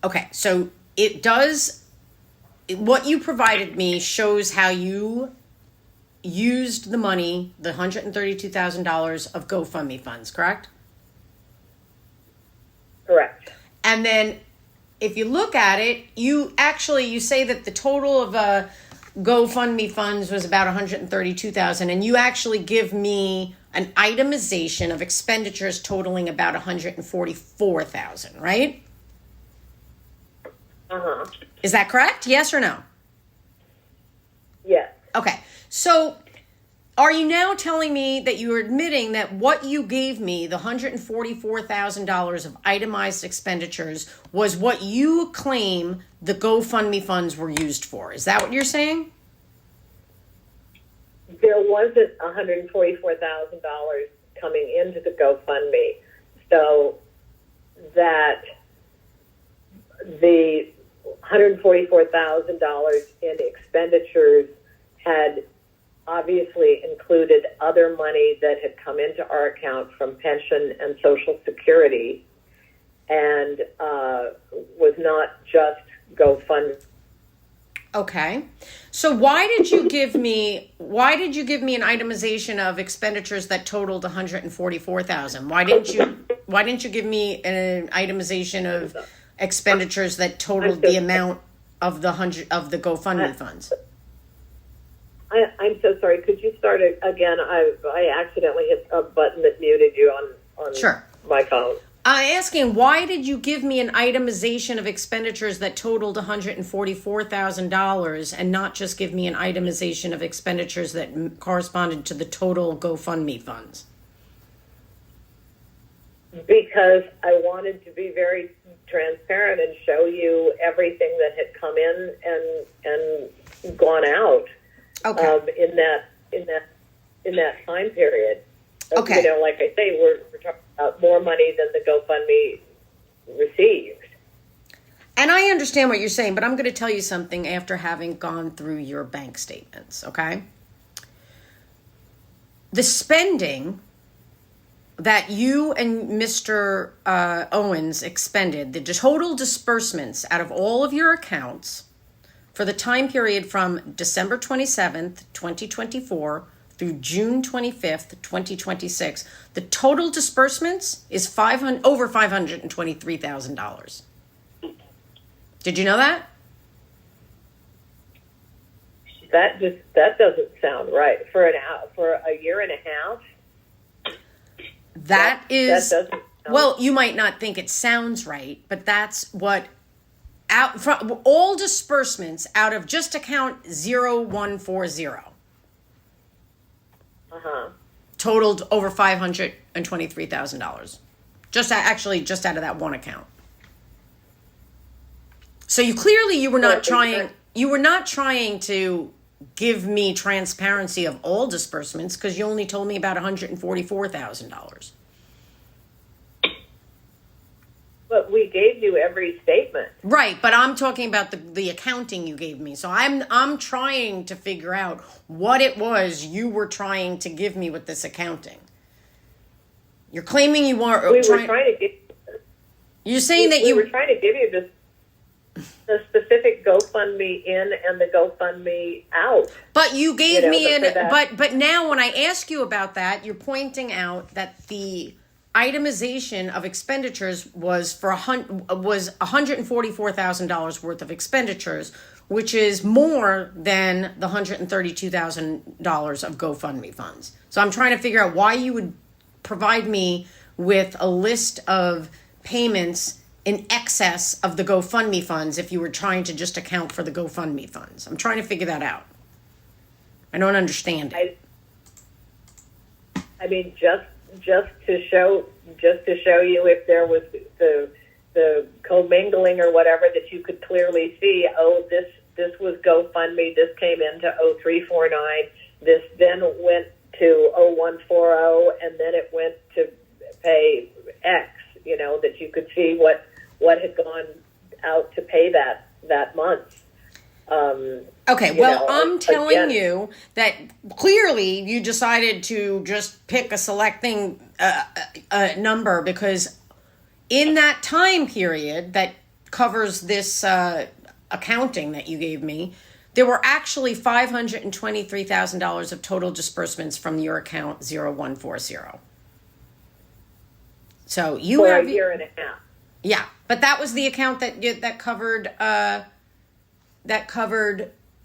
Okay, so what you provided me shows how you used the money, the $132,000 of GoFundMe funds, correct? Correct. And then if you look at it, you say that the total of GoFundMe funds was about $132,000, and you actually give me an itemization of expenditures totaling about $144,000, right? Uh-huh. Is that correct? Yes or no? Yes. Okay. So are you now telling me that you are admitting that what you gave me, the $144,000 of itemized expenditures, was what you claim the GoFundMe funds were used for? Is that what you're saying? There wasn't $144,000 coming into the GoFundMe, so that the $144,000 in expenditures had obviously included other money that had come into our account from pension and Social Security, and was not just GoFundMe. Okay. So why did you give me an itemization of expenditures that totaled $144,000? Why didn't you give me an itemization of expenditures that totaled the amount of the GoFundMe funds? I'm so sorry. Could you start it again? I accidentally hit a button that muted you on Sure. my phone. I'm asking, why did you give me an itemization of expenditures that totaled $144,000 and not just give me an itemization of expenditures that corresponded to the total GoFundMe funds? Because I wanted to be very transparent and show you everything that had come in and gone out. Okay. In that time period. Okay. You know, like I say, we're talking about more money than the GoFundMe received. And I understand what you're saying, but I'm going to tell you something after having gone through your bank statements, okay? The spending that you and Mr. Owens expended, the total disbursements out of all of your accounts for the time period from December 27th, 2024 through June 25th, 2026, the total disbursements is over $523,000. Did you know that? that doesn't sound right for a year and a half. That doesn't sound well, you might not think it sounds right, but that's what out from all disbursements out of just account 0140 totaled over $523,000. Just out of that one account. So you were not trying. You were not trying to give me transparency of all disbursements because you only told me about $144,000. But we gave you every statement. Right, but I'm talking about the accounting you gave me. So I'm trying to figure out what it was you were trying to give me with this accounting. You're claiming you are. We were trying to give. You're saying we were trying to give you the specific GoFundMe in and the GoFundMe out. But you gave me but now when I ask you about that, you're pointing out that the itemization of expenditures was $144,000 worth of expenditures, which is more than the $132,000 of GoFundMe funds. So I'm trying to figure out why you would provide me with a list of payments in excess of the GoFundMe funds if you were trying to just account for the GoFundMe funds. I'm trying to figure that out. I don't understand it. I mean, just to show you if there was the commingling or whatever, that you could clearly see, this was GoFundMe, this came into 0349, this then went to 0140, and then it went to pay X, that you could see what had gone out to pay that month. I'm telling you that clearly you decided to just pick a selecting number because in that time period that covers this accounting that you gave me, there were actually $523,000 of total disbursements from your account 0140. So you for have a year and a half. Yeah, but that was the account that covered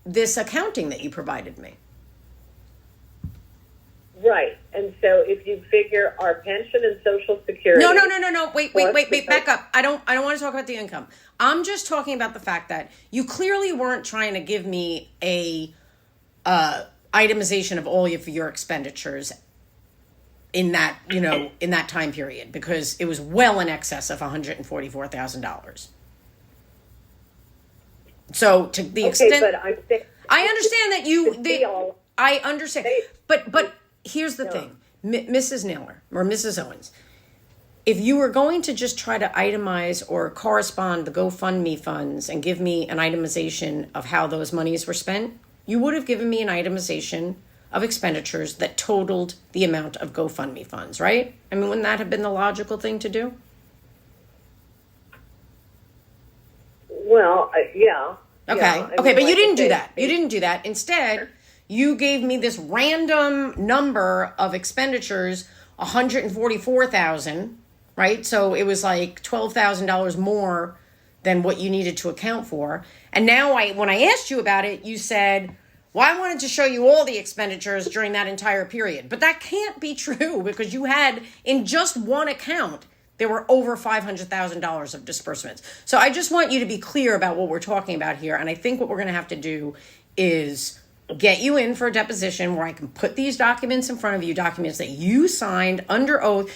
this accounting that you provided me. Right. And so if you figure our pension and Social Security. No. Wait. Back up. I don't want to talk about the income. I'm just talking about the fact that you clearly weren't trying to give me a itemization of all of your expenditures in that, in that time period, because it was well in excess of $144,000. So to the extent, but I understand that I understand, but here's the thing, Mrs. Naylor or Mrs. Owens, if you were going to just try to itemize or correspond the GoFundMe funds and give me an itemization of how those monies were spent, you would have given me an itemization of expenditures that totaled the amount of GoFundMe funds, right? I mean, wouldn't that have been the logical thing to do? Well, yeah. Okay. Yeah. But you didn't do that. You didn't do that. Instead, you gave me this random number of expenditures, $144,000, right? So it was like $12,000 more than what you needed to account for. And now when I asked you about it, you said, well, I wanted to show you all the expenditures during that entire period. But that can't be true because you had, in just one account, there were over $500,000 of disbursements. So I just want you to be clear about what we're talking about here. And I think what we're going to have to do is get you in for a deposition where I can put these documents in front of you, documents that you signed under oath.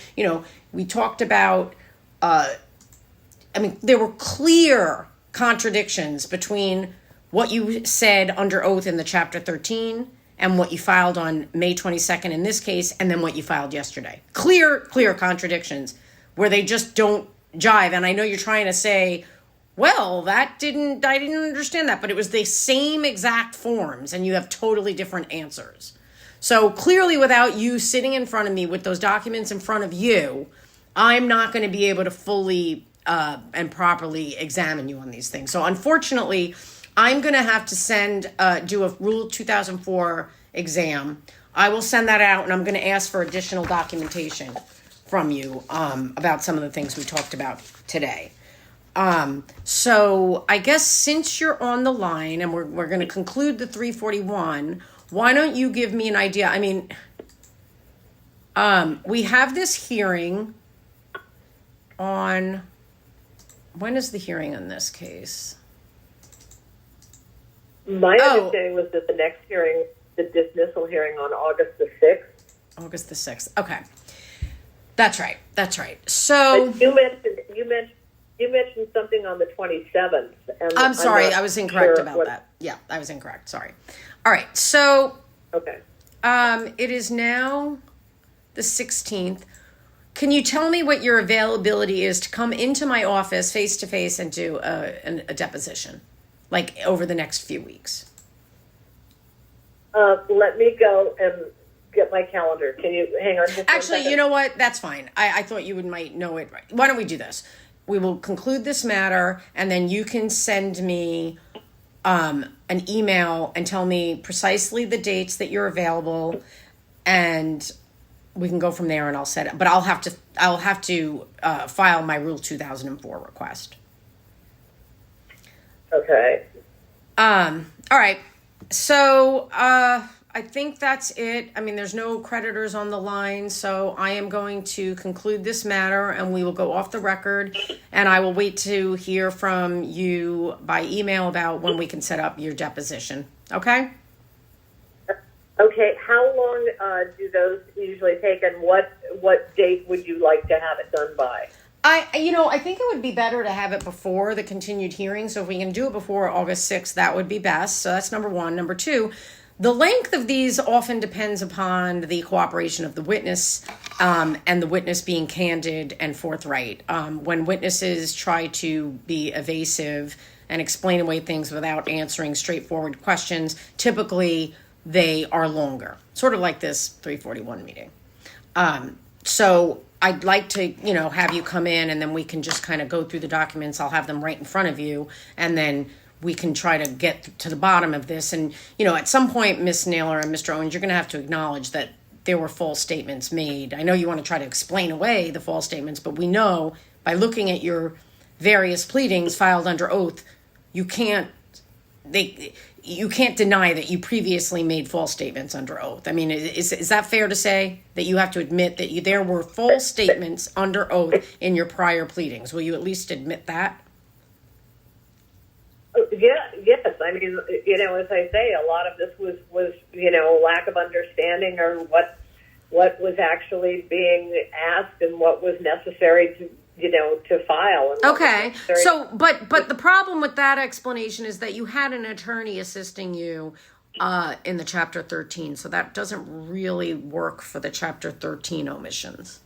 We talked about, there were clear contradictions between what you said under oath in the Chapter 13 and what you filed on May 22nd in this case, and then what you filed yesterday. Clear contradictions where they just don't jive. And I know you're trying to say, well, I didn't understand that, but it was the same exact forms and you have totally different answers. So clearly, without you sitting in front of me with those documents in front of you, I'm not going to be able to fully and properly examine you on these things. So unfortunately, I'm going to have to do a Rule 2004 exam. I will send that out, and I'm going to ask for additional documentation from you about some of the things we talked about today. So I guess since you're on the line and we're going to conclude the 341, why don't you give me an idea? I mean, we have this hearing on, when is the hearing in this case? My understanding was that the next hearing, the dismissal hearing on August the 6th. August the 6th. Okay. That's right. That's right. So But you mentioned something on the 27th. And I'm sorry. not I was incorrect sure about what- that. Yeah, I was incorrect. Sorry. All right. So Okay. it is now the 16th. Can you tell me what your availability is to come into my office face to face and do a deposition, like over the next few weeks? Let me go and get my calendar. Can you hang on just 1 Actually, second? you know what? That's fine. I thought you might know it. Right. Why don't we do this? We will conclude this matter, and then you can send me an email and tell me precisely the dates that you're available, and we can go from there. And I'll set it. But I'll have to file my Rule 2004 request. Okay. All right. So I think that's it. I mean, there's no creditors on the line, so I am going to conclude this matter and we will go off the record, and I will wait to hear from you by email about when we can set up your deposition. Okay? Okay. How long do those usually take, and what date would you like to have it done by? I think it would be better to have it before the continued hearing. So if we can do it before August 6th, that would be best. So that's number one. Number two, the length of these often depends upon the cooperation of the witness, and the witness being candid and forthright. When witnesses try to be evasive and explain away things without answering straightforward questions, typically they are longer, sort of like this 341 meeting. So I'd like to, have you come in, and then we can just kind of go through the documents. I'll have them right in front of you, and then we can try to get to the bottom of this. And, at some point, Ms. Naylor and Mr. Owens, you're going to have to acknowledge that there were false statements made. I know you want to try to explain away the false statements, but we know by looking at your various pleadings filed under oath, you can't deny that you previously made false statements under oath. I mean, is that fair to say that you have to admit that there were false statements under oath in your prior pleadings? Will you at least admit that? Yeah, yes. I mean, as I say, a lot of this was lack of understanding, or what was actually being asked and what was necessary to file. And okay. So, but the problem with that explanation is that you had an attorney assisting you in the Chapter 13, so that doesn't really work for the Chapter 13 omissions.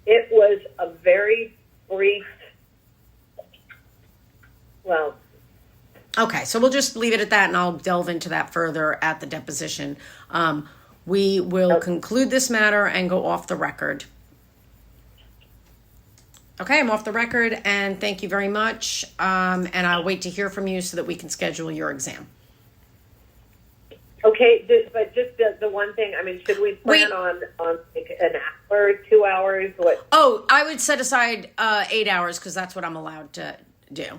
It was a very brief. Well. Okay, so we'll just leave it at that, and I'll delve into that further at the deposition. We will conclude this matter and go off the record. Okay, I'm off the record, and thank you very much. And I'll wait to hear from you so that we can schedule your exam. Okay, but just the one thing, I mean, should we plan on like an hour, 2 hours? What? Oh, I would set aside 8 hours because that's what I'm allowed to do.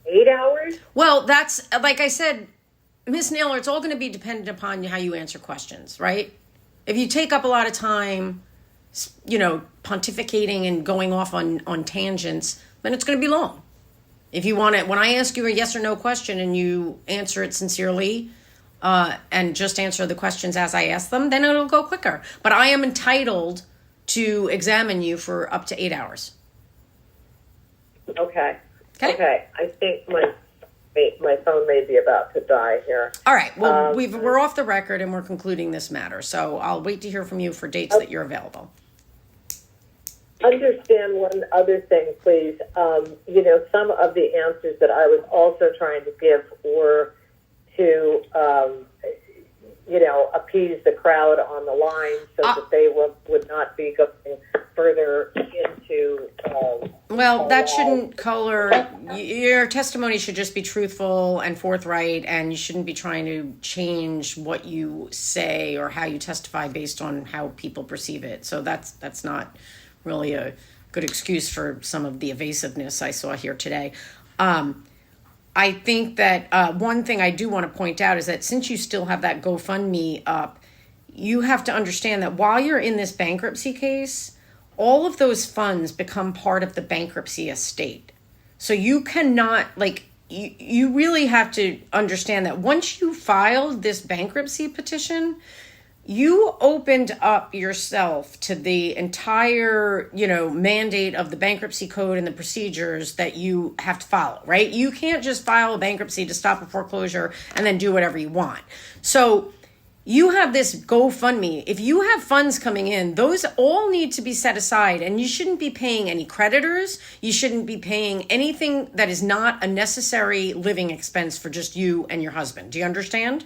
8 hours? Well, that's, like I said, Ms. Naylor, it's all going to be dependent upon how you answer questions, right? If you take up a lot of time, pontificating and going off on tangents, then it's going to be long. If you want it, when I ask you a yes or no question and you answer it sincerely and just answer the questions as I ask them, then it'll go quicker. But I am entitled to examine you for up to 8 hours. Okay. I think my phone may be about to die here. All right. Well, we're off the record and we're concluding this matter. So I'll wait to hear from you for dates that you're available. Understand one other thing, please. Some of the answers that I was also trying to give were to, appease the crowd on the line so that they would not be going further into. Well, that shouldn't color. Your testimony should just be truthful and forthright, and you shouldn't be trying to change what you say or how you testify based on how people perceive it. So that's not really a good excuse for some of the evasiveness I saw here today. I think that one thing I do want to point out is that since you still have that GoFundMe up, you have to understand that while you're in this bankruptcy case, all of those funds become part of the bankruptcy estate. So you cannot, you really have to understand that once you filed this bankruptcy petition, you opened up yourself to the entire, mandate of the bankruptcy code and the procedures that you have to follow, right? You can't just file a bankruptcy to stop a foreclosure and then do whatever you want. So you have this GoFundMe. If you have funds coming in, those all need to be set aside, and you shouldn't be paying any creditors. You shouldn't be paying anything that is not a necessary living expense for just you and your husband. Do you understand?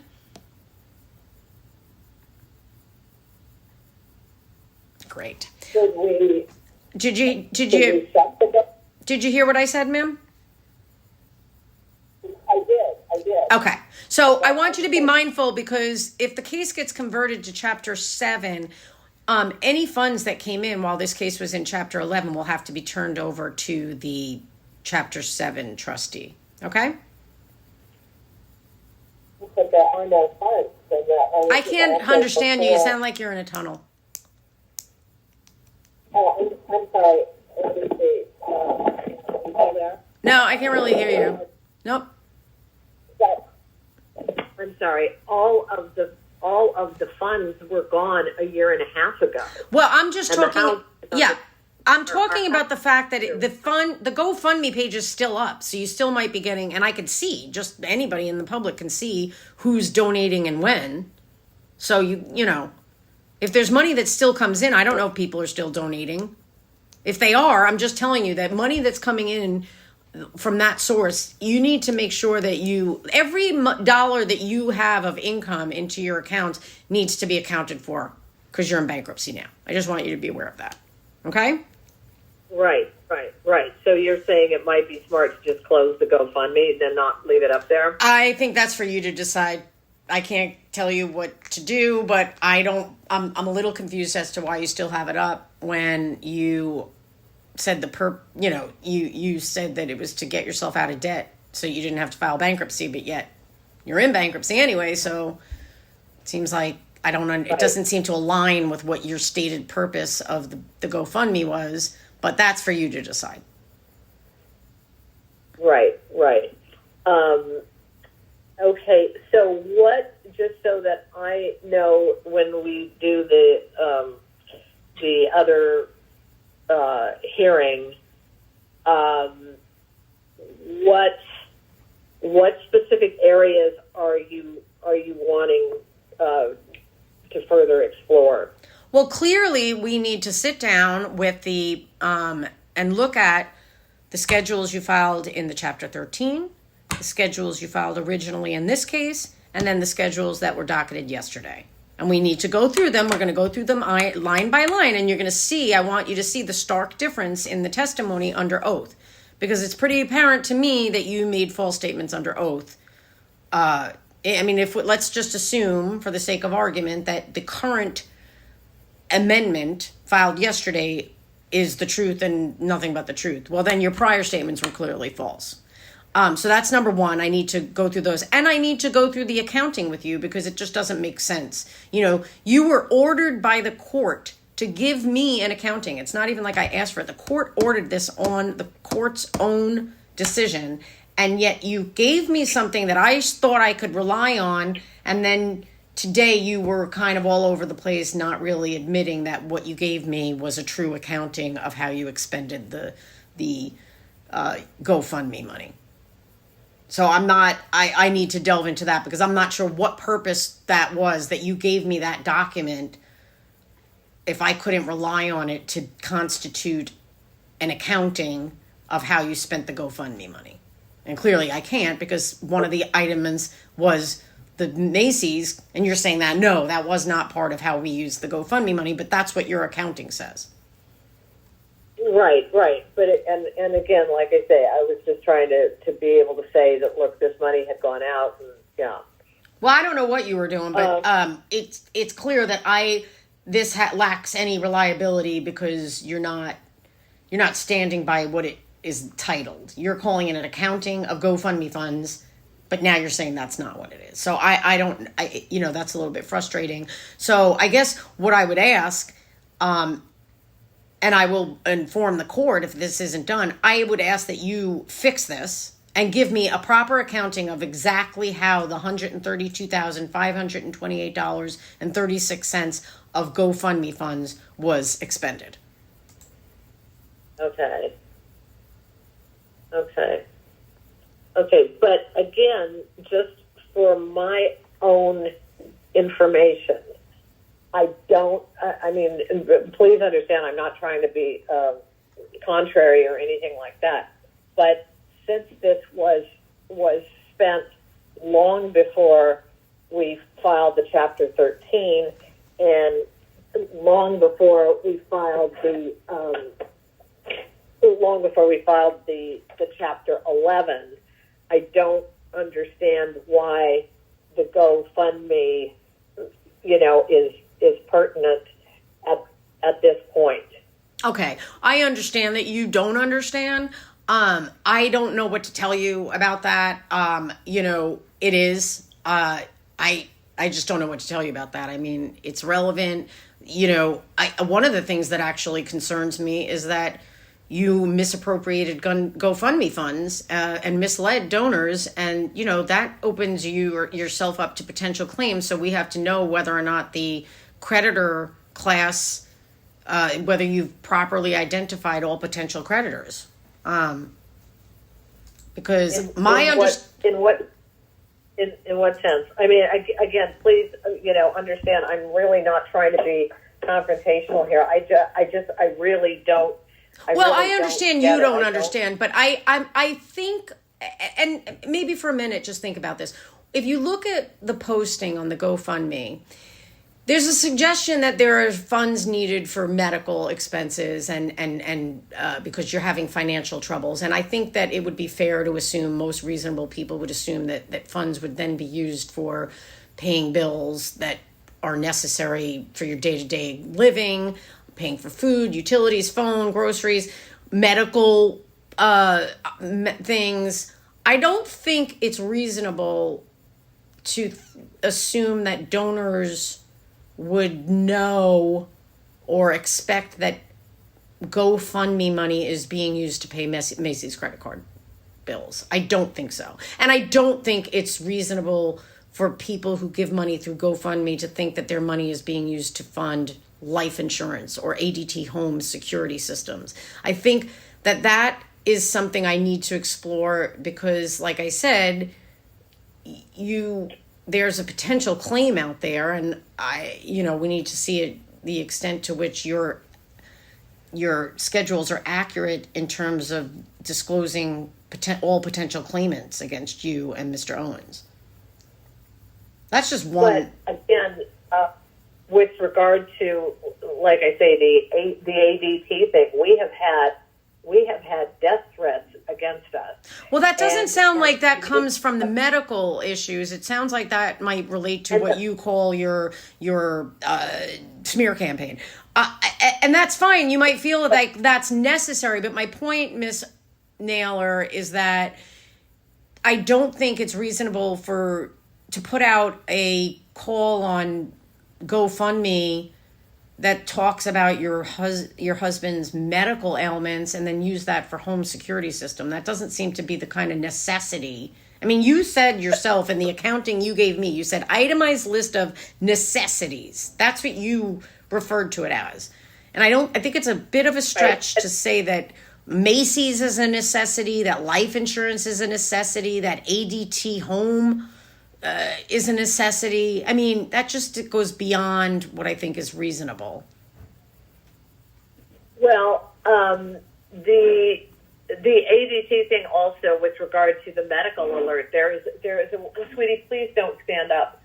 Great. Should we? Did you shut the did you hear what I said, ma'am? I did. Okay. So I want you to be mindful, because if the case gets converted to Chapter 7, any funds that came in while this case was in Chapter 11 will have to be turned over to the Chapter 7 trustee. Okay? But there are no funds. So I can't understand you. You sound like you're in a tunnel. Oh, I'm sorry. Let me see. You there? No, I can't really hear you. Nope. I'm sorry. All of the funds were gone a year and a half ago. Well, I'm just And the talking. house is on Yeah. the- I'm talking about the fact that the GoFundMe page is still up. So you still might be getting, and I could see, just anybody in the public can see who's donating and when. So if there's money that still comes in, I don't know if people are still donating. If they are, I'm just telling you that money that's coming in from that source, you need to make sure that every dollar that you have of income into your account needs to be accounted for, because you're in bankruptcy now. I just want you to be aware of that. Okay? Right. So you're saying it might be smart to just close the GoFundMe and then not leave it up there? I think that's for you to decide. I can't tell you what to do, but I'm a little confused as to why you still have it up when you said you said that it was to get yourself out of debt so you didn't have to file bankruptcy, but yet you're in bankruptcy anyway. So it seems like it doesn't seem to align with what your stated purpose of the GoFundMe was, but that's for you to decide. Right. Okay, so just so that I know when we do the other hearing, what specific areas are you wanting to further explore? Well, clearly we need to sit down with and look at the schedules you filed in the Chapter 13, the schedules you filed originally in this case, and then the schedules that were docketed yesterday. And we need to go through them. We're going to go through them line by line, and you're going to see, I want you to see the stark difference in the testimony under oath, because it's pretty apparent to me that you made false statements under oath. Let's just assume, for the sake of argument, that the current amendment filed yesterday is the truth and nothing but the truth. Well, then your prior statements were clearly false. So that's number one. I need to go through those. And I need to go through the accounting with you, because it just doesn't make sense. You were ordered by the court to give me an accounting. It's not even like I asked for it. The court ordered this on the court's own decision. And yet you gave me something that I thought I could rely on. And then today you were kind of all over the place, not really admitting that what you gave me was a true accounting of how you expended the GoFundMe money. So I need to delve into that, because I'm not sure what purpose that was, that you gave me that document if I couldn't rely on it to constitute an accounting of how you spent the GoFundMe money. And clearly I can't, because one of the items was the Macy's, and you're saying that, no, that was not part of how we used the GoFundMe money, but that's what your accounting says. Right. But and again, like I say, I was just trying to be able to say that, look, this money had gone out, and yeah. Well, I don't know what you were doing, but it's clear that this lacks any reliability, because you're not You're not standing by what it is titled. You're calling it an accounting of GoFundMe funds, but now you're saying that's not what it is. So I don't, that's a little bit frustrating. So I guess what I would ask, and I will inform the court if this isn't done, I would ask that you fix this and give me a proper accounting of exactly how the $132,528.36 of GoFundMe funds was expended. Okay. Okay, but again, just for my own information, I mean, please understand I'm not trying to be contrary or anything like that, but since this was spent long before we filed the Chapter 13 and long before we filed the Chapter 11, I don't understand why the GoFundMe, is pertinent at this point. Okay, I understand that you don't understand. I don't know what to tell you about that. It is. I just don't know what to tell you about that. I mean, it's relevant. One of the things that actually concerns me is that you misappropriated GoFundMe funds and misled donors, and that opens yourself up to potential claims. So we have to know whether or not the creditor class, whether you've properly identified all potential creditors. Because in what sense? I mean, again, please, understand. I'm really not trying to be confrontational here. I really don't. I understand you don't understand, but I think, and maybe for a minute, just think about this. If you look at the posting on the GoFundMe, there's a suggestion that there are funds needed for medical expenses and because you're having financial troubles. And I think that it would be fair to assume, most reasonable people would assume that funds would then be used for paying bills that are necessary for your day-to-day living, paying for food, utilities, phone, groceries, medical things. I don't think it's reasonable to assume that donors would know or expect that GoFundMe money is being used to pay Macy's credit card bills. I don't think so. And I don't think it's reasonable for people who give money through GoFundMe to think that their money is being used to fund life insurance or ADT home security systems. I think that is something I need to explore because, like I said, there's a potential claim out there, and we need to see the extent to which your schedules are accurate in terms of disclosing all potential claimants against you and Mr. Owens. That's just one. But again, with regard to, like I say, the ADT thing, we have had death threats against us. Well, that doesn't sound like that comes from the medical issues. It sounds like that might relate to what you call your smear campaign. And that's fine. You might feel like that's necessary. But my point, Miss Naylor, is that I don't think it's reasonable to put out a call on GoFundMe that talks about your husband's medical ailments and then use that for home security system. That doesn't seem to be the kind of necessity. I mean, you said yourself in the accounting you gave me, you said itemized list of necessities. That's what you referred to it as. And I think it's a bit of a stretch to say that Macy's is a necessity, that life insurance is a necessity, that ADT home is a necessity. I mean, that just goes beyond what I think is reasonable. Well, the ADT thing also, with regard to the medical alert, there is a sweetie, please don't stand up.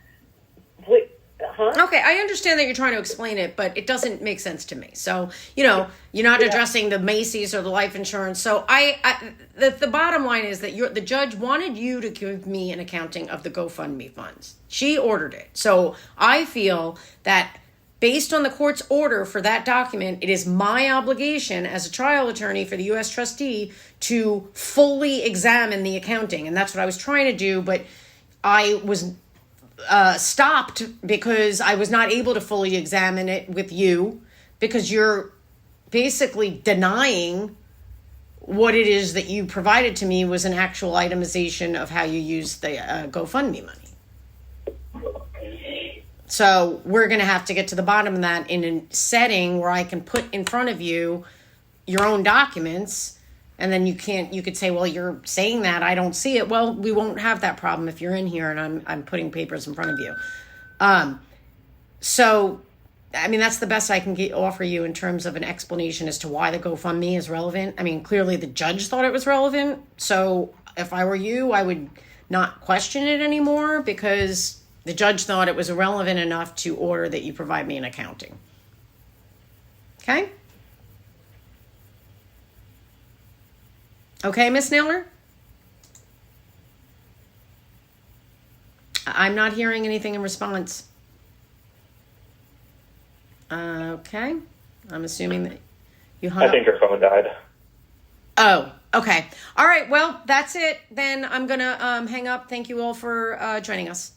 Please, Okay, I understand that you're trying to explain it, but it doesn't make sense to me. So, you're not addressing the Macy's or the life insurance. So the bottom line is that the judge wanted you to give me an accounting of the GoFundMe funds. She ordered it. So I feel that based on the court's order for that document, it is my obligation as a trial attorney for the U.S. trustee to fully examine the accounting. And that's what I was trying to do, but I was stopped because I was not able to fully examine it with you because you're basically denying what it is that you provided to me was an actual itemization of how you used the GoFundMe money. So we're going to have to get to the bottom of that in a setting where I can put in front of you your own documents, and then you could say, well, you're saying that, I don't see it. Well, we won't have that problem if you're in here and I'm putting papers in front of you. So, I mean, that's the best I can offer you in terms of an explanation as to why the GoFundMe is relevant. I mean, clearly the judge thought it was relevant. So if I were you, I would not question it anymore because the judge thought it was irrelevant enough to order that you provide me an accounting. Okay? Okay, Miss Naylor? I'm not hearing anything in response. Okay. I'm assuming that you hung up. I think her phone died. Oh, okay. All right. Well, that's it. Then I'm going to hang up. Thank you all for joining us.